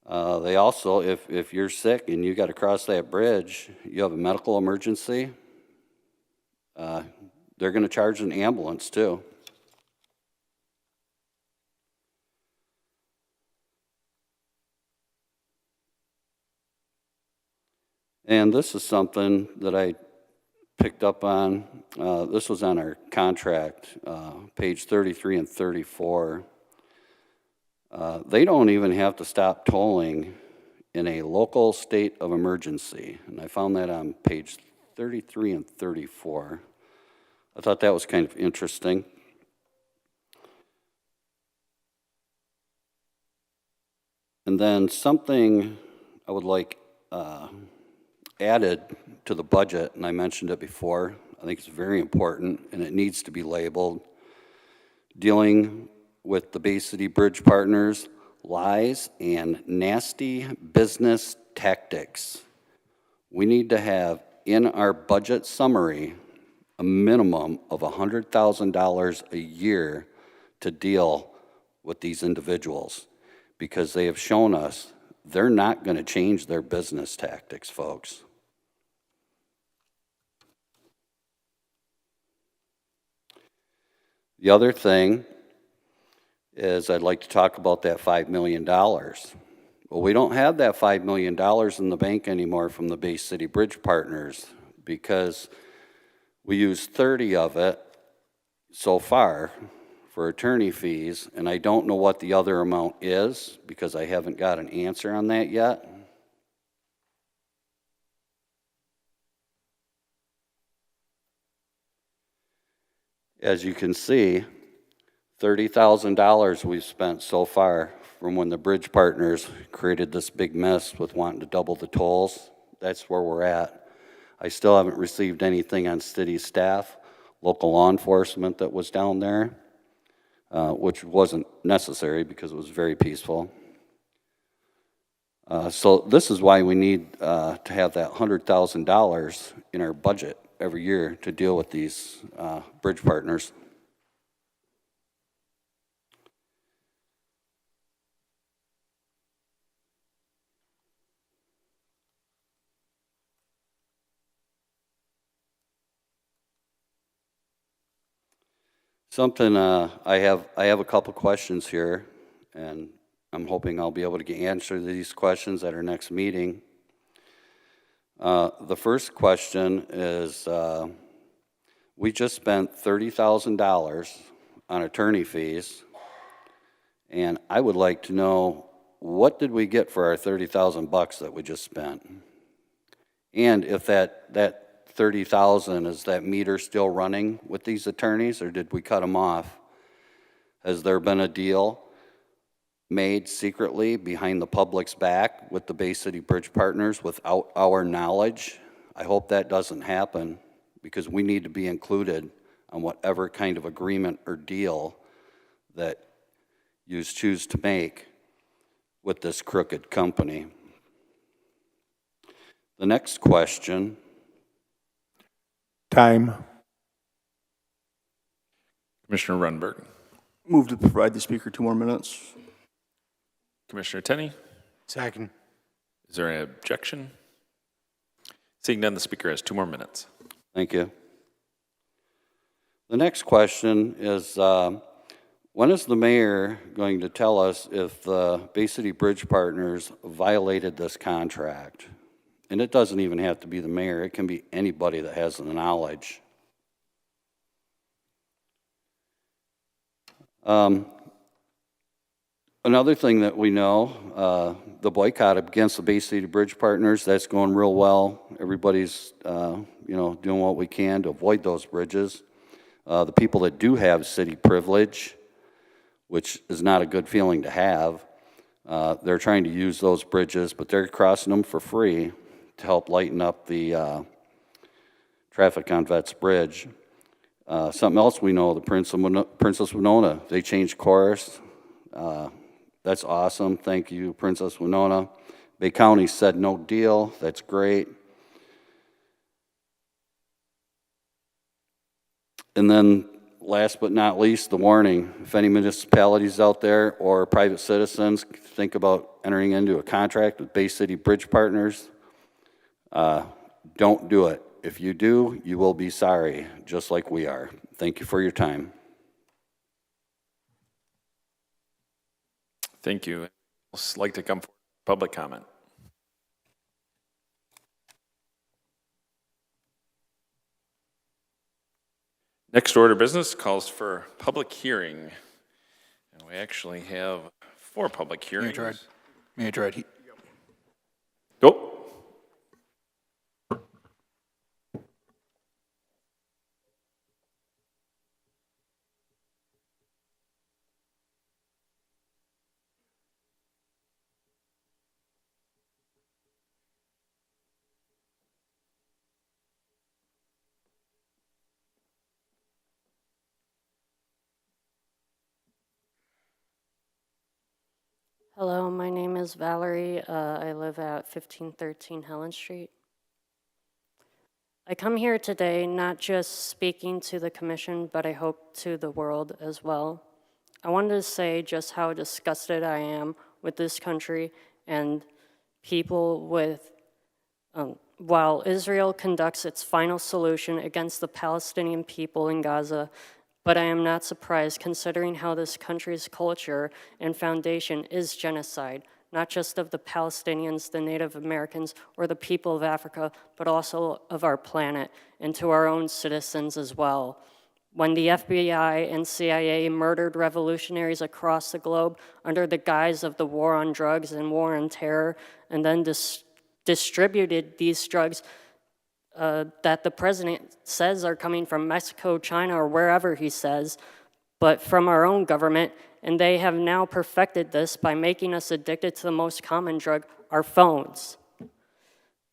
They also, if you're sick and you got to cross that bridge, you have a medical emergency, they're going to charge an ambulance too. And this is something that I picked up on. This was on our contract, page 33 and 34. They don't even have to stop tolling in a local state of emergency. And I found that on page 33 and 34. I thought that was kind of interesting. And then something I would like added to the budget, and I mentioned it before, I think it's very important, and it needs to be labeled, dealing with the Bay City Bridge Partners, lies and nasty business tactics. We need to have in our budget summary a minimum of $100,000 a year to deal with these individuals, because they have shown us they're not going to change their business tactics, folks. The other thing is I'd like to talk about that $5 million. Well, we don't have that $5 million in the bank anymore from the Bay City Bridge Partners, because we used 30 of it so far for attorney fees, and I don't know what the other amount is because I haven't got an answer on that yet. As you can see, $30,000 we've spent so far from when the bridge partners created this big mess with wanting to double the tolls. That's where we're at. I still haven't received anything on city staff, local law enforcement that was down there, which wasn't necessary because it was very peaceful. So this is why we need to have that $100,000 in our budget every year to deal with these bridge partners. Something I have a couple questions here, and I'm hoping I'll be able to answer these questions at our next meeting. The first question is, we just spent $30,000 on attorney fees, and I would like to know, what did we get for our 30,000 bucks that we just spent? And if that 30,000, is that meter still running with these attorneys, or did we cut them off? Has there been a deal made secretly behind the public's back with the Bay City Bridge Partners without our knowledge? I hope that doesn't happen, because we need to be included on whatever kind of agreement or deal that you choose to make with this crooked company. The next question. Time. Commissioner Runberg. Move to provide the speaker 2 more minutes. Commissioner Tenney. Second. Is there an objection? Seeing none, the speaker has 2 more minutes. Thank you. The next question is, when is the mayor going to tell us if the Bay City Bridge Partners violated this contract? And it doesn't even have to be the mayor. It can be anybody that has the knowledge. Another thing that we know, the boycott against the Bay City Bridge Partners, that's going real well. Everybody's doing what we can to avoid those bridges. The people that do have city privilege, which is not a good feeling to have, they're trying to use those bridges, but they're crossing them for free to help lighten up the traffic on Vets Bridge. Something else we know, the Princess Winona, they changed course. That's awesome. Thank you, Princess Winona. Bay County said no deal. That's great. And then last but not least, the warning. If any municipalities out there or private citizens think about entering into a contract with Bay City Bridge Partners, don't do it. If you do, you will be sorry, just like we are. Thank you for your time. Thank you. I'd like to come for public comment. Next order of business calls for public hearing. And we actually have 4 public hearings. Mayor Gerard. Go. Hello, my name is Valerie. I live at 1513 Helen Street. I come here today not just speaking to the commission, but I hope to the world as well. I wanted to say just how disgusted I am with this country and people with, while Israel conducts its final solution against the Palestinian people in Gaza, but I am not surprised considering how this country's culture and foundation is genocide, not just of the Palestinians, the Native Americans, or the people of Africa, but also of our planet and to our own citizens as well. When the FBI and CIA murdered revolutionaries across the globe under the guise of the war on drugs and war on terror, and then distributed these drugs that the president says are coming from Mexico, China, or wherever he says, but from our own government, and they have now perfected this by making us addicted to the most common drug, our phones,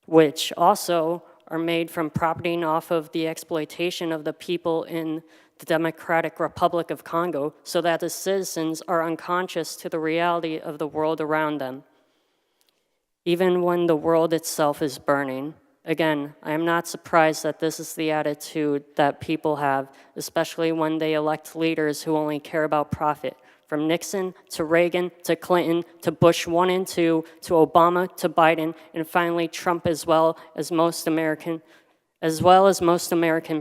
which also are made from profiting off of the exploitation of the people in the Democratic Republic of Congo so that the citizens are unconscious to the reality of the world around them, even when the world itself is burning. Again, I am not surprised that this is the attitude that people have, especially when they elect leaders who only care about profit. From Nixon to Reagan to Clinton to Bush 1 and 2 to Obama to Biden and finally Trump as well as most American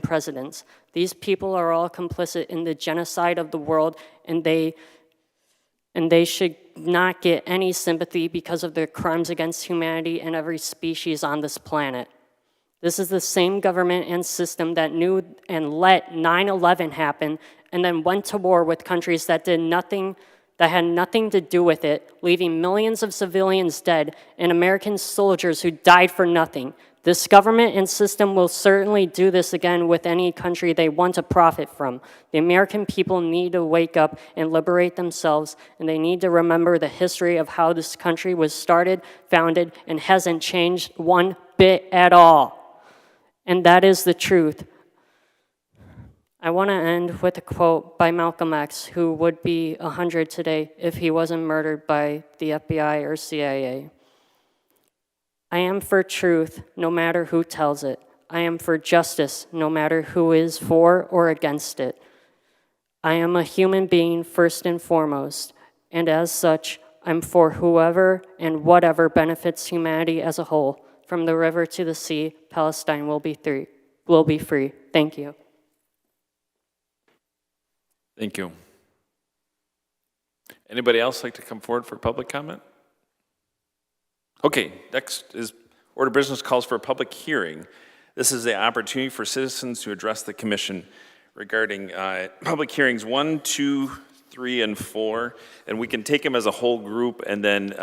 presidents. These people are all complicit in the genocide of the world, and they should not get any sympathy because of their crimes against humanity and every species on this planet. This is the same government and system that knew and let 9/11 happen and then went to war with countries that did nothing, that had nothing to do with it, leaving millions of civilians dead and American soldiers who died for nothing. This government and system will certainly do this again with any country they want to profit from. The American people need to wake up and liberate themselves, and they need to remember the history of how this country was started, founded, and hasn't changed one bit at all. And that is the truth. I want to end with a quote by Malcolm X, who would be 100 today if he wasn't murdered by the FBI or CIA. I am for truth, no matter who tells it. I am for justice, no matter who is for or against it. I am a human being first and foremost, and as such, I'm for whoever and whatever benefits humanity as a whole. From the river to the sea, Palestine will be free. Thank you. Thank you. Anybody else like to come forward for public comment? Okay, next is order of business calls for a public hearing. This is the opportunity for citizens to address the commission regarding public hearings 1, 2, 3, and 4, and we can take them as a whole group, and then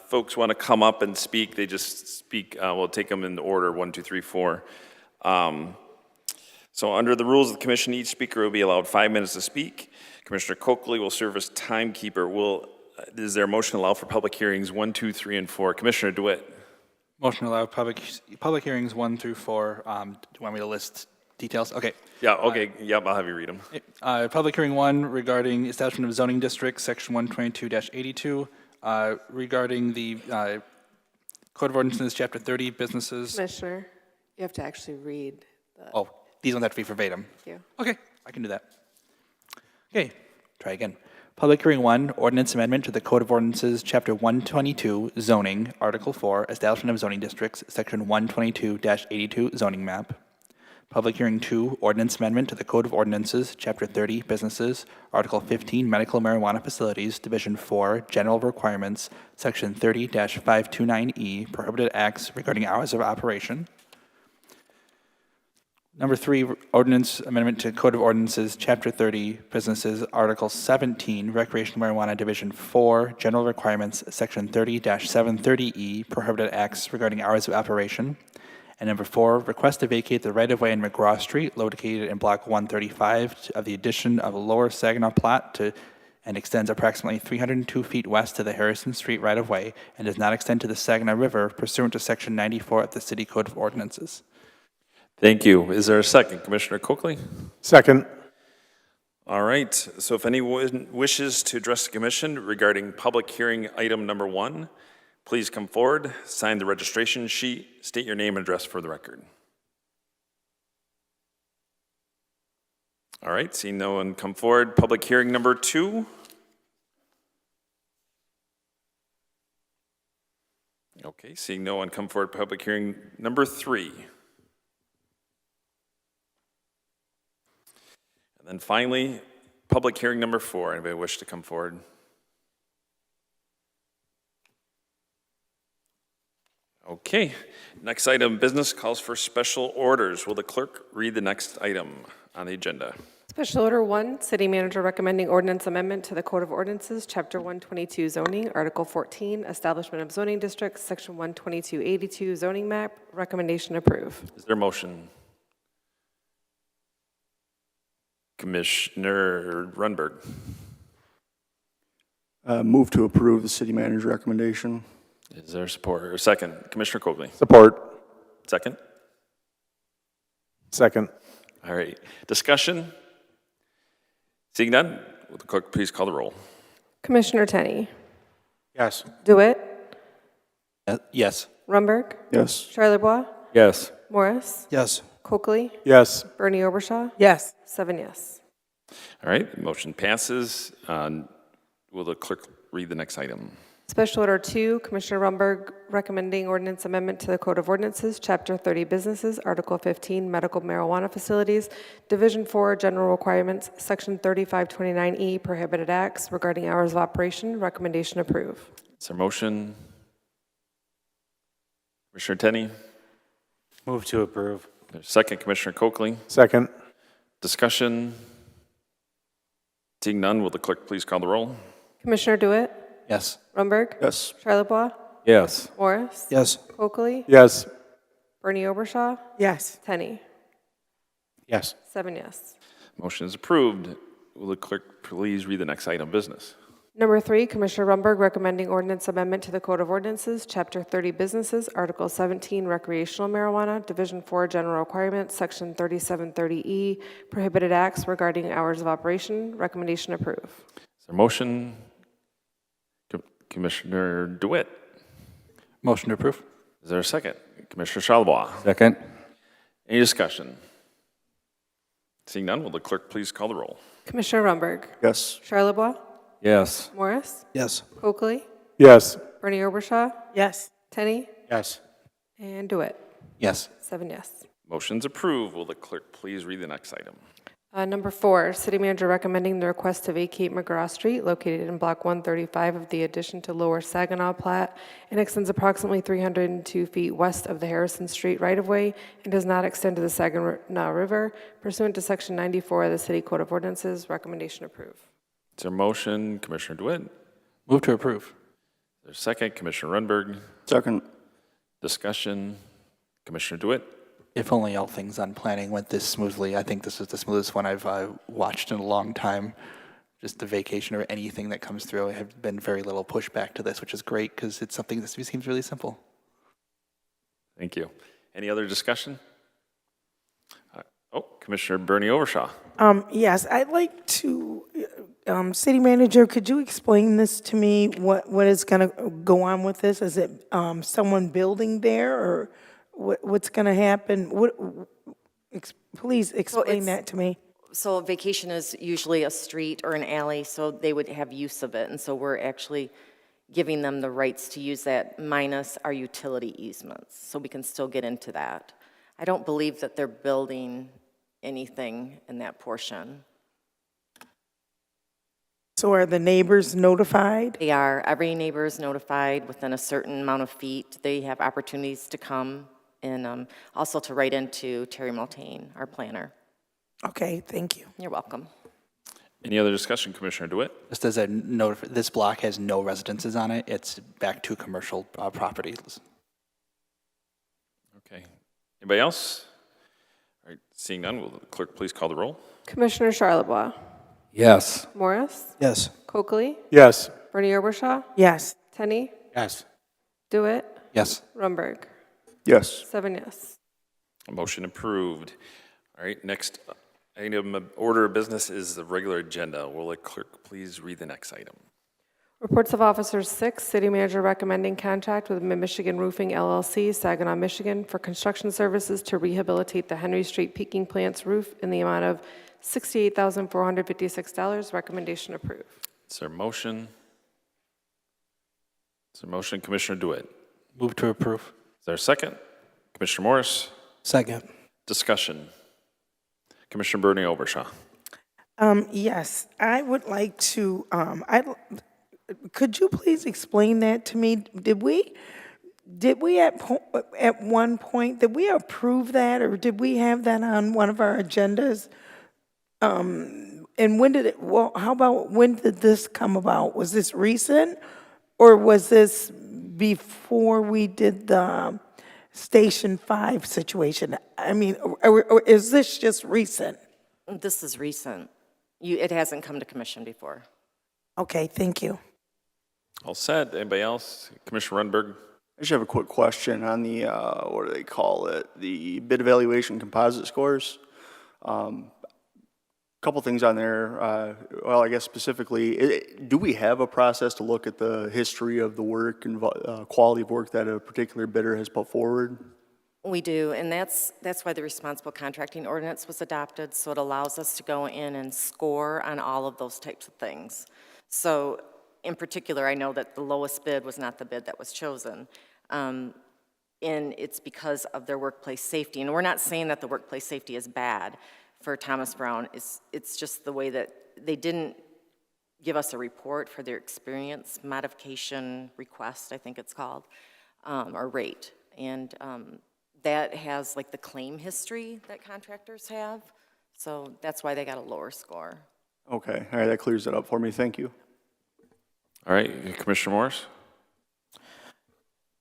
folks want to come up and speak, they just speak, we'll take them in order, 1, 2, 3, 4. So under the rules of the commission, each speaker will be allowed 5 minutes to speak. Commissioner Coakley will serve as timekeeper. Is there a motion to allow for public hearings 1, 2, 3, and 4? Commissioner DeWitt. Motion to allow public hearings 1 through 4. Do you want me to list details? Okay. Yeah, okay, yep, I'll have you read them. Public hearing 1 regarding establishment of zoning districts, section 122-82, regarding the Code of Ordinances, chapter 30, businesses. Commissioner, you have to actually read the... Oh, these ones have to be verbatim. Thank you. Okay, I can do that. Okay, try again. Public hearing 1, ordinance amendment to the Code of Ordinances, chapter 122, zoning, article 4, establishment of zoning districts, section 122-82, zoning map. Public hearing 2, ordinance amendment to the Code of Ordinances, chapter 30, businesses, article 15, medical marijuana facilities, division 4, general requirements, section 30-529E, prohibited acts regarding hours of operation. Number 3, ordinance amendment to Code of Ordinances, chapter 30, businesses, article 17, recreational marijuana, division 4, general requirements, section 30-730E, prohibited acts regarding hours of operation. And number 4, request to vacate the right-of-way in McGraw Street, located in block 135, of the addition of a lower Saginaw plot and extends approximately 302 feet west to the Harrison Street right-of-way and does not extend to the Saginaw River pursuant to section 94 of the City Code of Ordinances. Thank you. Is there a second? Commissioner Coakley? Second. All right, so if anyone wishes to address the commission regarding public hearing item number 1, please come forward, sign the registration sheet, state your name and address for the record. All right, seeing no one come forward, public hearing number 2. Okay, seeing no one come forward, public hearing number 3. And then finally, public hearing number 4. Anybody wish to come forward? Okay, next item of business calls for special orders. Will the clerk read the next item on the agenda? Special Order 1, City Manager recommending ordinance amendment to the Code of Ordinances, Chapter 122 zoning, Article 14, Establishment of Zoning Districts, Section 12282 zoning map, recommendation approve. Is there a motion? Commissioner Runberg. Move to approve the city manager recommendation. Is there support or second? Commissioner Coakley. Support. Second? Second. All right. Discussion? Seeing none, will the clerk please call the roll? Commissioner Tenney. Yes. DeWitt. Yes. Rumberg. Yes. Charlebois. Yes. Morris. Yes. Coakley. Yes. Bernie Obershaw. Yes. 7 yes. All right, motion passes. Will the clerk read the next item? Special Order 2, Commissioner Rumberg recommending ordinance amendment to the Code of Ordinances, Chapter 30 Businesses, Article 15 Medical Marijuana Facilities, Division 4 General Requirements, Section 3529E Prohibited Acts regarding hours of operation. Recommendation approve. Is there a motion? Commissioner Tenney? Move to approve. There's a second. Commissioner Coakley? Second. Discussion? Seeing none, will the clerk please call the roll? Commissioner DeWitt. Yes. Rumberg. Yes. Charlebois. Yes. Morris. Yes. Coakley. Yes. Bernie Obershaw. Yes. Tenney. Yes. 7 yes. Motion is approved. Will the clerk please read the next item of business? Number 3, Commissioner Rumberg recommending ordinance amendment to the Code of Ordinances, Chapter 30 Businesses, Article 17 Recreational Marijuana, Division 4 General Requirements, Section 3730E Prohibited Acts regarding hours of operation. Recommendation approve. Is there a motion? Commissioner DeWitt? Motion to approve. Is there a second? Commissioner Charlebois? Second. Any discussion? Seeing none, will the clerk please call the roll? Commissioner Rumberg. Yes. Charlebois. Yes. Morris. Yes. Coakley. Yes. Bernie Obershaw. Yes. Tenney. Yes. And DeWitt. Yes. 7 yes. Motion's approved. Will the clerk please read the next item? Number 4, City Manager recommending the request to vacate McGraw Street, located in Block 135 of the addition to Lower Saginaw Plat, and extends approximately 302 feet west of the Harrison Street right-of-way and does not extend to the Saginaw River pursuant to Section 94 of the City Code of Ordinances. Recommendation approved. Is there a motion? Commissioner DeWitt? Move to approve. There's a second. Commissioner Runberg? Second. Discussion? Commissioner DeWitt? If only all things on planning went this smoothly. I think this is the smoothest one I've watched in a long time. Just the vacation or anything that comes through. I have been very little pushback to this, which is great because it's something that seems really simple. Thank you. Any other discussion? Commissioner Bernie Obershaw. Yes, I'd like to, City Manager, could you explain this to me? What is going to go on with this? Is it someone building there, or what's going to happen? Please explain that to me. So vacation is usually a street or an alley, so they would have use of it. And so we're actually giving them the rights to use that minus our utility easements. So we can still get into that. I don't believe that they're building anything in that portion. So are the neighbors notified? They are. Every neighbor is notified within a certain amount of feet. They have opportunities to come and also to write into Terry Multane, our planner. Okay, thank you. You're welcome. Any other discussion, Commissioner DeWitt? Just as a note, this block has no residences on it. It's back to commercial properties. Okay. Anybody else? All right, seeing none, will the clerk please call the roll? Commissioner Charlebois. Yes. Morris. Yes. Coakley. Yes. Bernie Obershaw. Yes. Tenney. Yes. DeWitt. Yes. Rumberg. Yes. 7 yes. Motion approved. All right, next item of order of business is the regular agenda. Will the clerk please read the next item? Reports of Officers 6, City Manager recommending contract with Mid-Michigan Roofing LLC, Saginaw, Michigan, for construction services to rehabilitate the Henry Street Peaking Plant's roof in the amount of $68,456. Recommendation approved. Is there a motion? Is there a motion, Commissioner DeWitt? Move to approve. Is there a second? Commissioner Morris? Second. Discussion. Commissioner Bernie Obershaw. Yes, I would like to, could you please explain that to me? Did we at one point, did we approve that, or did we have that on one of our agendas? And when did it, well, how about, when did this come about? Was this recent, or was this before we did the Station 5 situation? I mean, or is this just recent? This is recent. It hasn't come to commission before. Okay, thank you. All set. Anybody else? Commissioner Rundberg? I just have a quick question on the, what do they call it? The bid evaluation composite scores. Couple things on there. Well, I guess specifically, do we have a process to look at the history of the work and quality of work that a particular bidder has put forward? We do, and that's why the responsible contracting ordinance was adopted, so it allows us to go in and score on all of those types of things. So in particular, I know that the lowest bid was not the bid that was chosen. And it's because of their workplace safety. And we're not saying that the workplace safety is bad for Thomas Brown. It's just the way that they didn't give us a report for their experience modification request, I think it's called, or rate. And that has like the claim history that contractors have. So that's why they got a lower score. Okay, all right, that clears it up for me. Thank you. All right, Commissioner Morris?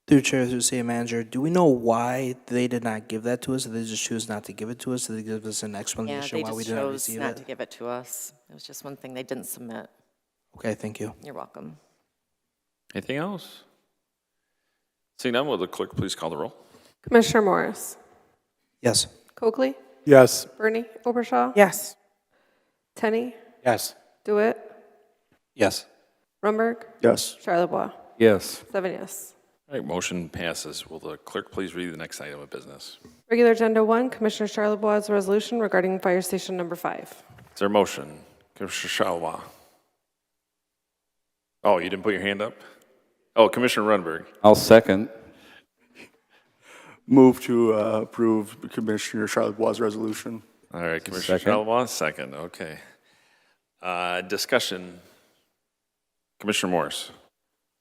Through Chair, through City Manager, do we know why they did not give that to us? Did they just choose not to give it to us? Did they give us an explanation why we did not receive it? Yeah, they just chose not to give it to us. It was just one thing they didn't submit. Okay, thank you. You're welcome. Anything else? Seeing none, will the clerk please call the roll? Commissioner Morris? Yes. Coakley? Yes. Bernie Obershaw? Yes. Tenney? Yes. DeWitt? Yes. Rumberg? Yes. Charlebois? Yes. 7 yes. All right, motion passes. Will the clerk please read the next item of business? Regular Agenda 1, Commissioner Charlebois' resolution regarding Fire Station Number 5. Is there a motion? Commissioner Charlebois. Oh, you didn't put your hand up? Oh, Commissioner Rundberg. I'll second. Move to approve Commissioner Charlebois' resolution. All right, Commissioner Charlebois, second. Okay. Discussion. Commissioner Morris.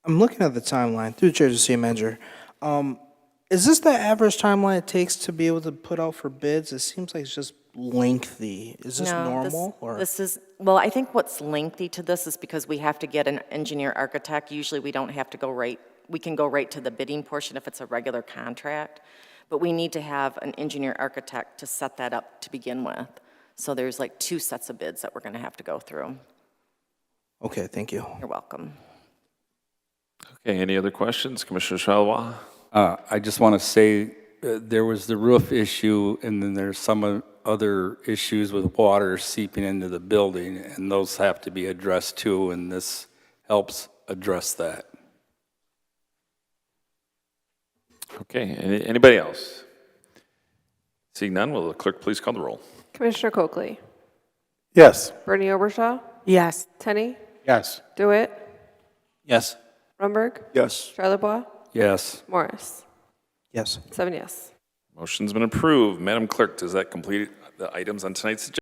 I'm looking at the timeline, through the Chair to City Manager. Is this the average timeline it takes to be able to put out for bids? It seems like it's just lengthy. Is this normal? This is, well, I think what's lengthy to this is because we have to get an engineer architect. Usually we don't have to go right, we can go right to the bidding portion if it's a regular contract, but we need to have an engineer architect to set that up to begin with. So there's like 2 sets of bids that we're gonna have to go through. Okay, thank you. You're welcome. Okay, any other questions? Commissioner Charlebois? I just want to say there was the roof issue, and then there's some other issues with water seeping into the building, and those have to be addressed too, and this helps address that. Okay, anybody else? Seeing none, will the clerk please call the roll? Commissioner Coakley? Yes. Bernie Obershaw? Yes. Tenney? Yes. DeWitt? Yes. Rumberg? Yes. Charlebois? Yes. Morris? Yes. 7 yes. Motion's been approved. Madam Clerk, does that complete the items on tonight's agenda?